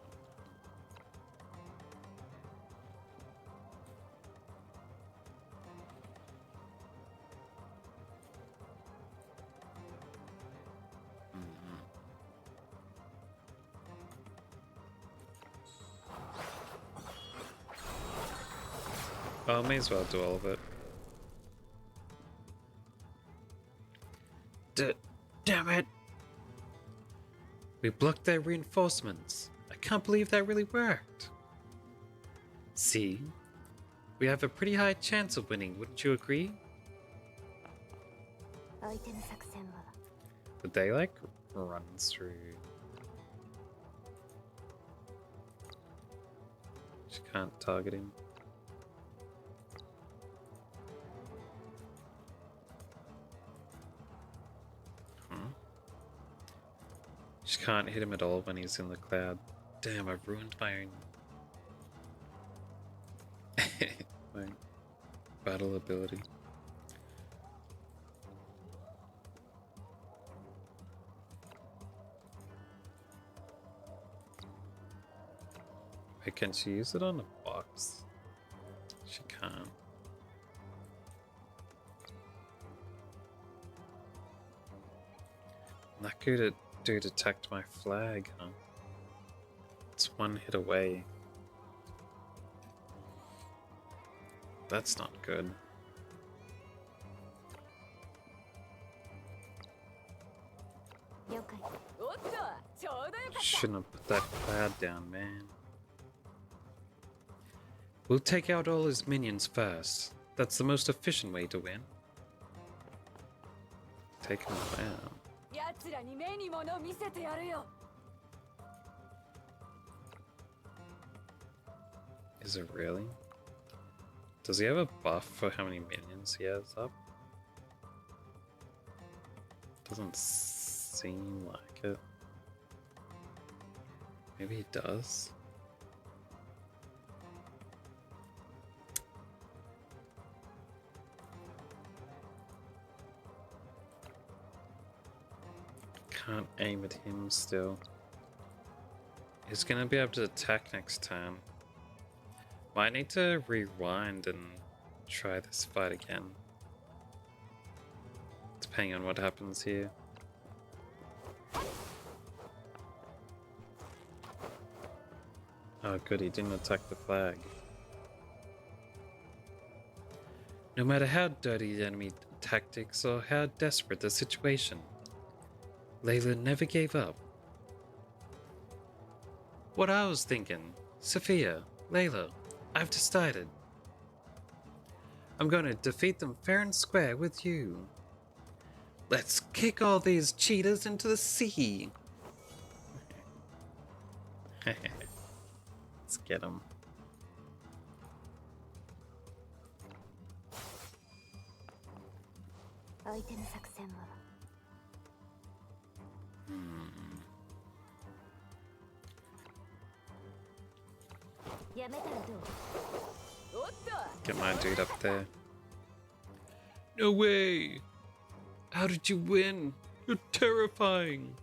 Well, I may as well do all of it. Damn it! We blocked their reinforcements. I can't believe that really worked. See? We have a pretty high chance of winning, wouldn't you agree? アイテム作戦は Did they like run through? She can't target him. She can't hit him at all when he's in the cloud. Damn, I've ruined my own my battle ability. Wait, can she use it on a box? She can't. That good dude attacked my flag, huh? It's one hit away. That's not good. 了解 おっとちょうどよかった Shouldn't have put that cloud down, man. We'll take out all his minions first. That's the most efficient way to win. Take him down. 奴らに目に物見せてやるよ Is it really? Does he have a buff for how many minions he has up? Doesn't seem like it. Maybe he does. Can't aim at him still. He's gonna be able to attack next turn. Might need to rewind and try this fight again. Depending on what happens here. Oh good, he didn't attack the flag. No matter how dirty the enemy tactics or how desperate the situation, Layla never gave up. What I was thinking, Sophia, Layla, I've decided. I'm going to defeat them fair and square with you. Let's kick all these cheaters into the sea. Let's get them. Item 作戦は やめたらどう おっと Get my dude up there. No way! How did you win? You're terrifying!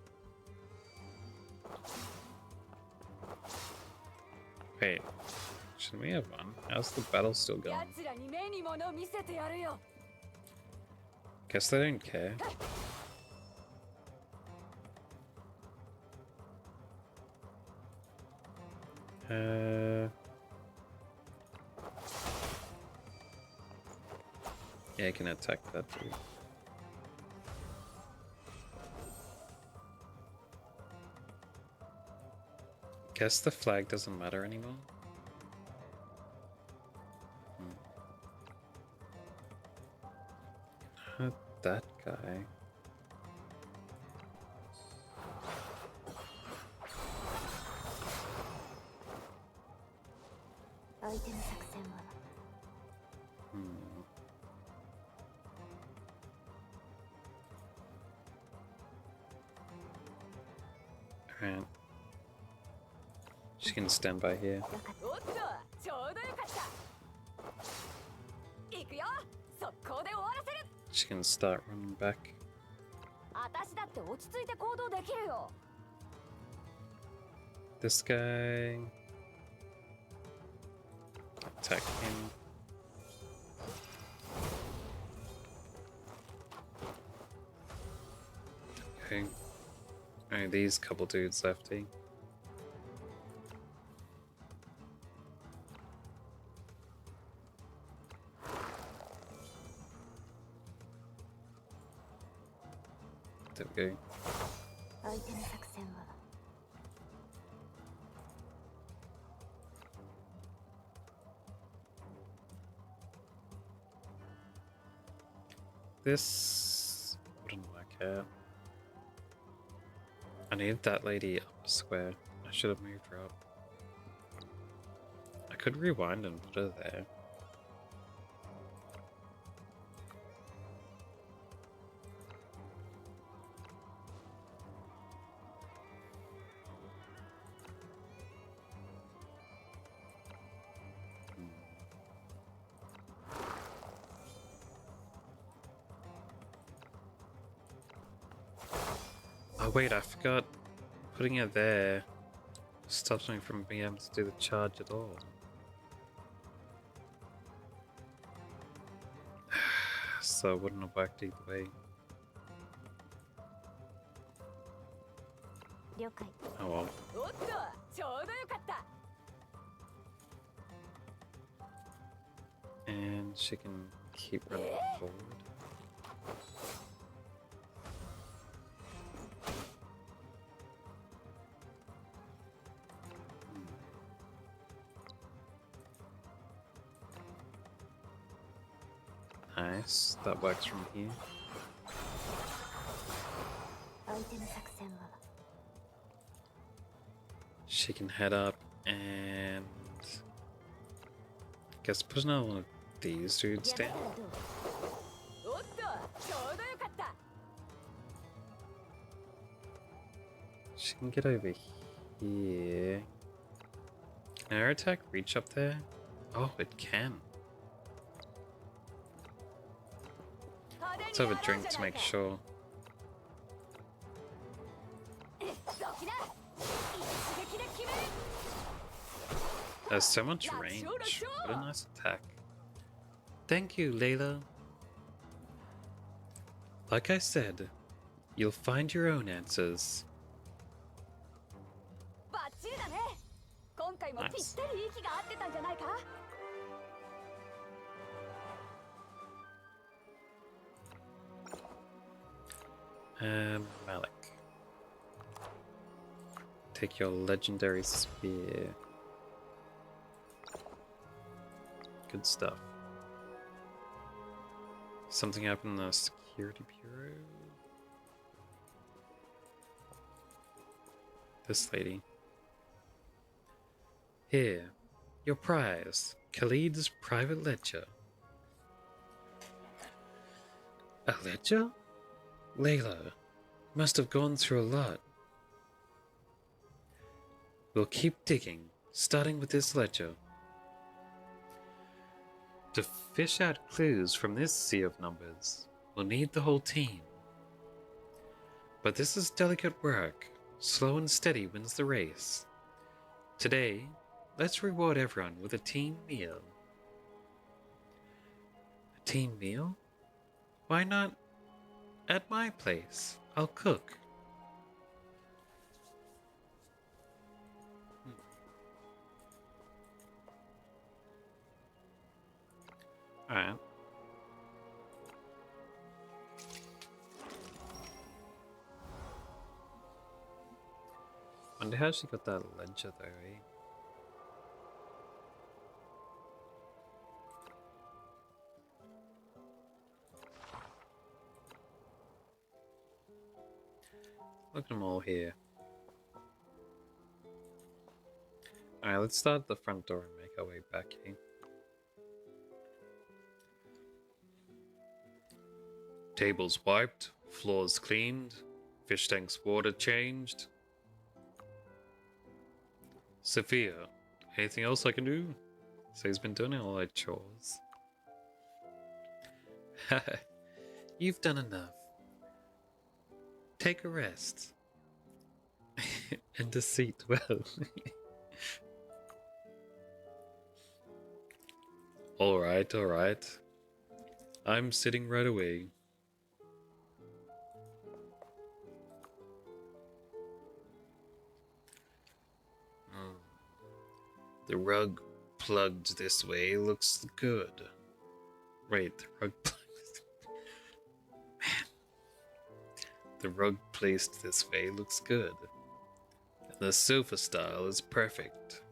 Wait, shouldn't we have won? How's the battle still going? 奴らに目に物見せてやるよ Guess they don't care. Yeah, I can attack that dude. Guess the flag doesn't matter anymore. Not that guy. Item 作戦は Alright. She can stand by here. おっとちょうどよかった行くよ速攻で終わらせる She can start running back. 私だって落ち着いて行動できるよ This guy. Attack him. Okay. Only these couple dudes left, eh? There we go. 相手の作戦は This wouldn't work out. I need that lady up a square. I should have moved her up. I could rewind and put her there. Oh wait, I forgot putting it there stops me from being able to do the charge at all. So it wouldn't have worked either way. 了解 Oh well. おっとちょうどよかった And she can keep running forward. Nice, that works from here. 相手の作戦は She can head up and I guess put another one of these dudes やったら down. どう おっとちょうどよかった She can get over here. Can her attack reach up there? Oh, it can. Let's have a drink to make sure. どきな一撃で決める There's so much range. What a nice attack. Thank you, Layla. Like I said, you'll find your own answers. バッチリだね今回もぴったり息が合ってたんじゃないか Malik. Take your legendary spear. Good stuff. Something happened in the security bureau? This lady. Here, your prize. Khalid's private ledger. A ledger? Layla, must have gone through a lot. We'll keep digging, starting with this ledger. To fish out clues from this sea of numbers, we'll need the whole team. But this is delicate work. Slow and steady wins the race. Today, let's reward everyone with a team meal. A team meal? Why not at my place? I'll cook. Alright. Wonder how she got that ledger though, eh? Look at them all here. Alright, let's start at the front door and make our way back here. Tables wiped, floors cleaned, fish tanks water changed. Sophia, anything else I can do? So he's been doing all our chores. You've done enough. Take a rest. And a seat, well. Alright, alright. I'm sitting right away. The rug plugged this way looks good. Wait, the rug plugged. Man. The rug placed this way looks good. And the sofa style is perfect.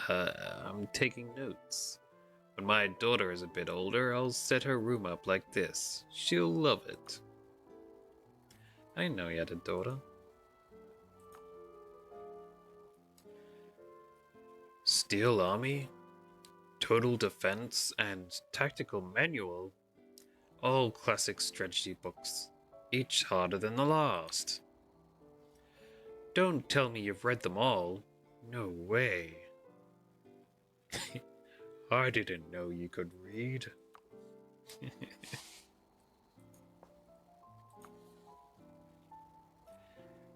I'm taking notes. When my daughter is a bit older, I'll set her room up like this. She'll love it. I didn't know you had a daughter. Steel Army, Total Defense, and Tactical Manual. All classic strategy books, each harder than the last. Don't tell me you've read them all. No way. I didn't know you could read.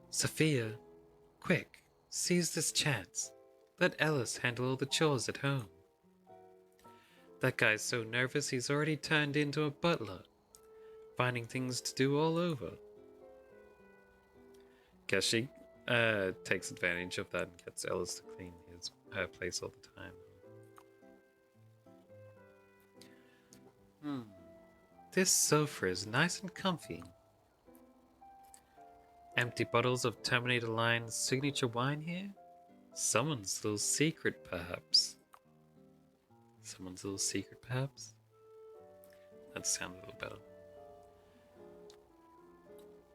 Sophia, quick, seize this chance. Let Ellis handle all the chores at home. That guy's so nervous he's already turned into a butler, finding things to do all over. Guess she takes advantage of that and gets Ellis to clean her place all the time. This sofa is nice and comfy. Empty bottles of Terminator Line's signature wine here? Someone's little secret, perhaps. Someone's little secret, perhaps? That sounds a little better.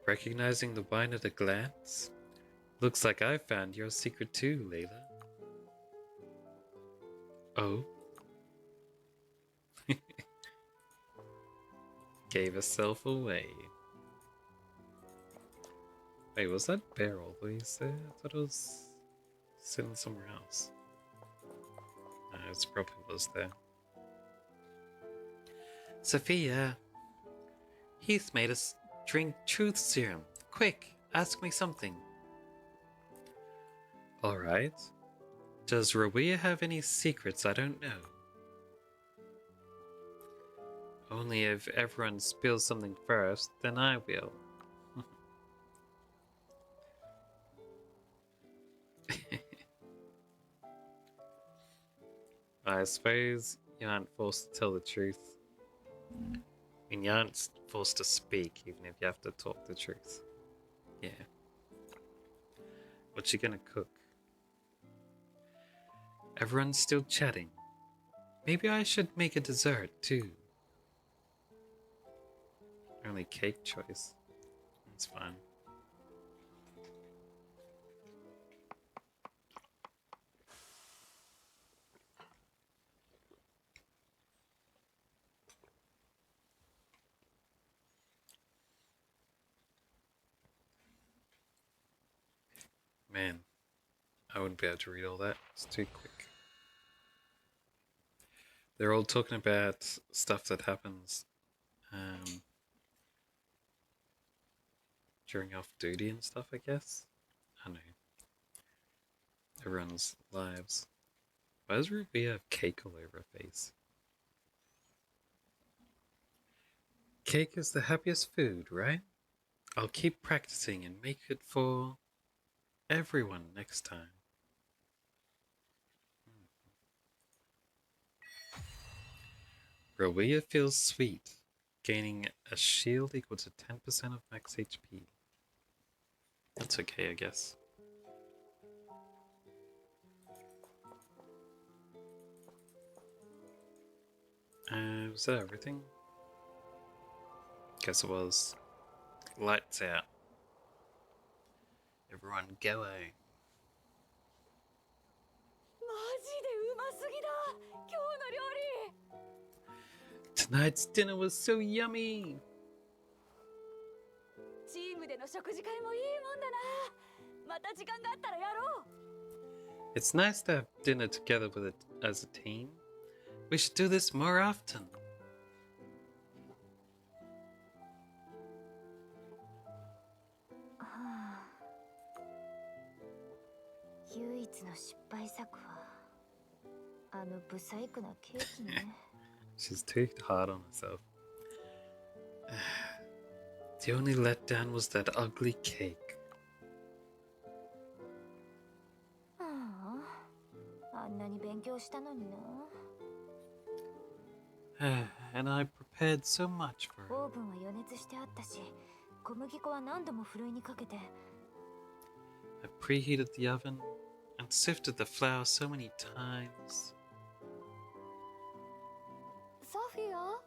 Recognizing the wine at a glance? Looks like I found your secret too, Layla. Oh? Gave herself away. Wait, was that bear always there? I thought it was sitting somewhere else. No, it probably was there. Sophia, Heath made us drink truth serum. Quick, ask me something. Alright. Does Rawia have any secrets I don't know? Only if everyone spills something first, then I will. I suppose you aren't forced to tell the truth. I mean, you aren't forced to speak, even if you have to talk the truth. Yeah. What's she gonna cook? Everyone's still chatting. Maybe I should make a dessert, too. Only cake choice. That's fine. Man, I wouldn't be able to read all that. It's too quick. They're all talking about stuff that happens during off duty and stuff, I guess. I don't know. Everyone's lives. Why does Ruby have cake all over her face? Cake is the happiest food, right? I'll keep practicing and make it for everyone next time. Rawia feels sweet, gaining a shield equal to 10% of max HP. That's okay, I guess. Was that everything? Guess it was. Lights out. Everyone go away. Tonight's dinner was so yummy! チームでの食事会もいいもんだな。また時間があったらやろう。 It's nice to have dinner together with it as a team. We should do this more often. 唯一の失敗作はあのブサイクなケーキね。She's too hard on herself. The only letdown was that ugly cake. ああ、あんなに勉強したのにな。And I prepared prepared so much for オー it. ブンは予熱してあったし、小麦粉は何度もふるいにかけて。 I preheated the oven and sifted the flour so many times. ソフィア、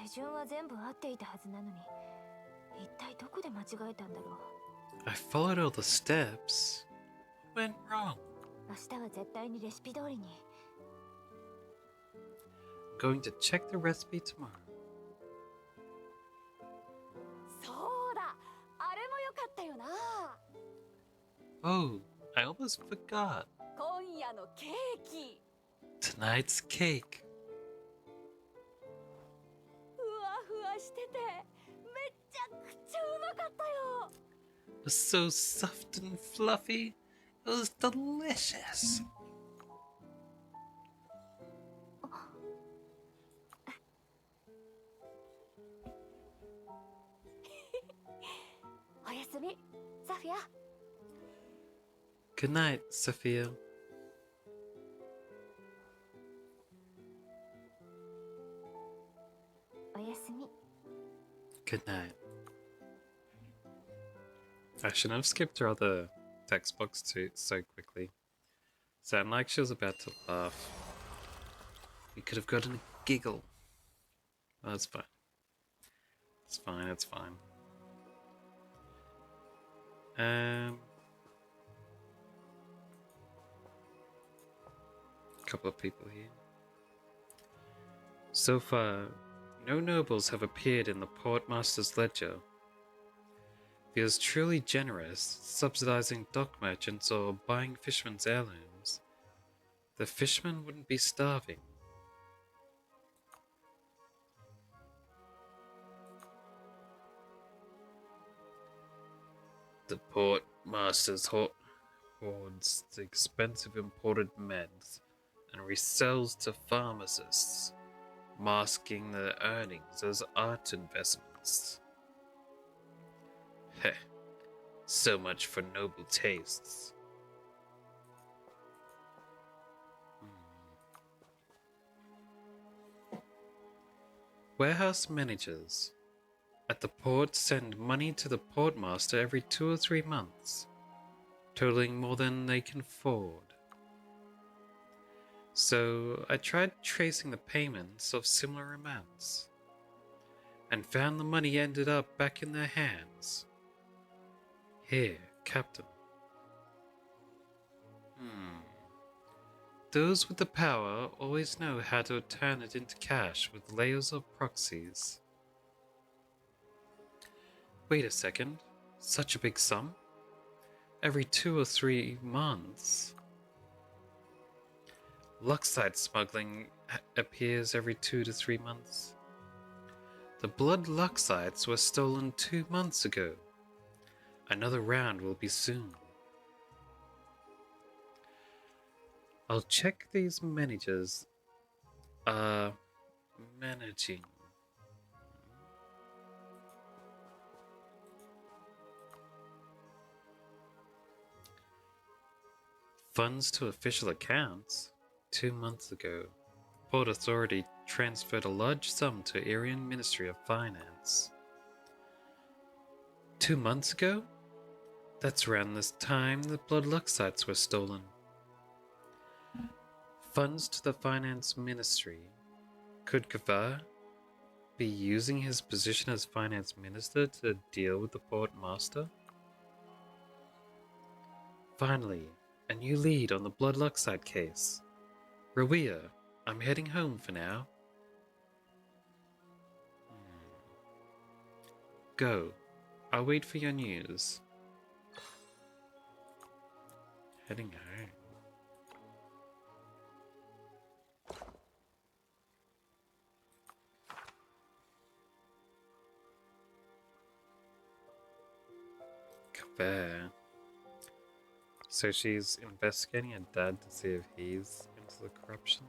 手順は全部合っていたはずなのに、一体どこで間違えたんだろう。 I followed all the steps. What went wrong? 明日は絶対にレシピ通りに。 I'm going to check the recipe tomorrow. そうだ、あれもよかったよな。 Oh, I almost forgot. 今夜のケーキ、 Tonight's cake. ふわふわしててめちゃくちゃうまかったよ。 It was so soft and fluffy. It was delicious. おやすみ、ソフィア。 Good night, Sophia. おやすみ。 Good night. I shouldn't have skipped her other text box too so quickly. Sounded like she was about to laugh. We could have gotten a giggle. Oh, that's fine. It's fine, it's fine. Couple of people here. So far, no nobles have appeared in the Portmaster's ledger. If he was truly generous, subsidizing dock merchants or buying fishermen's heirlooms, the fishermen wouldn't be starving. The Portmaster's hoards the expensive imported meds and resells to pharmacists, masking their earnings as art investments. Heh, so much for noble tastes. Warehouse managers at the port send money to the portmaster every 2 or 3 months, totaling more than they can afford. So I tried tracing the payments of similar amounts, and found the money ended up back in their hands. Here, Captain. Those with the power always know how to turn it into cash with layers of proxies. Wait a second, such a big sum? Every 2 or 3 months? Luxite smuggling appears every 2 to 3 months. The blood Luxites were stolen 2 months ago. Another round will be soon. I'll check these managers are managing. Funds to official accounts. 2 months ago, Port Authority transferred a large sum to Irian Ministry of Finance. 2 months ago? That's around this time the blood Luxites were stolen. Funds to the Finance Ministry. Could Kavar be using his position as Finance Minister to deal with the Port Master? Finally, a new lead on the blood Luxite case. Rawia, I'm heading home for now. Go. I'll wait for your news. Heading home. Kavar. So she's investigating her dad to see if he's into the corruption.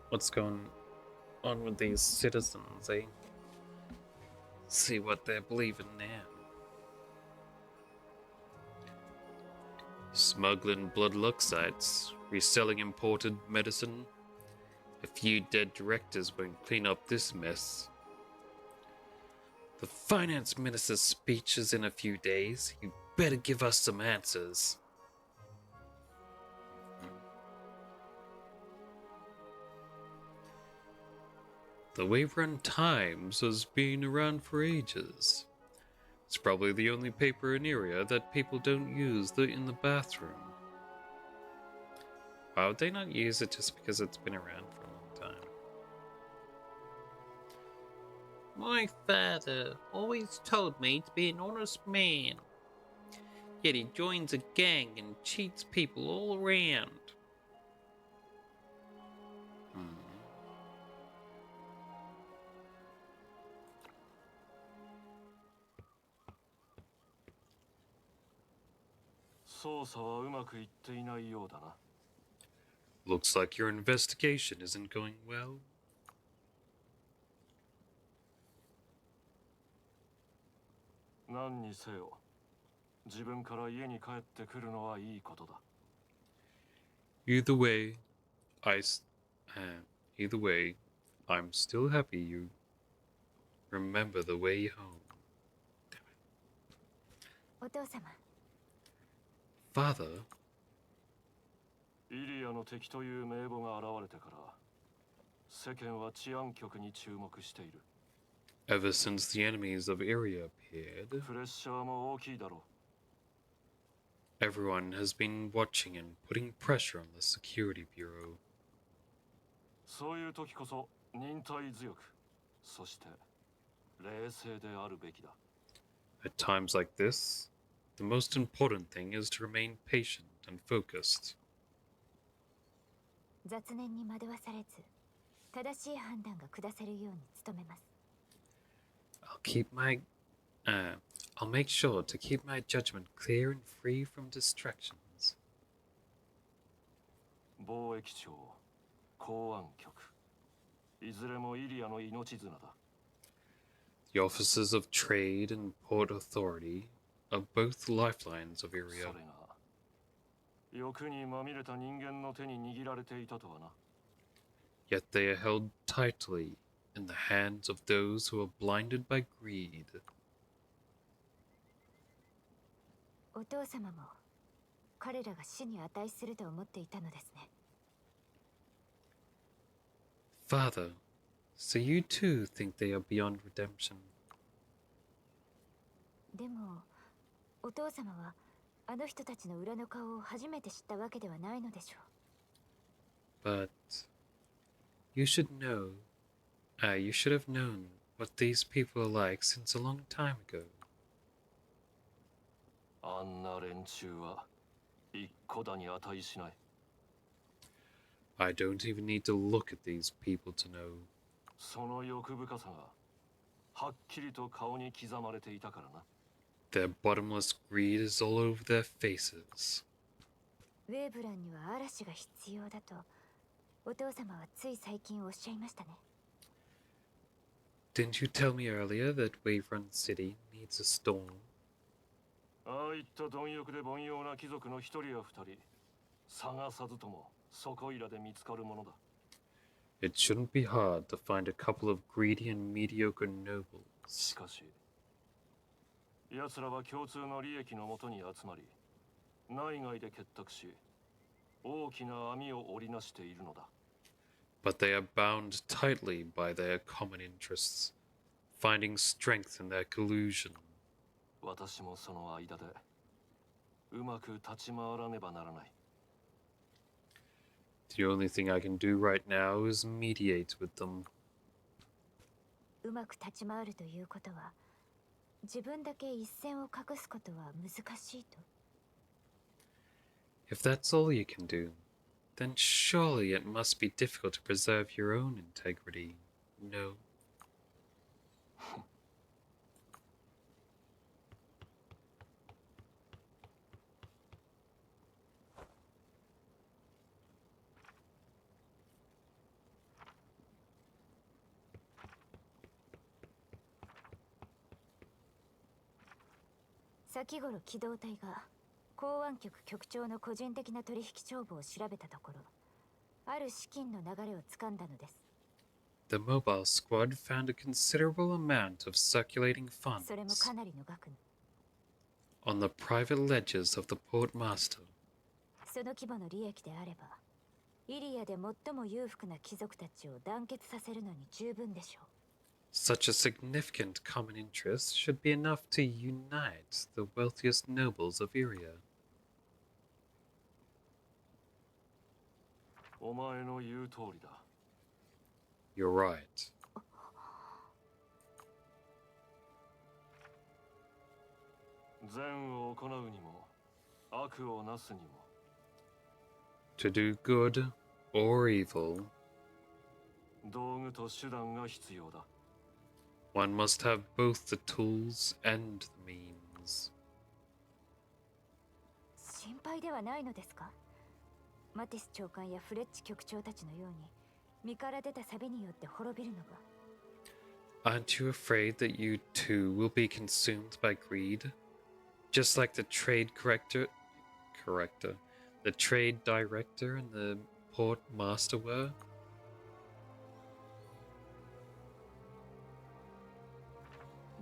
What's going on with these citizens, eh? See what they're believing now. Smuggling blood luck sites, reselling imported medicine. A few dead directors won't clean up this mess. The finance minister's speech is in a few days. You better give us some answers. The Waverun Times has been around for ages. It's probably the only paper in area that people don't use in the bathroom. Why would they not use it just because it's been around for a long time? My father always told me to be an honest man. Yet he joins a gang and cheats people all around. Hmm. 捜査はうまくいっていないようだな。 Looks like your investigation isn't going well. 何にせよ、自分から家に帰ってくるのはいいことだ。 Either way, either way, I'm still happy you remember the way home. お父様、 Father, イリアの敵という名簿が現れてから、世間は治安局に注目している。 ever since the enemies of Iria appeared, プレッシャーも大きいだろ everyone has been watching and putting pressure on the Security Bureau. う。そういう時こそ忍耐強く、そして冷静であるべきだ。 At times like this, the most important thing is to remain patient and focused. 雑念に惑わされず、正しい判断が下せるように努めます。 I'll make sure to keep my judgment clear and free from distractions. 貿易庁、公安局、いずれもイリアの命綱だ。 The officers of trade and port authority are both lifelines of それ Iria. が欲にまみれた人間の手に握られていたとはな。 Yet they are held tightly in the hands of those who are blinded by greed. お父様も彼らが死に値すると思っていたのですね。 Father, so you too think they are beyond redemption? でもお父様はあの人たちの裏の顔を初めて知ったわけではないのでしょう。 But you should have known what these people are like since a long time ago. あんな連中は一個だに値しない。 I don't even need to look at these people to know. その欲深さがはっきりと顔に刻まれていたからな。 Their bottomless greed is all over their faces. ウェーブランには嵐が必要だとお父様はつい最近おっしゃいましたね。 Didn't you tell me earlier that Waverun City needs a storm? ああいった貪欲で凡庸な貴族の一人や二人、探さずともそこいらで見つかるものだ。 It shouldn't be hard to find a couple of greedy and mediocre nobles. しかし、奴らは共通の利益のもとに集まり、内外で結託し、大きな網を織りなしているのだ。 But they are bound tightly by their common interests, finding strength in their collusion. 私もその間で、うまく立ち回らねばならない。 The only thing I can do right now is mediate with them. うまく立ち回るということは自分だけ一線を画すことは難しいと。 If that's all you can do, then surely it must be difficult to preserve your own integrity. No. 先頃機動隊が公安局局長の個人的な取引帳簿を調べたところ、ある資金の流れをつかんだのです。The mobile squad found a considerable amount of circulating それも funds かなりの額に。 on the private ledgers of the port master. その規模の利益であれば、イリアで最も裕福な貴族たちを団結させるのに十分でしょう。Such a significant common interest should be enough to unite the wealthiest nobles of Iria. お前の言う通りだ。You're right. 善を行うにも悪をなすにも To do good or evil, 道具と手段が必要だ。 one must have both the tools and the means. 心配ではないのですか？マティス長官やフレッチ局長たちのように身から出たサビによって滅びるのが。 Aren't you afraid that you too will be consumed by greed? Just like the trade the trade director and the port master were?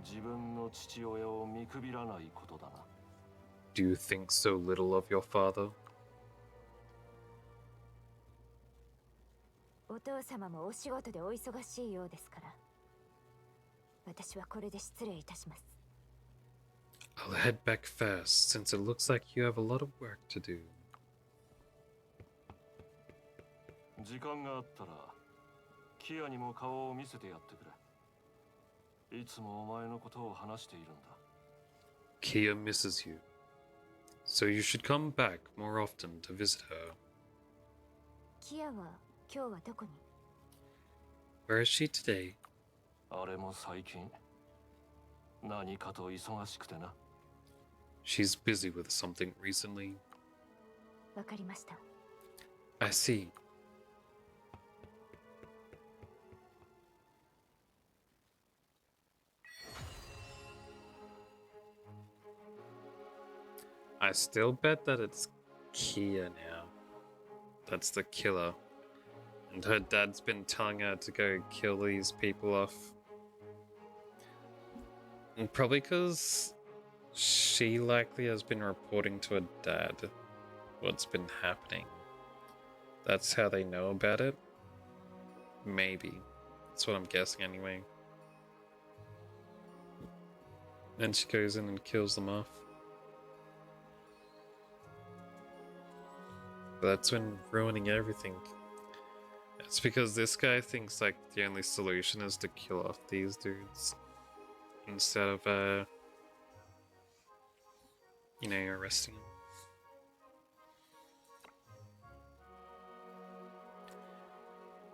自分の父親を見くびらないことだな。 Do you think so little of your father? お父様もお仕事でお忙しいようですから。私はこれで失礼いたします。 I'll head back fast, since it looks like you have a lot of work to do. 時間があったらキアにも顔を見せてやってくれ。いつもお前のことを話しているんだ。 Kia misses you, so you should come back more often to visit her. キアは今日はどこに？ Where is she today? あれも最近何かと忙しくてな。 She's busy with something recently. わかりました。 I see. I still bet that it's Kia now. That's the killer. And her dad's been telling her to go kill these people off. And probably because she likely has been reporting to her dad what's been happening. That's how they know about it? Maybe. That's what I'm guessing anyway. Then she goes in and kills them off. But that's when ruining everything. It's because this guy thinks like the only solution is to kill off these dudes instead of you know, arresting them.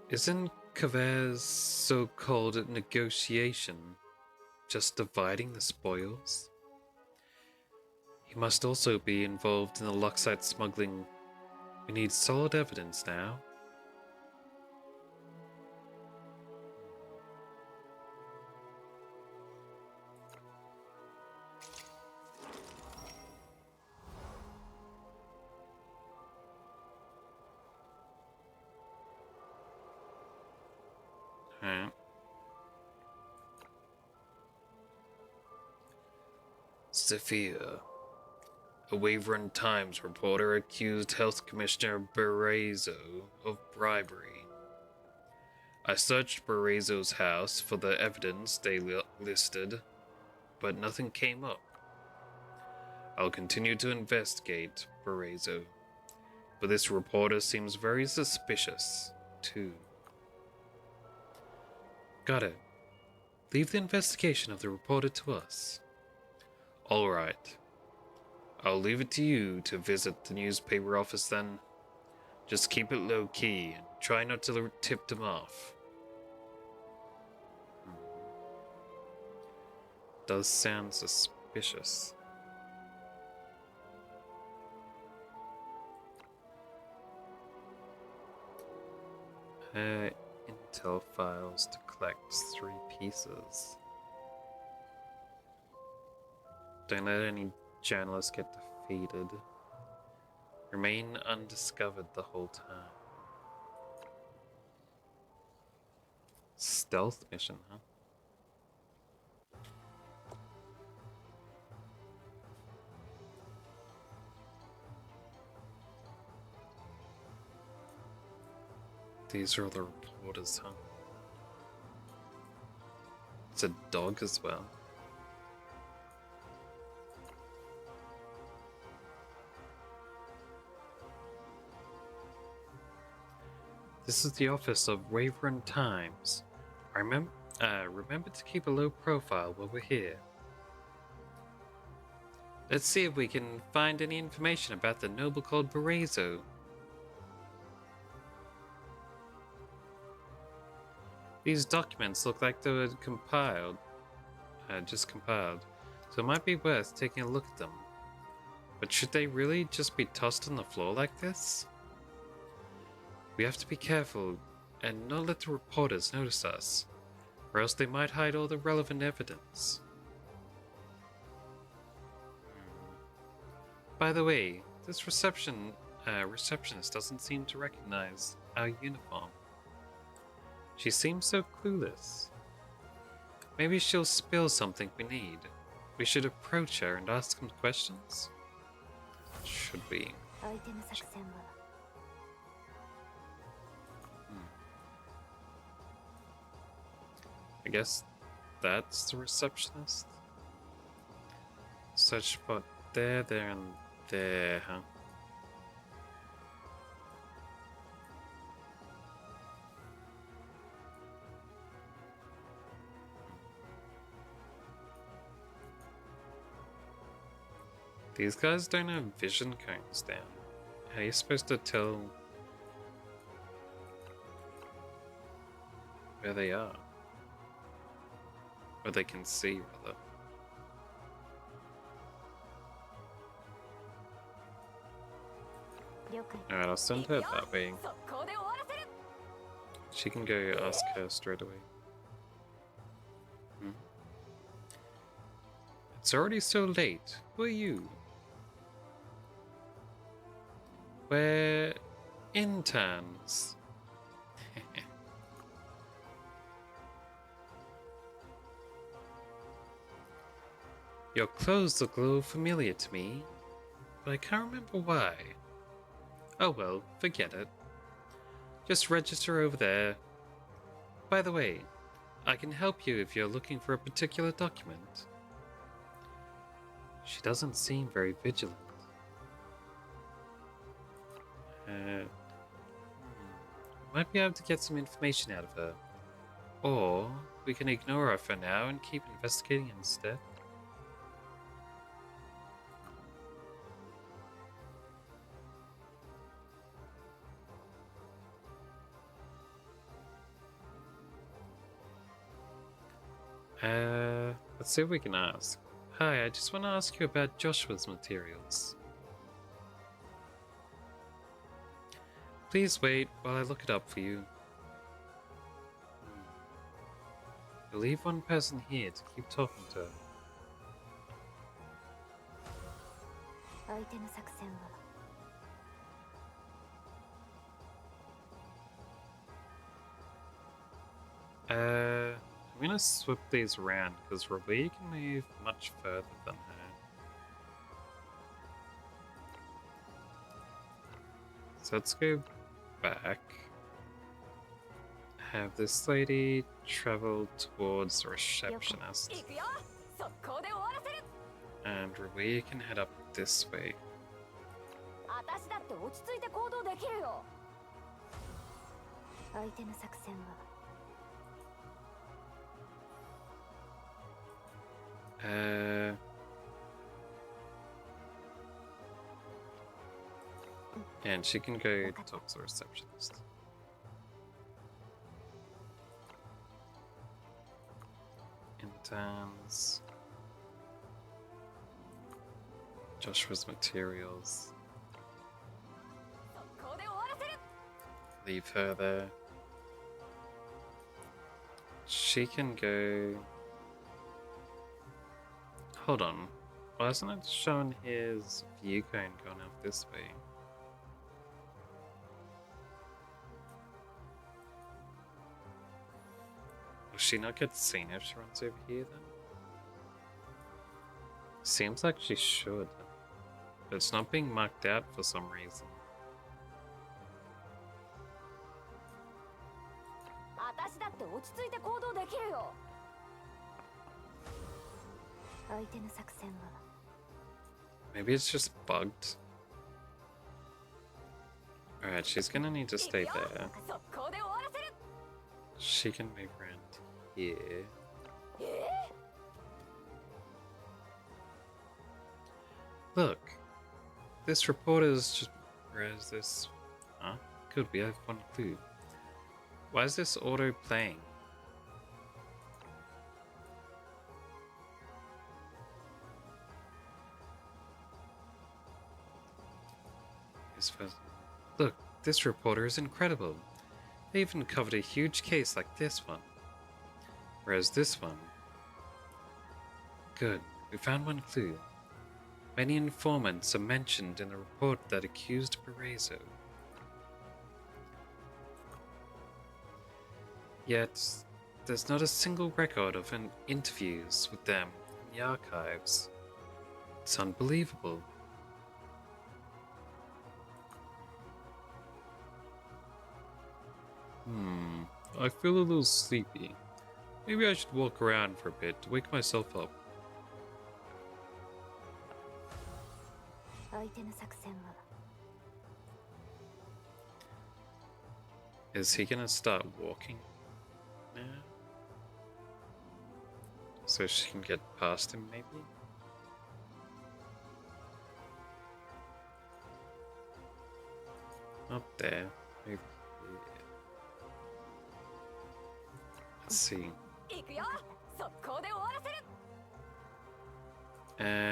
Isn't Kaver's so-called negotiation just dividing the spoils? He must also be involved in the Luxite smuggling. We need solid evidence now. Alright. Sophia. A Waveron Times reporter accused Health Commissioner Berezo of bribery. I searched Berezo's house for the evidence they listed, but nothing came up. I'll continue to investigate Berezo, but this reporter seems very suspicious, too. Got it. Leave the investigation of the reporter to us. All right. I'll leave it to you to visit the newspaper office then. Just keep it low-key and try not to tip them off. Does sound suspicious. Intel files to collect 3 pieces. Don't let any journalists get defeated. Remain undiscovered the whole time. Stealth mission, huh? These are all the reporters, huh? It's a dog as well. This is the office of Wavering Times. Remember to keep a low profile while we're here. Let's see if we can find any information about the noble called Berezo. These documents look like they were just compiled, so it might be worth taking a look at them. But should they really just be tossed on the floor like this? We have to be careful and not let the reporters notice us, or else they might hide all the relevant evidence. By the way, this receptionist doesn't seem to recognize our uniform. She seems so clueless. Maybe she'll spill something we need. We should approach her and ask some questions. Should we? 相手の作戦は I guess that's the receptionist. Search spot there, there, and there, huh? These guys don't have vision cones down. How are you supposed to tell where they are? Or they can see, rather. Alright, I'll send her that way. She can go ask her straight away. It's already so late. Who are you? We're interns. Your clothes look a little familiar to me, but I can't remember why. Oh well, forget it. Just register over there. By the way, I can help you if you're looking for a particular document. She doesn't seem very vigilant. Might be able to get some information out of her. Or we can ignore her for now and keep investigating instead. Let's see what we can ask. Hi, I just want to ask you about Joshua's materials. Please wait while I look it up for you. You'll leave one person here to keep talking to her. 相手の作戦は I'm gonna swap these around because Ruby can move much further than her. So let's go back. Have this lady travel towards the receptionist. And Ruby can head up this way. 私だって落ち着いて行動できるよ。相手の作戦は And she can go talk to the receptionist. Interns. Joshua's materials. Leave her there. She can go. Hold on. Why isn't it showing his view cone going out this way? she not get seen if she runs over here then? Seems like she should. But it's not being marked out for some reason. 私だって落ち着いて行動できるよ。相手の作戦は Maybe it's just bugged. Alright, she's gonna need to stay there. 速攻で終わらせる。 She can move around here. Look, this reporter's just. Where is this? Huh? Good, we have one clue. Why is this auto playing? Look, this reporter is incredible. They even covered a huge case like this one. Whereas this one... Good, we found one clue. Many informants are mentioned in the report that accused Barrezo. Yet, there's not a single record of interviews with them in the archives. It's unbelievable. I feel a little sleepy. Maybe I should walk around for a bit to wake myself up. 相手の作戦は Is he gonna start walking now? So she can get past him, maybe? Up there. Maybe here. Let's see. 行くよ。速攻で終わらせる。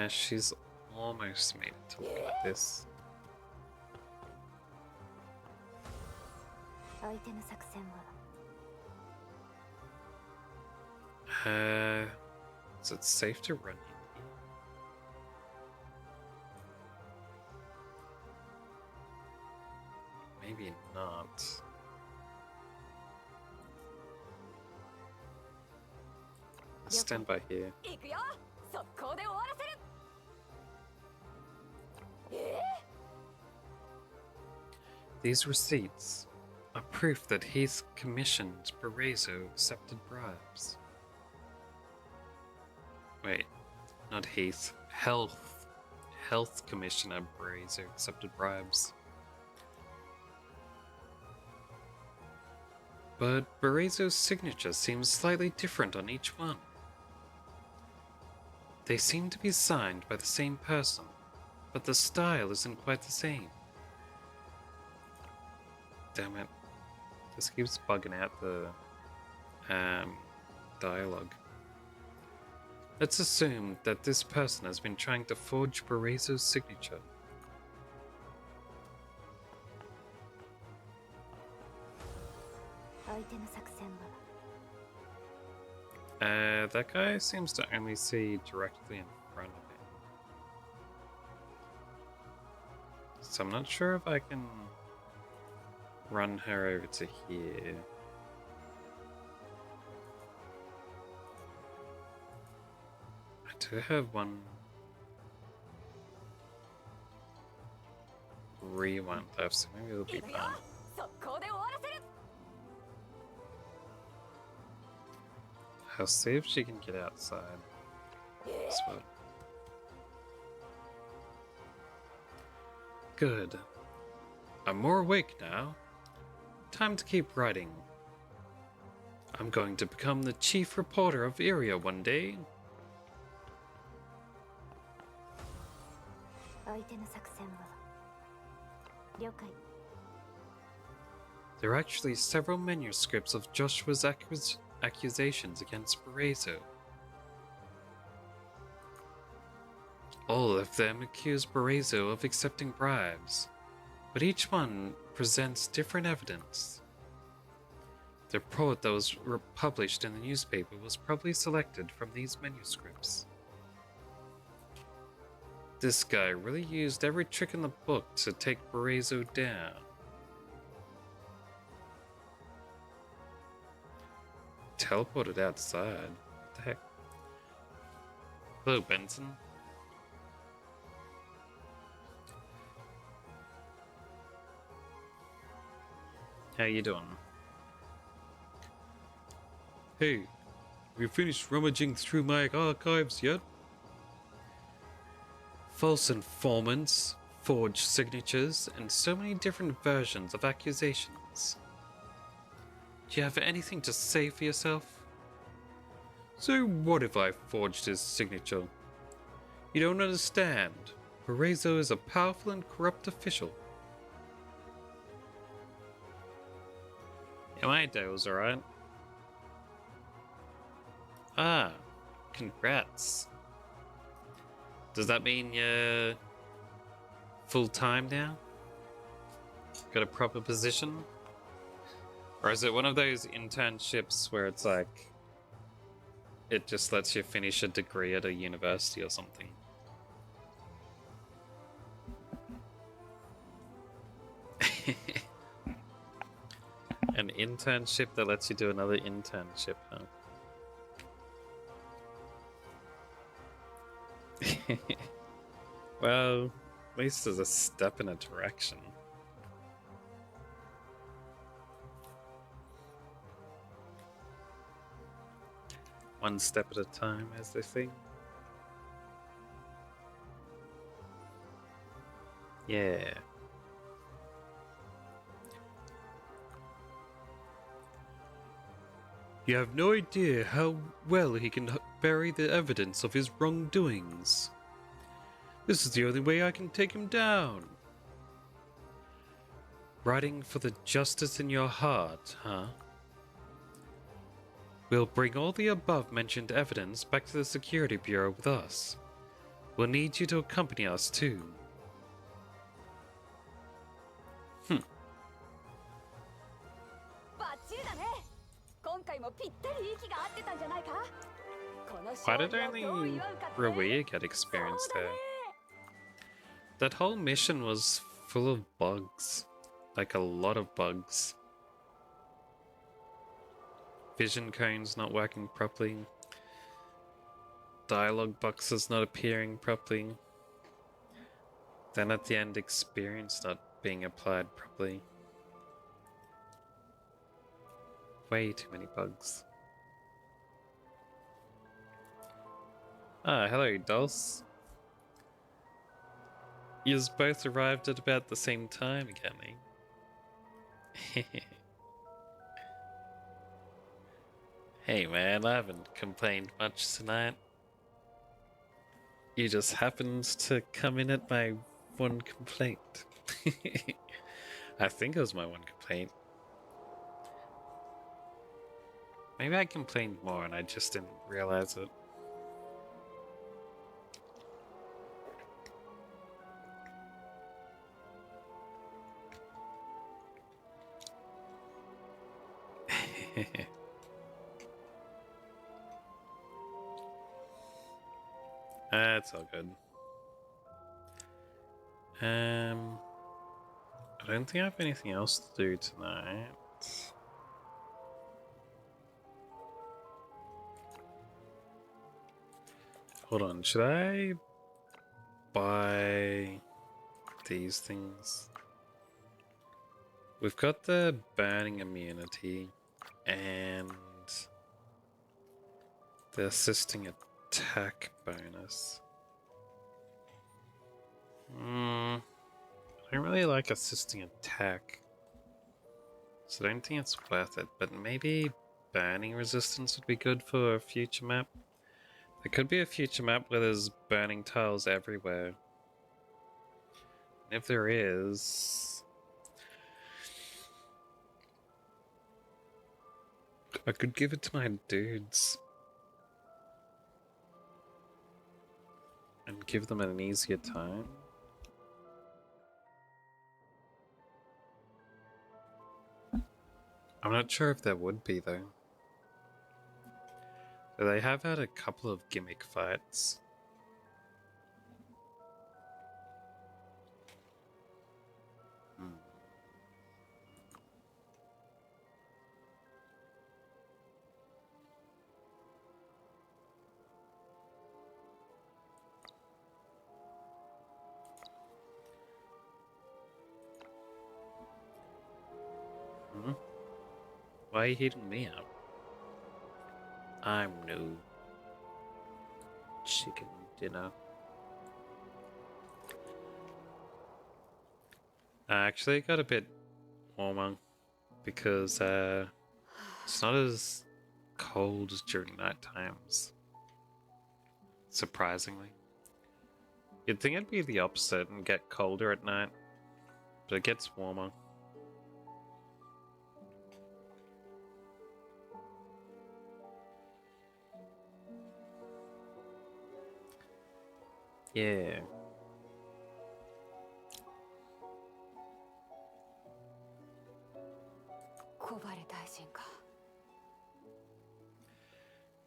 She's almost made it to look like this. 相手の作戦は Is it safe to run in here? Maybe not. Let's stand by here. 行くよ。速攻で終わらせる。 These receipts are proof that Heath commissioned Barrezo accepted bribes. Wait, not Heath. Health Commissioner Barrezo accepted bribes. But Barrezo's signature seems slightly different on each one. They seem to be signed by the same person, but the style isn't quite the same. Damn it. This keeps bugging out the dialogue. Let's assume that this person has been trying to forge Barrezo's signature. That guy seems to only see directly in front of him. So I'm not sure if I can run her over to here. I do have one rewind left, so maybe it'll be fun. I'll see if she can get outside as well. Good. I'm more awake now. Time to keep writing. I'm going to become the chief reporter of Iria one day. There are actually several manuscripts of Joshua's accusations against Barrezo. All of them accuse Barrezo of accepting bribes, but each one presents different evidence. The report that was published in the newspaper was probably selected from these manuscripts. This guy really used every trick in the book to take Barrezo down. teleported outside. What the heck? Hello, Benson. How you doing? Hey, have you finished rummaging through my archives yet? False informants, forged signatures, and so many different versions of accusations. Do you have anything to say for yourself? So what if I forged his signature? You don't understand. Horazo is a powerful and corrupt official. Yeah, my day was alright. Ah, congrats. Does that mean you're full-time now? Got a proper position? Or is it one of those internships where it's like, it just lets you finish a degree at a university or something? An internship that lets you do another internship, huh? Well, at least there's a step in a direction. One step at a time, as they say. Yeah. You have no idea how well he can bury the evidence of his wrongdoings. This is the only way I can take him down. Writing for the justice in your heart, huh? We'll bring all the above-mentioned evidence back to the Security Bureau with us. We'll need you to accompany us, too. バッチリだね。今回もぴったり息が合ってたんじゃないか。この Why 勝 did 利をどう only 祝うかって。 Rawea get experience そうだね。 there? That whole mission was full of bugs. Like a lot of bugs. Vision cones not working properly. Dialogue boxes not appearing properly. Then at the end, experience not being applied properly. Way too many bugs. Ah, hello, Dulce. Yous both arrived at about the same time again, eh? Hey man, I haven't complained much tonight. You just happened to come in at my one complaint. I think it was my one complaint. Maybe I complained more and I just didn't realize it. That's all good. I don't think I have anything else to do tonight. Hold on, should I buy these things? We've got the burning immunity and the assisting attack bonus. I don't really like assisting attack, so I don't think it's worth it, but maybe burning resistance would be good for a future map. There could be a future map where there's burning tiles everywhere. And if there is, I could give it to my dudes and give them an easier time. I'm not sure if there would be though. They have had a couple of gimmick fights. Hmm? Why are you heating me up? I'm no chicken dinner. I actually got a bit warmer because it's not as cold during night times. Surprisingly. You'd think it'd be the opposite and get colder at night, but it gets warmer. Yeah.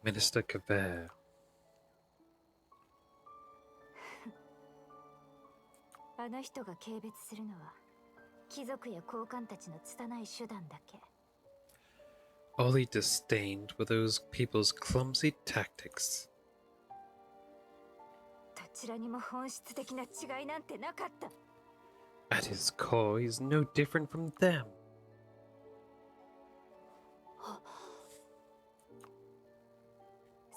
Minister Kaveh. あの人が軽蔑するのは貴族や高官たちの拙い手段だけ。 All he disdained were those people's clumsy tactics. どちらにも本質的な違いなんてなかった。 At his core, he's no different from them.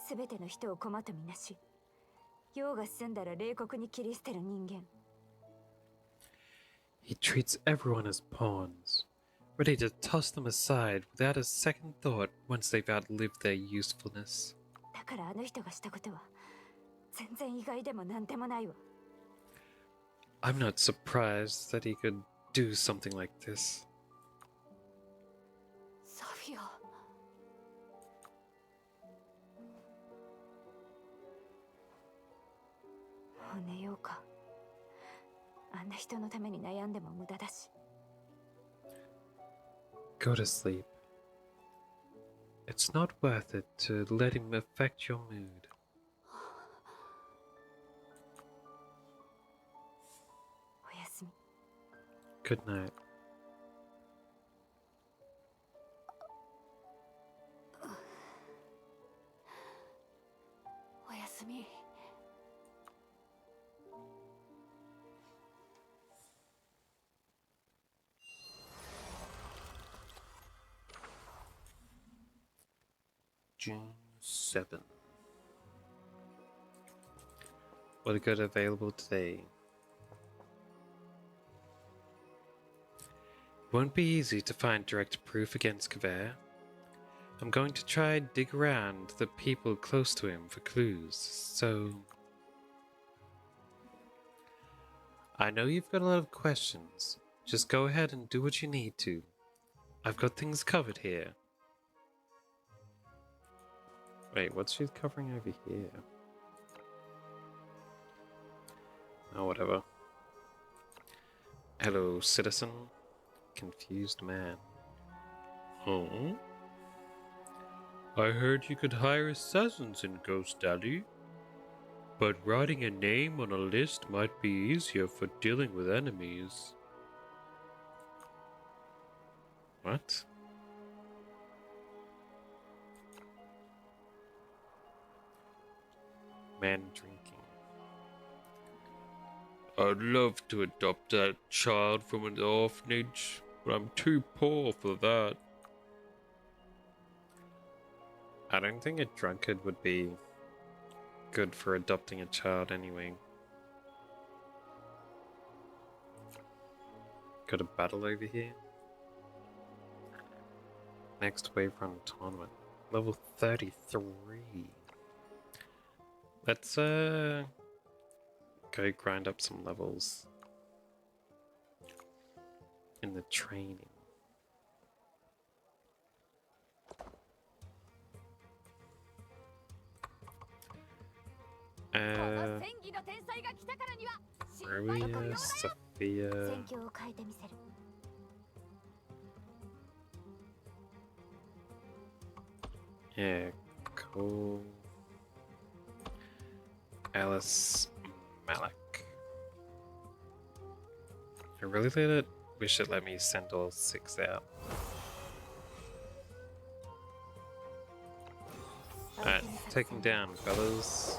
すべての人を駒とみなし、用が済んだら冷酷に切り捨てる人間。 He treats everyone as pawns, ready to toss them aside without a second thought once they've outlived their usefulness. だからあの人がしたことは全然意外でもなんでもないわ。 I'm not surprised that he could do something like this. サフィア。もう寝ようか。あんな人のために悩んでも無駄だし。 Go to sleep. It's not worth it to let him affect your mood. おやすみ。 Good night. おやすみ。June 7. What a good available today. It won't be easy to find direct proof against Kaveh. I'm going to try and dig around the people close to him for clues, so... I know you've got a lot of questions. Just go ahead and do what you need to. I've got things covered here. Wait, what's she covering over here? Oh, whatever. Hello, citizen. Confused man. Oh? I heard you could hire assassins in Ghost Alley. But writing a name on a list might be easier for dealing with enemies. What? Man drinking. I'd love to adopt that child from an orphanage, but I'm too poor for that. I don't think a drunkard would be good for adopting a child anyway. Got a battle over here. Next wave run tournament. Level 33. Let's go grind up some levels in the training. Maria, Sophia. 戦況を変えてみせる。 Yeah, cool. Alice Malik. I really wish it let me send all 6 out. Alright, taking down, fellas.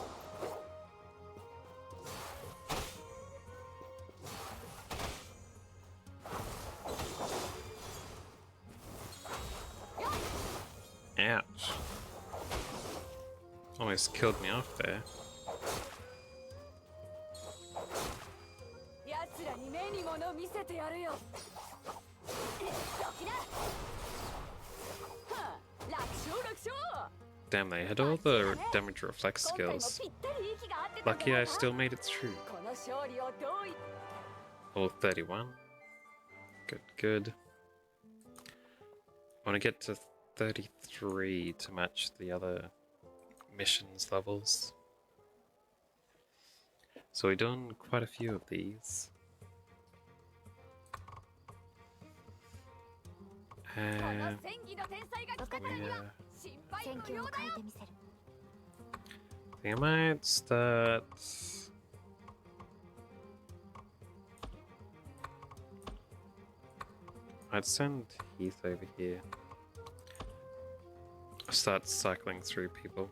Ouch. Almost killed me off there. 奴らに目に物見せてやるよ。どきな。はあ、楽勝楽勝。 Damn, they had all the damage reflex 今回も skills. ぴったり息が合ってたんじ Lucky ゃな I いか。 still made it through. この勝利をどうい All 31. Good, good. I want to get to 33 to match the other missions levels. So we've done quite a few of these. この Uh, 戦技の天才が来たからに yeah. は心配戦況を無用だよ。変えてみせる。 I think I might start. I'd send Heath over here. Start cycling through people.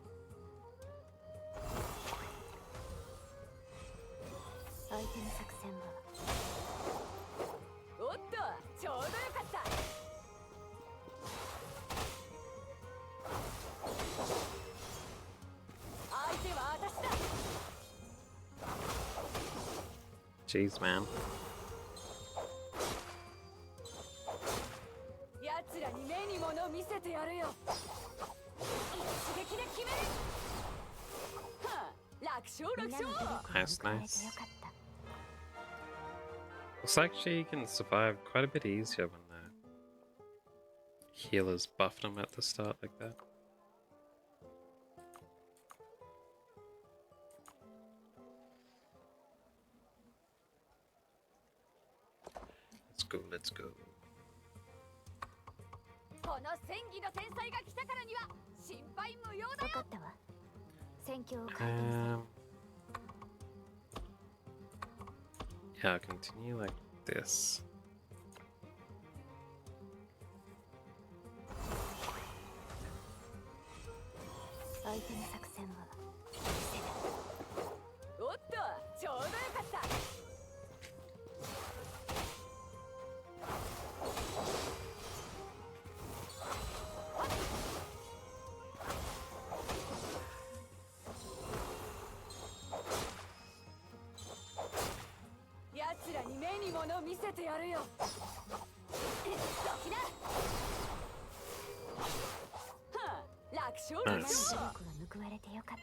相手の作戦はおっと、ちょうどよかった。相手は私だ。 Jeez, man. 奴らに目に物見せてやるよ。一撃で決める。はあ、楽勝楽皆の努勝。力を Nice, 報われて nice. よかった。 Looks like she can survive quite a bit easier when the healers buffed him at the start like that. Let's go, let's go. この戦技の天才が来たからには心配無用だよ。分かったわ。戦況を変えてみせる。 Yeah, I'll continue like this. 相手の作戦は見せない。おっと、ちょうどよかった。奴らに目に物見せてやるよ。どきな。はあ、楽勝楽皆のNice. 努勝。力が報われてよかった。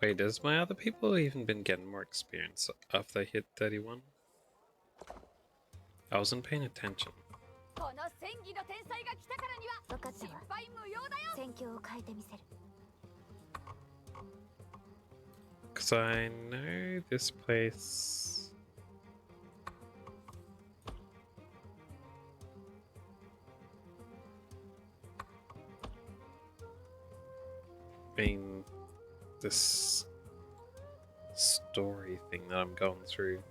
Wait, has my other people even been getting more experience after they hit 31? I wasn't paying attention. この戦技の天才が来たからには分かったわ。心配無用だよ。戦況を変えてみせる。 Because I know this place. Being this story thing that I'm going through.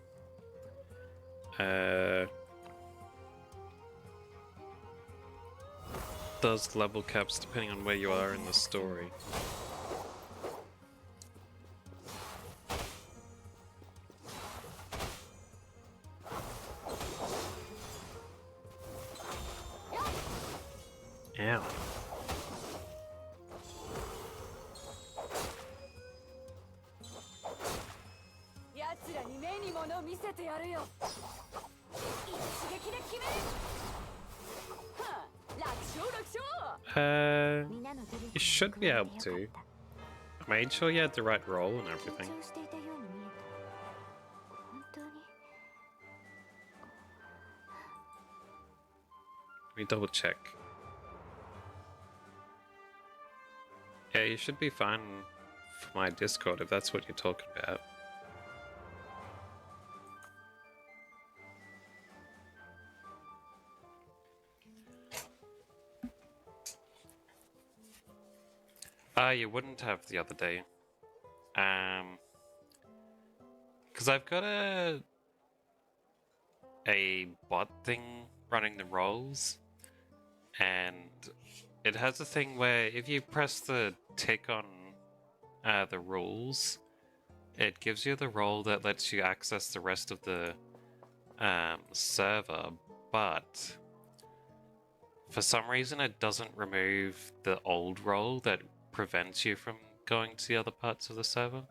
Does level caps depending on where you are in the story. Ow. 奴らに目に物見せてやるよ。一撃で決める。はあ、楽勝楽勝。皆の努力 You should be が able 報われて to. よかった。 I made sure you had the right roll and 緊 everything. 張していたように見えた。本当に Let me double check. Yeah, you should be fine for my Discord if that's what you're talking about. You wouldn't have the other day. Because I've got a bot thing running the rolls, and it has a thing where if you press the tick on the rules, it gives you the role that lets you access the rest of the server, but for some reason it doesn't remove the old role that prevents you from going to the other parts of the server.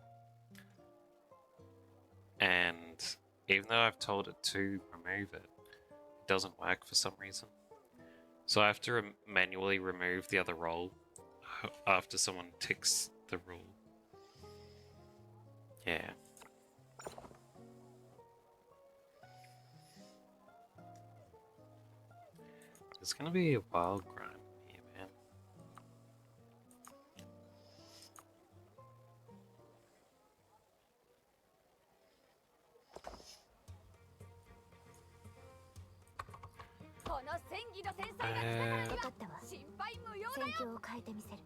And even though I've told it to remove it, it doesn't work for some reason. So I have to manually remove the other role after someone ticks the rule. Yeah. It's gonna be a wild grind here, man.分かったわ。戦況を変えてみせる。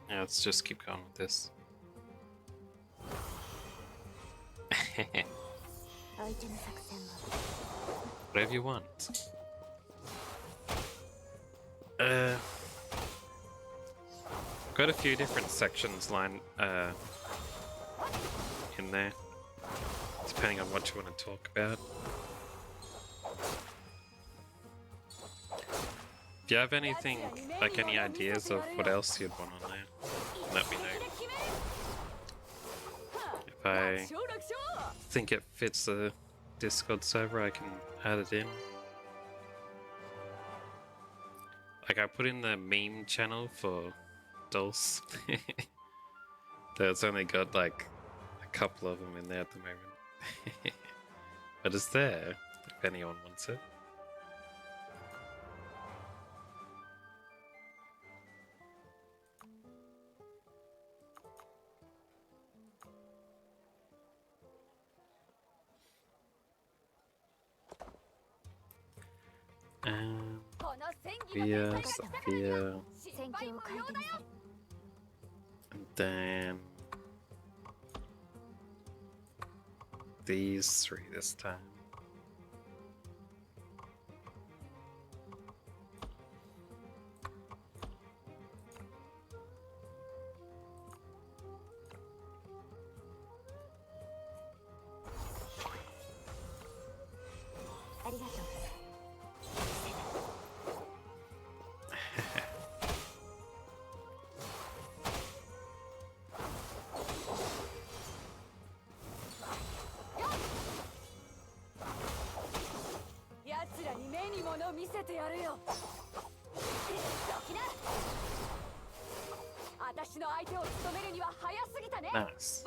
Yeah, let's just keep going with this. 相手の作戦は Whatever you want. Got a few different sections in there, depending on what you want to talk about. If you have anything, like any ideas of what else you'd want on there, let me know. If I think it fits the Discord server, I can add it in. Like I put in the meme channel for Dulce. There's only got like a couple of them in there at the moment. But it's there if anyone wants it. Sophia, 戦況を変えてみせる。 and then these three this time. Nice.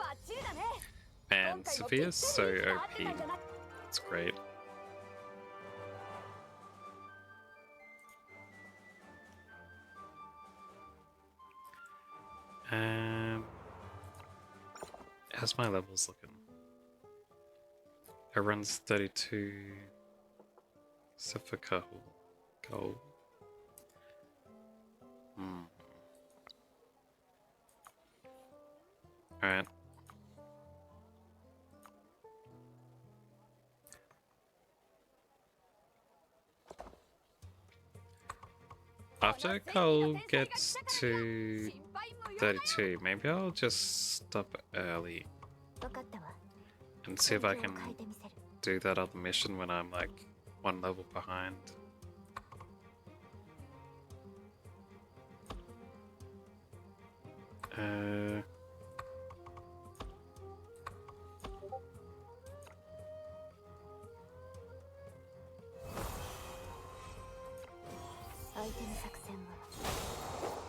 Man, Sophia's so OP. It's great. How's my levels looking? It runs 32 Sifika gold. Alright. After Cole gets to 32, maybe I'll just stop early and see if I can do that other mission when I'm like one level behind.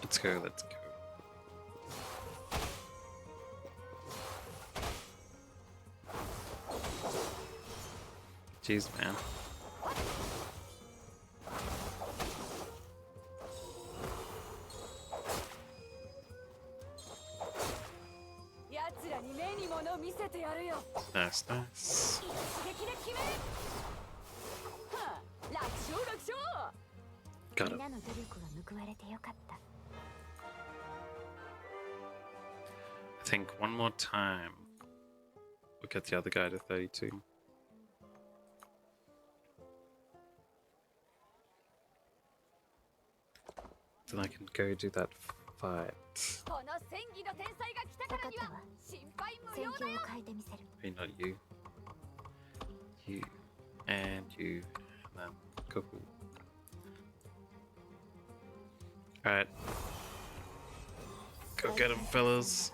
Let's go, let's go. Jeez, man. Nice, nice. Got it. I think one more time we'll get the other guy to 32. then I can go do that fight. この戦技の天才が来たからには心配無戦用だよ。況を変えてみせる。 Hey, not you. You. And you. And then cool. Alright. Go get him, fellas.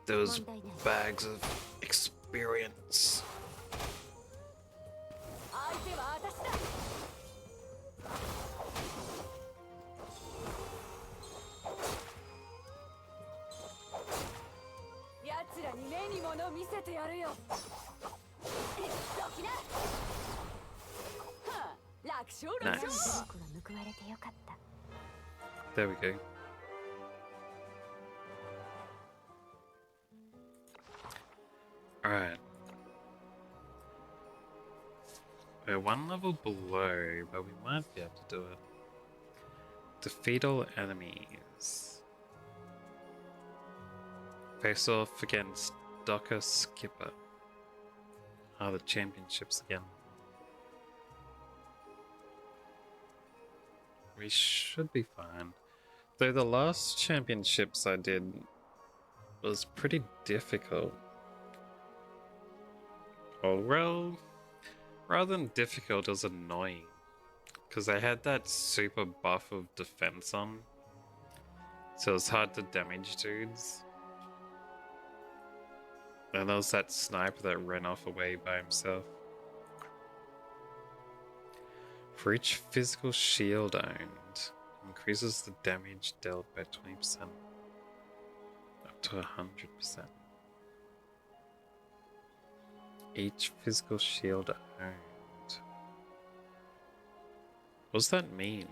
Those 問題ない。 bags of experience. 相手は私だ。奴らに目に物見せてやるよ。どきな。はあ、楽勝楽 Nice. 勝。僕が報われてよかった。 There we go. Alright. We're one level below, but we might be able to do it. Defeat all enemies. Face off against Docker Skipper. Ah, the championships again. We should be fine. Though the last championships I did was pretty difficult. Oh, well, rather than difficult, it was annoying. Because I had that super buff of defense on. So it was hard to damage dudes. And there was that sniper that ran off away by himself. For each physical shield owned, increases the damage dealt by 20%. Up to 100%. Each physical shield owned. What does that mean?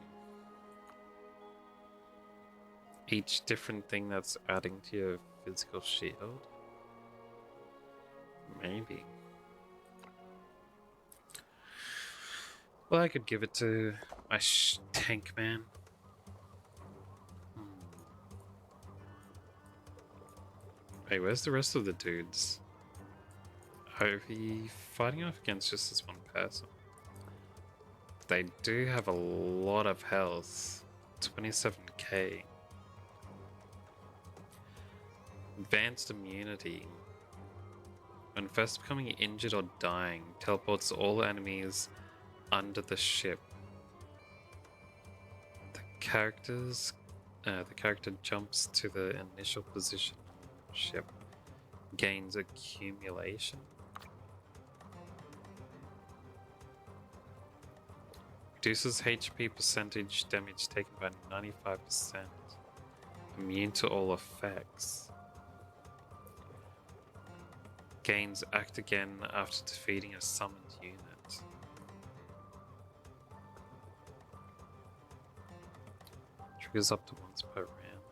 Each different thing that's adding to your physical shield? Maybe. Well, I could give it to my tank man. Hey, where's the rest of the dudes? Are we fighting off against just this one person? They do have a lot of health. 27k. Advanced immunity. When first becoming injured or dying, teleports all enemies under the ship. The character jumps to the initial position on the ship. Gains accumulation. Reduces HP percentage damage taken by 95%. Immune to all effects. Gains act again after defeating a summoned unit. Triggers up to once per round.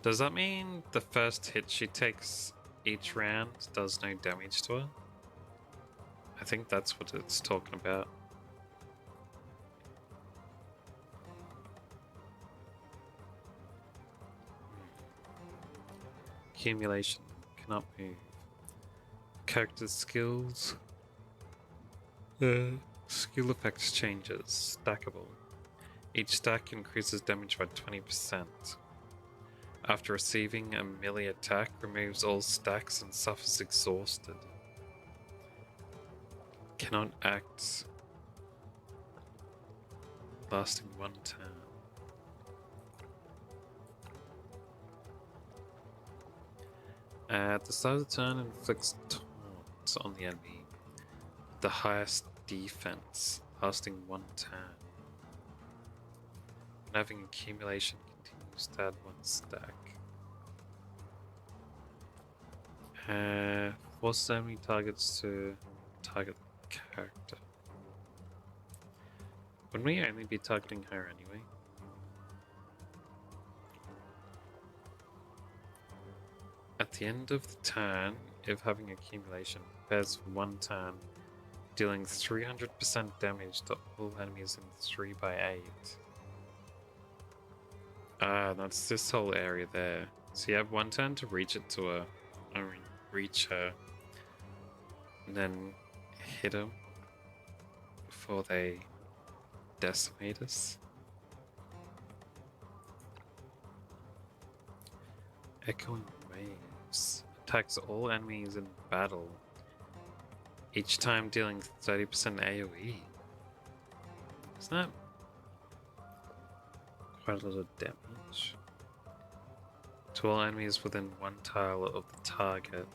Does that mean the first hit she takes each round does no damage to her? I think that's what it's talking about. Accumulation. Cannot move. Character skills. Skill effects changes. Stackable. Each stack increases damage by 20%. After receiving a melee attack, removes all stacks and suffers exhausted. Cannot act lasting one turn. At the start of the turn, inflicts taunt on the enemy. The highest defense, lasting one turn. When having accumulation, continues to add one stack. Forces enemy targets to target the character. Wouldn't we only be targeting her anyway? At the end of the turn, if having accumulation, prepares for one turn, dealing 300% damage to all enemies in 3x8. Ah, that's this whole area there. So you have one turn to reach it to her, I mean, reach her, and then hit them before they decimators. Echoing waves. Attacks all enemies in battle. Each time dealing 30% AoE. Isn't that quite a lot of damage? To all enemies within one tile of the target.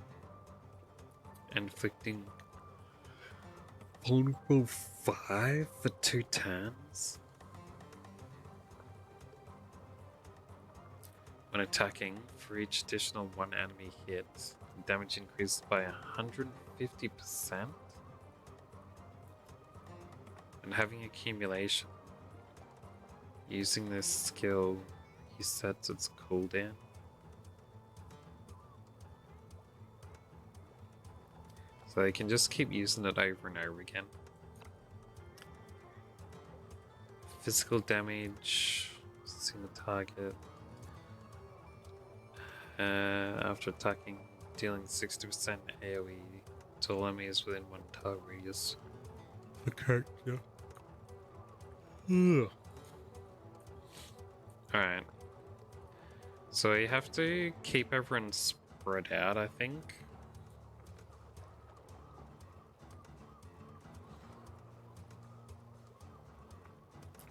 Inflicting vulnerable 5 for 2 turns? When attacking, for each additional 1 enemy hit, damage increases by 150%. And having accumulation, using this skill resets its cooldown. So they can just keep using it over and over again. Physical damage, seeing the target. After attacking, dealing 60% AoE to all enemies within 1 tile radius. The character. Alright. So you have to keep everyone spread out, I think.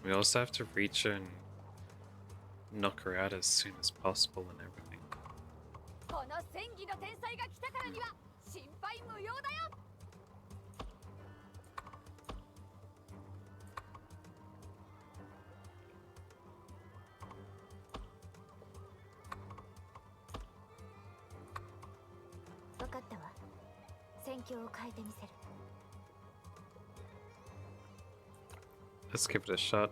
We also have to reach her and knock her out as soon as possible and everything. この戦技の天才が来たからには心配無用だよ。分かったわ。戦況を変えてみせる。Let's give it a shot.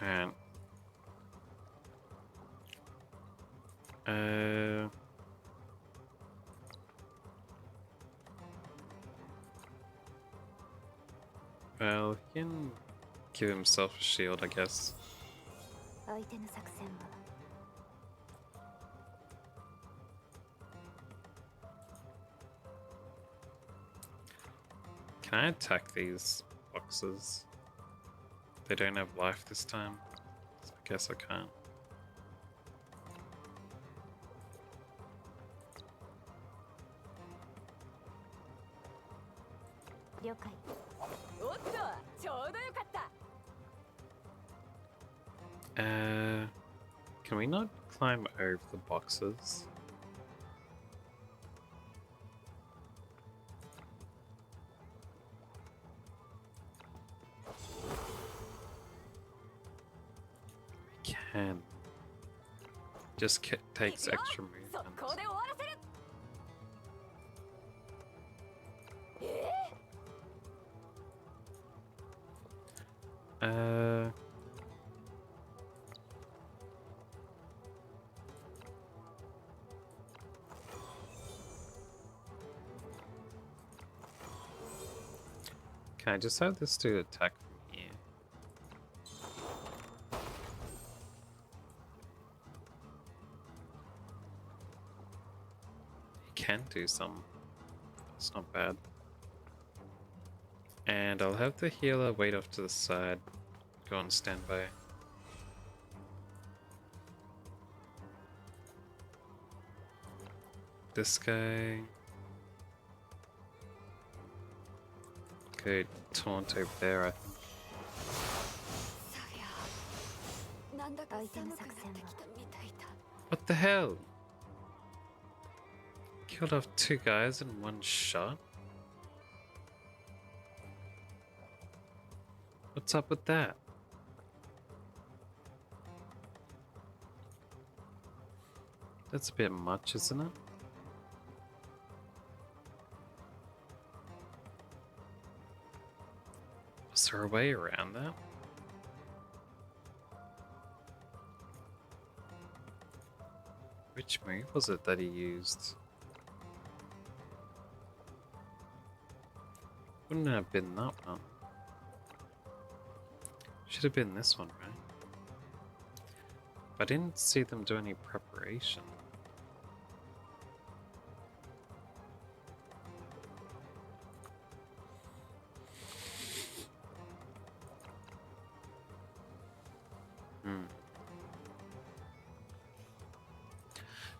Alright. Well, he can give himself a shield, I guess. 相手の作戦は Can I attack these boxes? They don't have life this time. So I guess I can't. 了解。おっと、ちょうどよかった。Can we not climb over the boxes? We can. Just takes extra 速 movement. 攻で終わらせる。Uh, can I just have this dude attack from here? He can do some. That's not bad. And I'll have the healer wait off to the side. Go on standby. This guy. Good taunt over there, I think. さや、なんだか寒くなってきたみたいだ。 What the hell? Killed off 2 guys in 1 shot? What's up with that? That's a bit much, isn't it? Was there a way around that? Which move was it that he used? Wouldn't have been that one. Should have been this one, right? But I didn't see them do any preparation.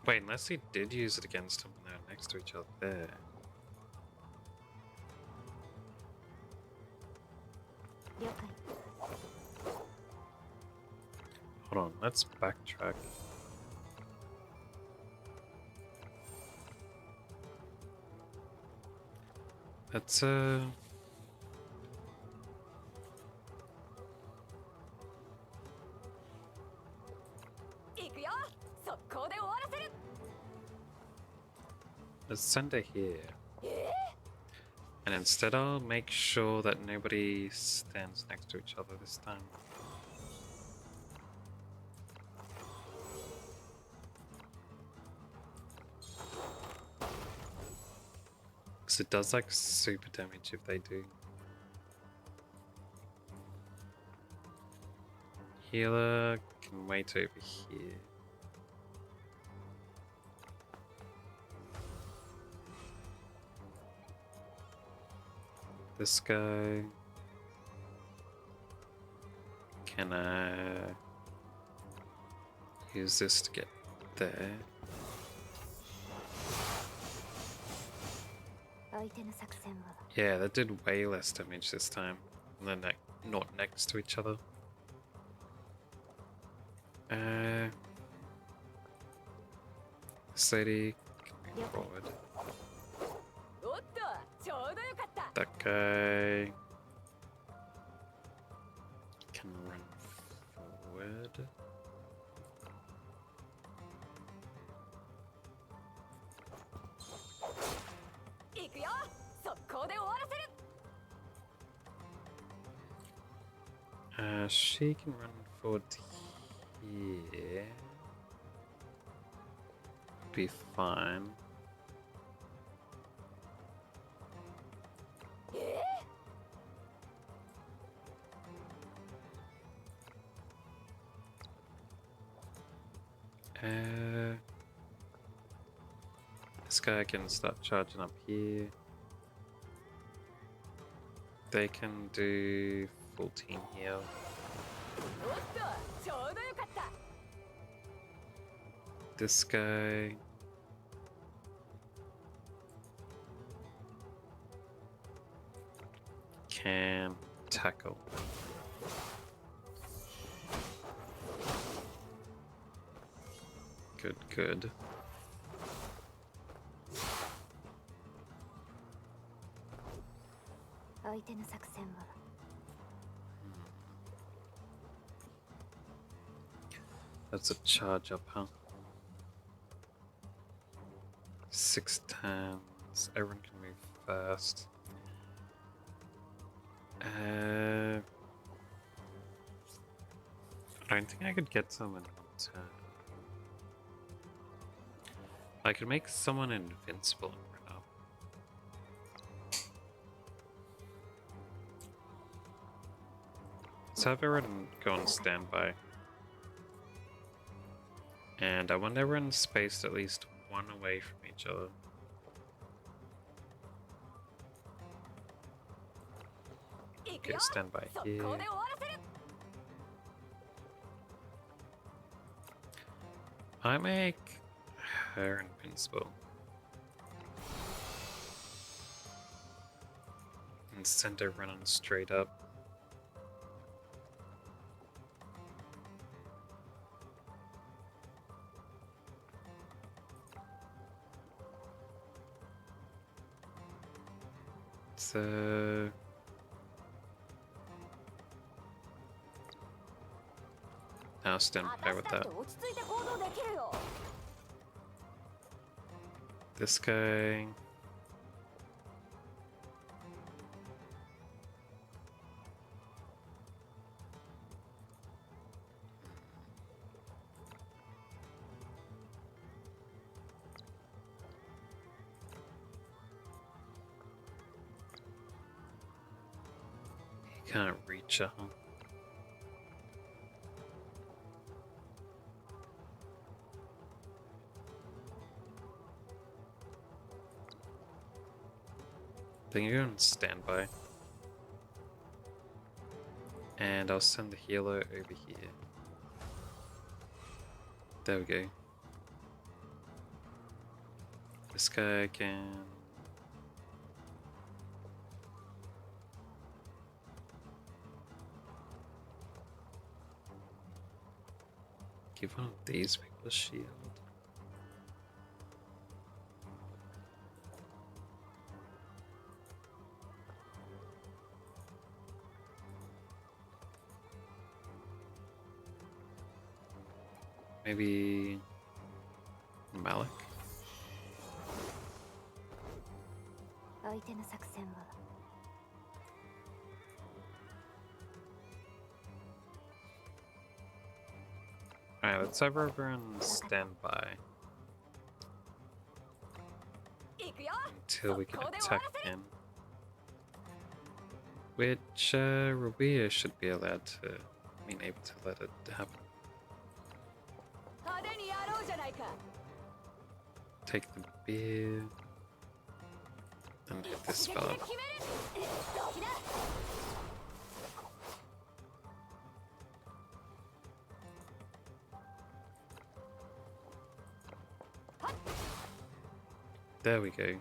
Wait, unless he did use it against him when they were next to each other there. Hold on, let's backtrack. Let's let's send her here. And instead I'll make sure that nobody stands next to each other this time. Because it does like super damage if they do. Healer can wait over here. This guy can use this to get there. Yeah, that did way less damage this time. And they're not next to each other. This lady can move forward. That guy can run forward. She can run forward here. Be fine. This guy can start charging up here. They can do full team heal. This guy can tackle. Good, good. That's a charge up, huh? 6 times. Everyone can move fast. I don't think I could get someone in turn. I could make someone invincible and run up. Let's have everyone go on standby. And I want everyone spaced at least one away from each other. Okay, standby here. I make her invincible. And send her running straight up. So now stand by with that. This guy. He can't reach her. Then you're on standby. And I'll send the healer over here. There we go. This guy can... give one of these people a shield. Maybe Malik? 相手の作戦は Alright, let's have everyone stand by 行くよ until we can attack again. Which Rubia should be allowed to, I mean, able to let it happen. 派手にやろうじゃないか Take the beer. And hit this 一撃 fella. で決めるどきな There we go.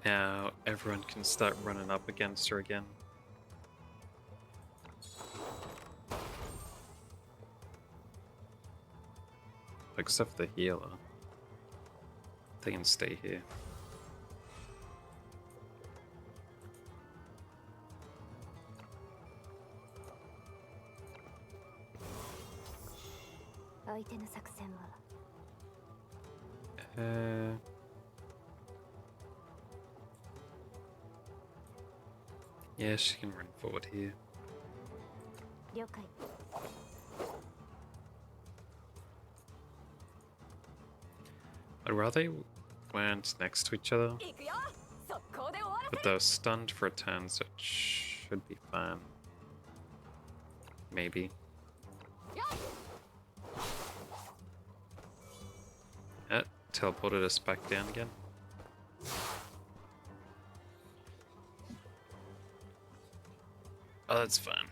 Now everyone can start running up against her again. Except for the healer. They can stay here. Yeah, she can run forward here. 了解 I'd rather they weren't next to each other, 行くよ速攻で終わら but they're stunned for a turn, so it should be fine. Maybe. Teleported us back down again. Oh, that's fine.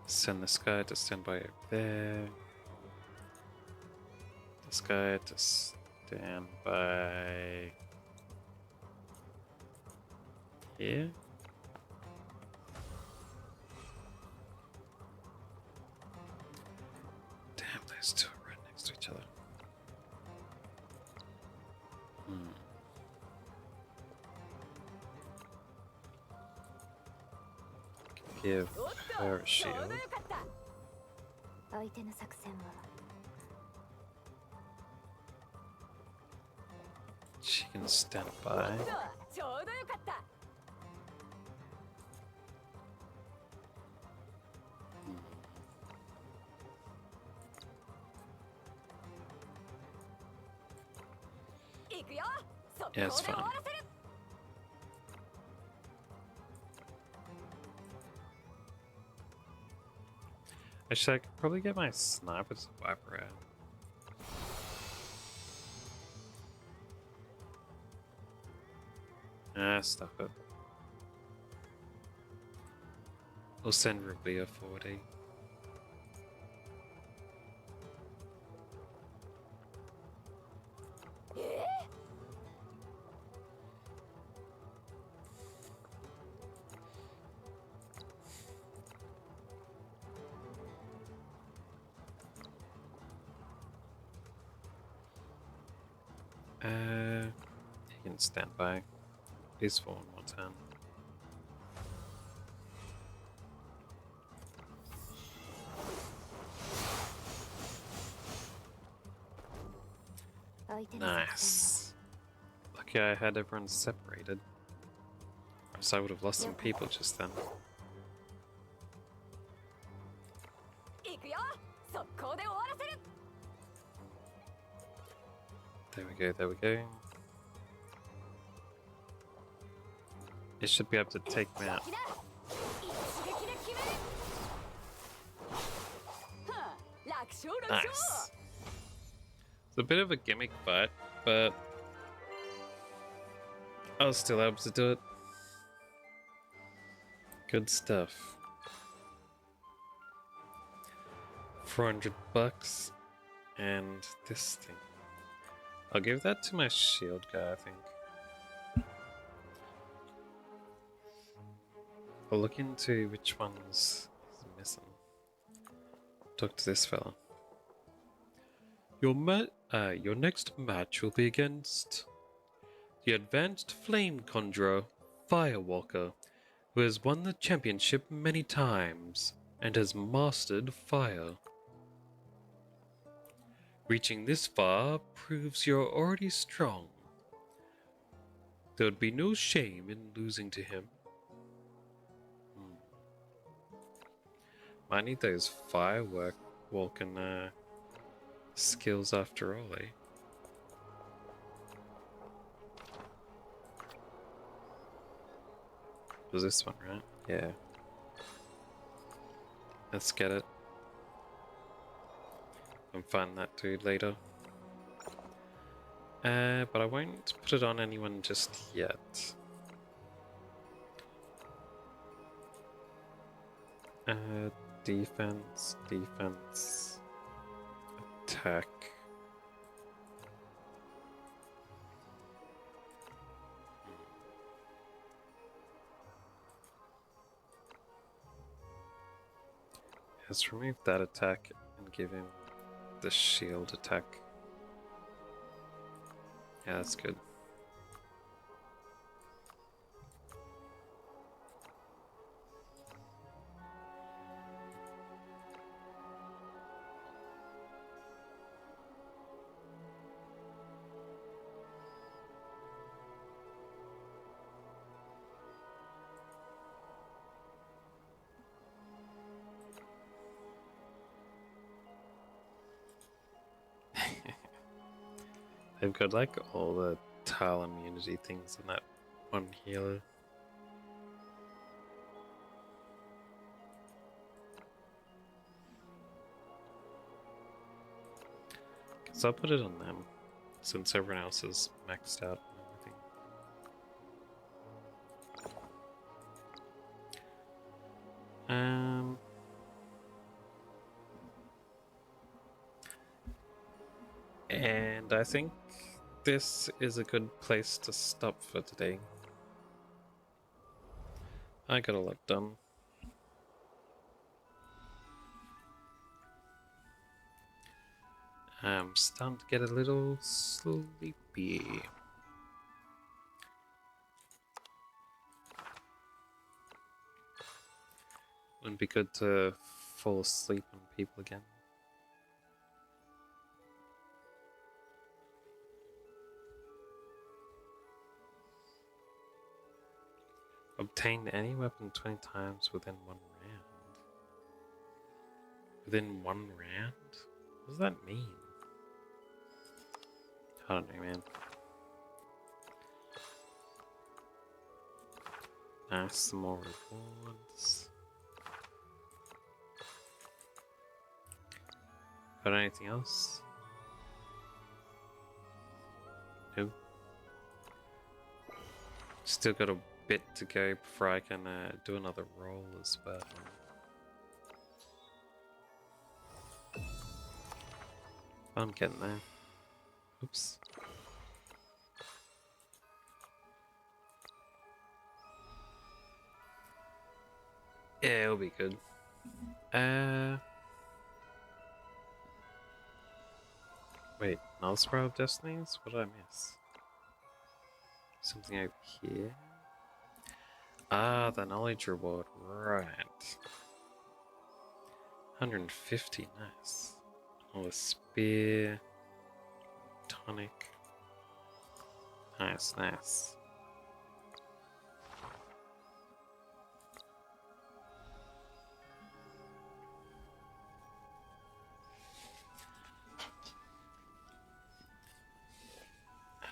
Send this guy to stand by over there. This guy to stand by here. Damn, those two are right next to each other. Give おっ her a とちょう shield. どよかった相手の作戦は She can stand お by. っとちょうどよかった行くよ速攻で Yeah, it's 終 fine. わらせる Actually, I could probably get my sniper to wipe her out. Ah, stuff it. We'll send Rubia forward. You can stand by. Please for one more turn. Nice. Lucky I had everyone separated. Or else I would have lost some people just then. 行くよ速攻で終わらせる There we go, there we go. It should be able to take me out. 一撃で決める Nice. It's a bit of a gimmick fight, but I was still able to do it. Good stuff. 400 bucks and this thing. I'll give that to my shield guy, I think. I'll look into which ones he's missing. Talk to this fella. Your next match will be against the advanced flame conjurer, Firewalker, who has won the championship many times and has mastered fire. Reaching this far proves you're already strong. There would be no shame in losing to him. Might need those walking skills after all, eh? Was this one, right? Yeah. Let's get it. And find that dude later. But I won't put it on anyone just yet. Defense, attack. Let's remove that attack and give him the shield attack. Yeah, that's good. They've got like all the tile immunity things in that one healer. So I'll put it on them, since everyone else is maxed out and everything. And I think this is a good place to stop for today. I got a lot done. I'm starting to get a little sleepy. Wouldn't be good to fall asleep on people again. Obtain any weapon 20 times within 1 round. Within 1 round? What does that mean? I don't know, man. Nice, some more rewards. Got anything else? No. Still got a bit to go before I can do another roll as well. I'm getting there. Oops. Yeah, it'll be good. Wait, another Spiral of Destinies? What did I miss? Something over here? Ah, the knowledge reward, right. 150, nice. Oh, a spear. Tonic. Nice, nice.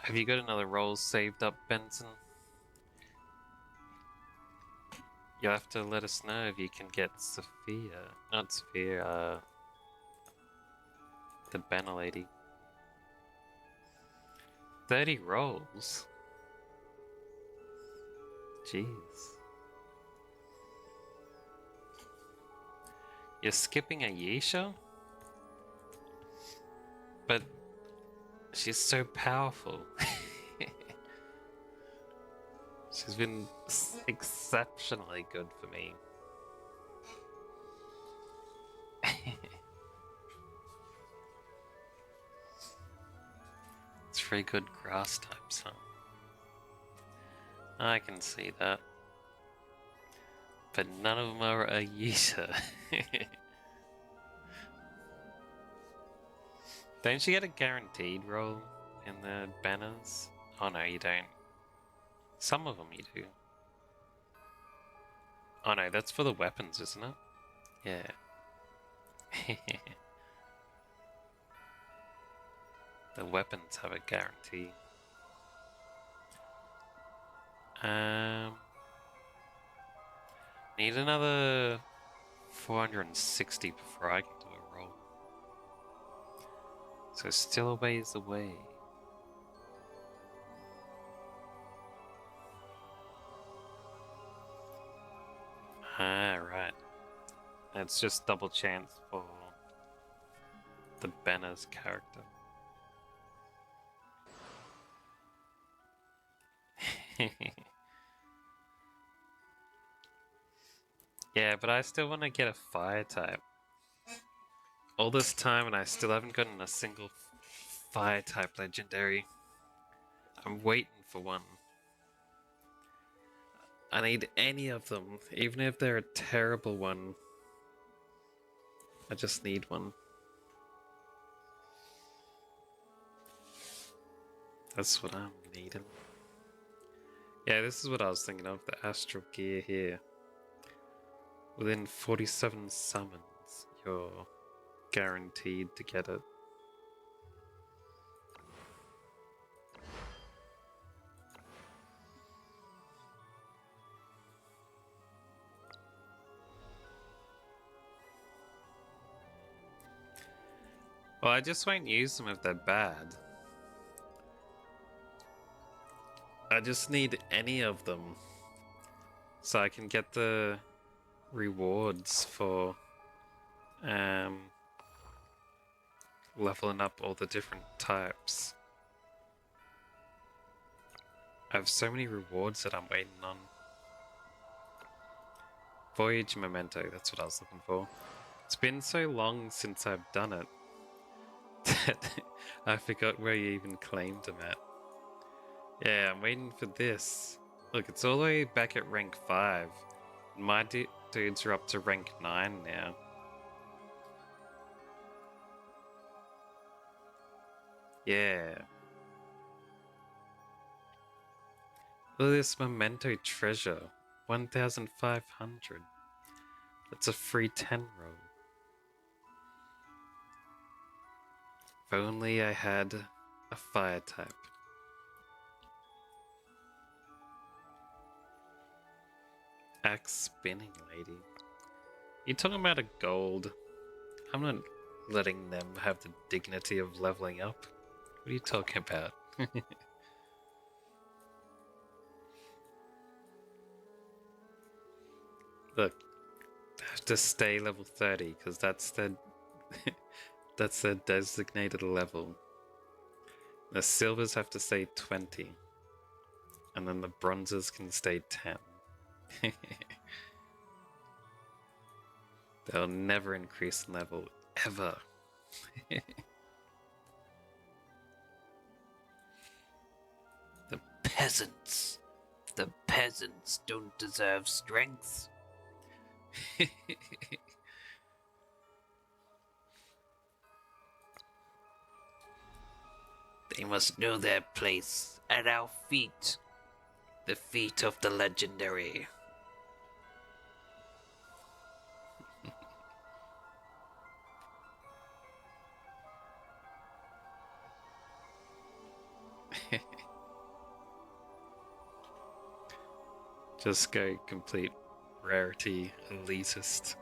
Have you got another roll saved up, Benson? You'll have to let us know if you can get Sophia. Not Sophia, the banner lady. 30 rolls? Jeez. You're skipping a Yisha? But she's so powerful. She's been exceptionally good for me. It's very good grass types, huh? I can see that. But none of them are a Yisha. Don't you get a guaranteed roll in the banners? Oh no, you don't. Some of them you do. Oh no, that's for the weapons, isn't it? Yeah. The weapons have a guarantee. Need another 460 before I can do a roll. So still a ways away. Ah, right. It's just double chance for the Banner's character. Yeah, but I still want to get a fire type. All this time and I still haven't gotten a single fire type legendary. I'm waiting for one. I need any of them, even if they're a terrible one. I just need one. That's what I'm needing. Yeah, this is what I was thinking of, the astral gear here. Within 47 summons, you're guaranteed to get it. Well, I just won't use them if they're bad. I just need any of them so I can get the rewards for leveling up all the different types. I have so many rewards that I'm waiting on. Voyage Memento, that's what I was looking for. It's been so long since I've done it that I forgot where you even claimed them at. Yeah, I'm waiting for this. Look, it's all the way back at rank 5. My dudes are up to rank 9 now. Yeah. Look at this memento treasure. 1,500. That's a free 10 roll. If only I had a fire type. Axe spinning lady. You're talking about a gold. I'm not letting them have the dignity of leveling up. What are you talking about? Look, I have to stay level 30 because that's the that's their designated level. The silvers have to stay 20, and then the bronzes can stay 10. They'll never increase in level ever. The peasants. The peasants don't deserve strength. They must know their place at our feet. The feet of the legendary. Just go complete rarity elitist.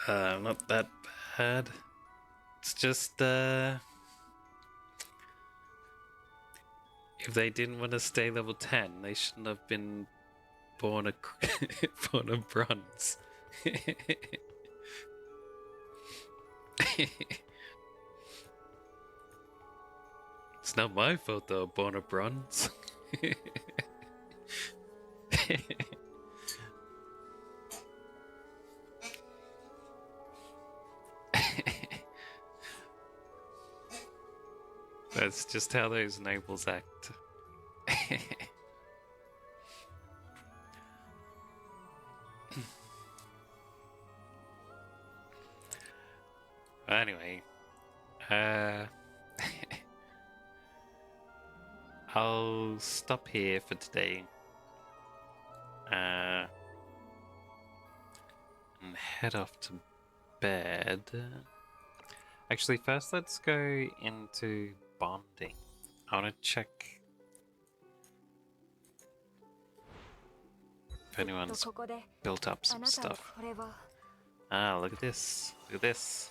Not that bad. It's just, if they didn't want to stay level 10, they shouldn't have been born a born a bronze. It's not my fault they were born a bronze. That's just how those nobles act. Anyway, uh, I'll stop here for today. And head off to bed. Actually, first let's go into bonding. I want to check if anyone's built up some stuff. Ah, look at this. Look at this.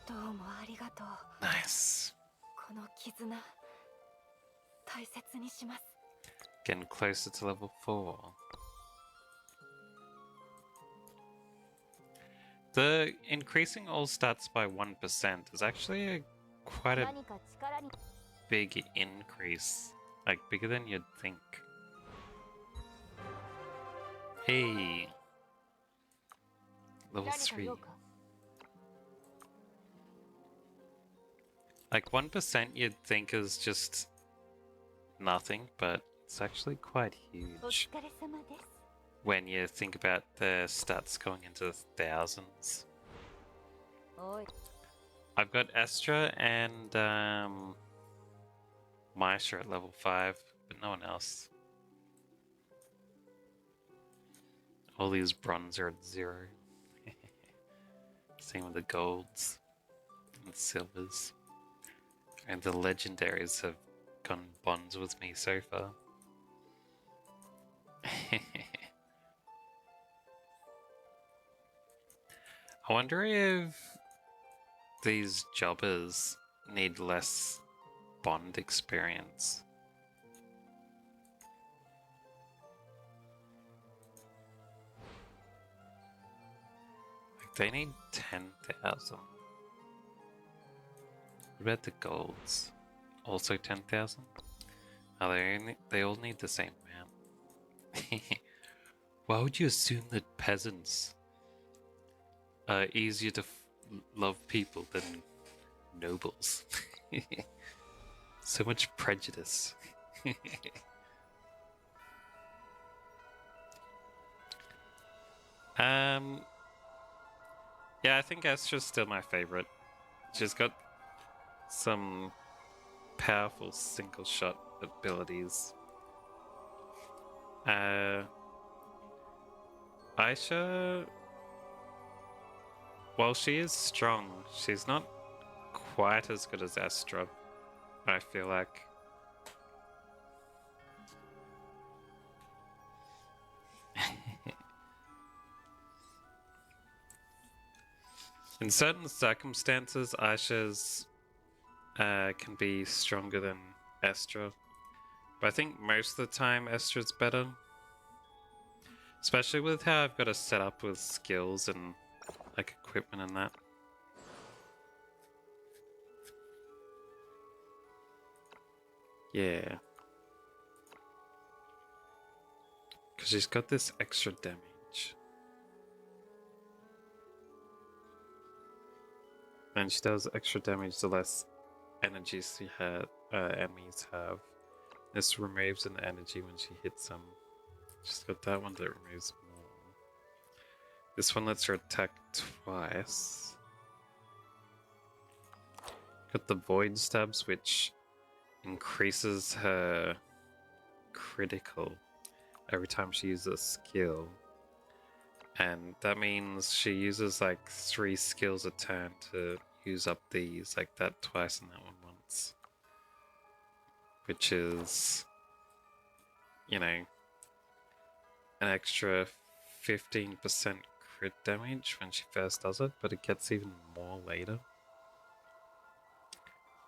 どうもありがとう。 Nice. この絆大切にします。 Getting closer to level 4. The increasing all stats by 1% is actually quite a 何か力に big increase. Like, bigger than you'd think. Hey! Level 何か 3. 用か。 Like, 1% you'd think is just nothing, but it's actually quite お huge 疲れ様です。 when you think about the stats going into the thousands. おい。 I've got Estra and Maestra at level 5, but no one else. All these bronze are at 0. Same with the golds and silvers. And the legendaries have gone bonds with me so far. I wonder if these jobbers need less bond experience. Like they need 10,000. What about the golds? Also 10,000? Oh, they all need the same amount. Why would you assume that peasants are easier to love people than nobles? So much prejudice. Yeah, I think Astra's still my favorite. She's got some powerful single shot abilities. Aisha, while she is strong, she's not quite as good as Astra, I feel like. In certain circumstances, Aisha's can be stronger than Astra. But I think most of the time Astra's better. Especially with how I've got it set up with skills and like equipment and that. Yeah. Because she's got this extra damage. And she does extra damage the less energy she enemies have. This removes an energy when she hits them. She's got that one that removes more. This one lets her attack twice. Got the void stabs, which increases her critical every time she uses a skill. And that means she uses like 3 skills a turn to use up these, like that twice and that one once. Which is, you know, an extra 15% crit damage when she first does it, but it gets even more later.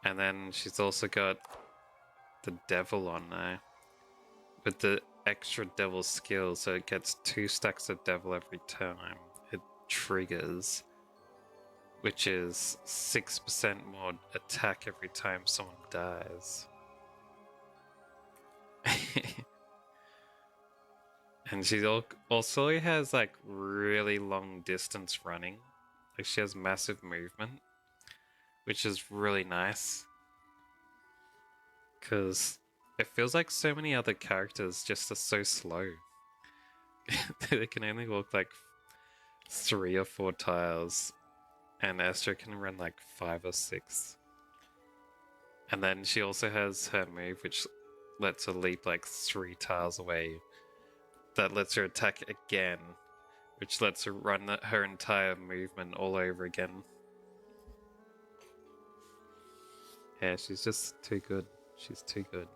And then she's also got the devil on there with the extra devil skill, so it gets 2 stacks of devil every time it triggers, which is 6% more attack every time someone dies. And she also has like really long distance running. Like she has massive movement, which is really nice. Because it feels like so many other characters just are so slow. They can only walk like 3 or 4 tiles, and Astra can run like 5 or 6. And then she also has her move, which lets her leap like 3 tiles away. That lets her attack again, which lets her run her entire movement all over again. Yeah, she's just too good. She's too good.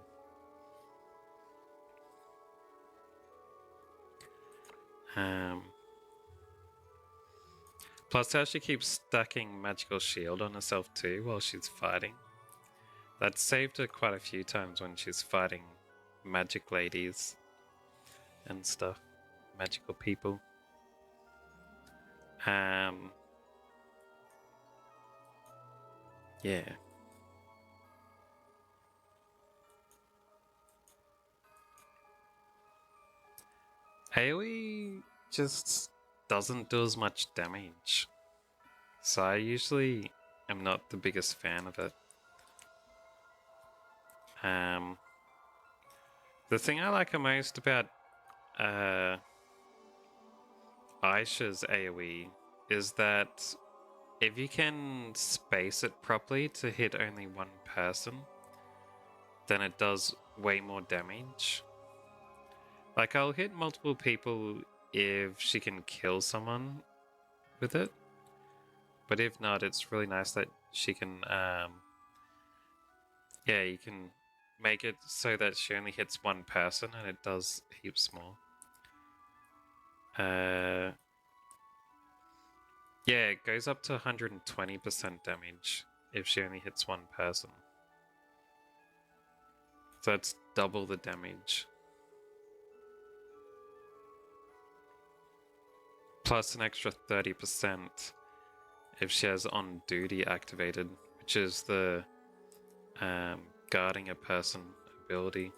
Plus how she keeps stacking magical shield on herself too while she's fighting. That saved her quite a few times when she's fighting magic ladies and stuff. Magical people. Yeah. AoE just doesn't do as much damage. So I usually am not the biggest fan of it. The thing I like the most about Aisha's AoE is that if you can space it properly to hit only one person, then it does way more damage. Like, I'll hit multiple people if she can kill someone with it. But if not, it's really nice that she can, yeah, you can make it so that she only hits one person and it does heaps more. Yeah, it goes up to 120% damage if she only hits one person. So it's double the damage. Plus an extra 30% if she has on duty activated, which is the guarding a person ability.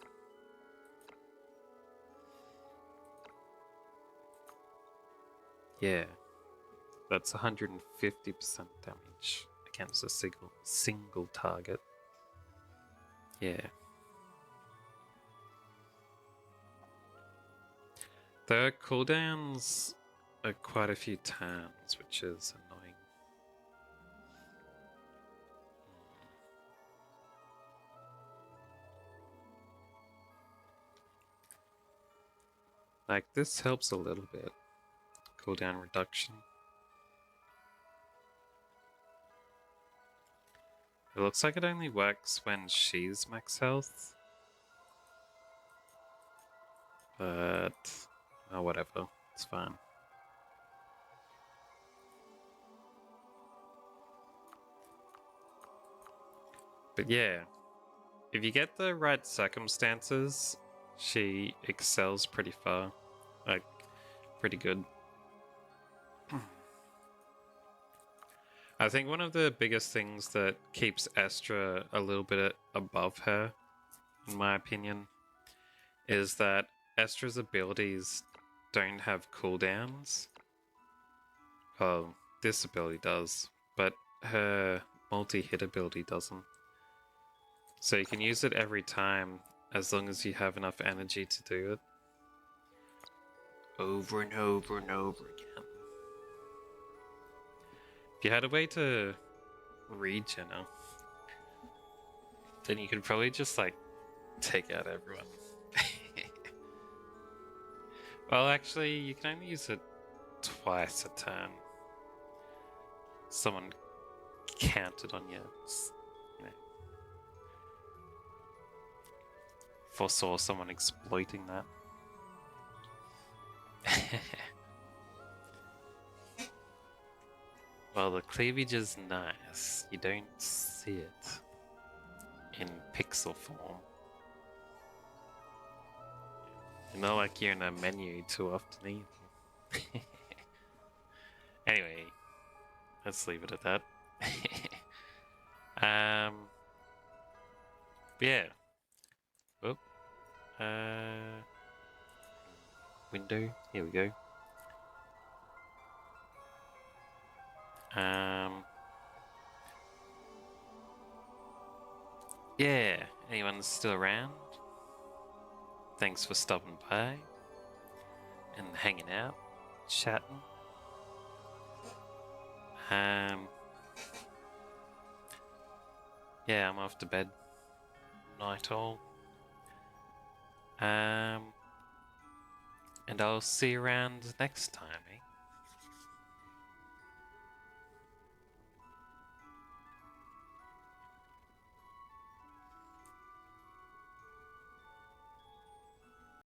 Yeah, that's 150% damage against a single target. Yeah. There are cooldowns quite a few turns, which is annoying. Like, this helps a little bit. Cooldown reduction. It looks like it only works when she's max health. But, oh, whatever. It's fine. But yeah, if you get the right circumstances, she excels pretty far. Like, pretty good. I think one of the biggest things that keeps Astra a little bit above her, in my opinion, is that Astra's abilities don't have cooldowns. Well, this ability does, but her multi-hit ability doesn't. So you can use it every time as long as you have enough energy to do it. Over and over and over again. If you had a way to regen her, then you could probably just like take out everyone. Well, actually, you can only use it twice a turn. Someone counted on you. You know, foresaw someone exploiting that. Well, the cleavage is nice. You don't see it in pixel form. Not like you're in a menu too often either. Anyway, let's leave it at that. Yeah. Oh, window. Here we go. Yeah. Anyone still around? Thanks for stopping by and hanging out, chatting. Yeah, I'm off to bed. Night all. And I'll see you around next time, eh?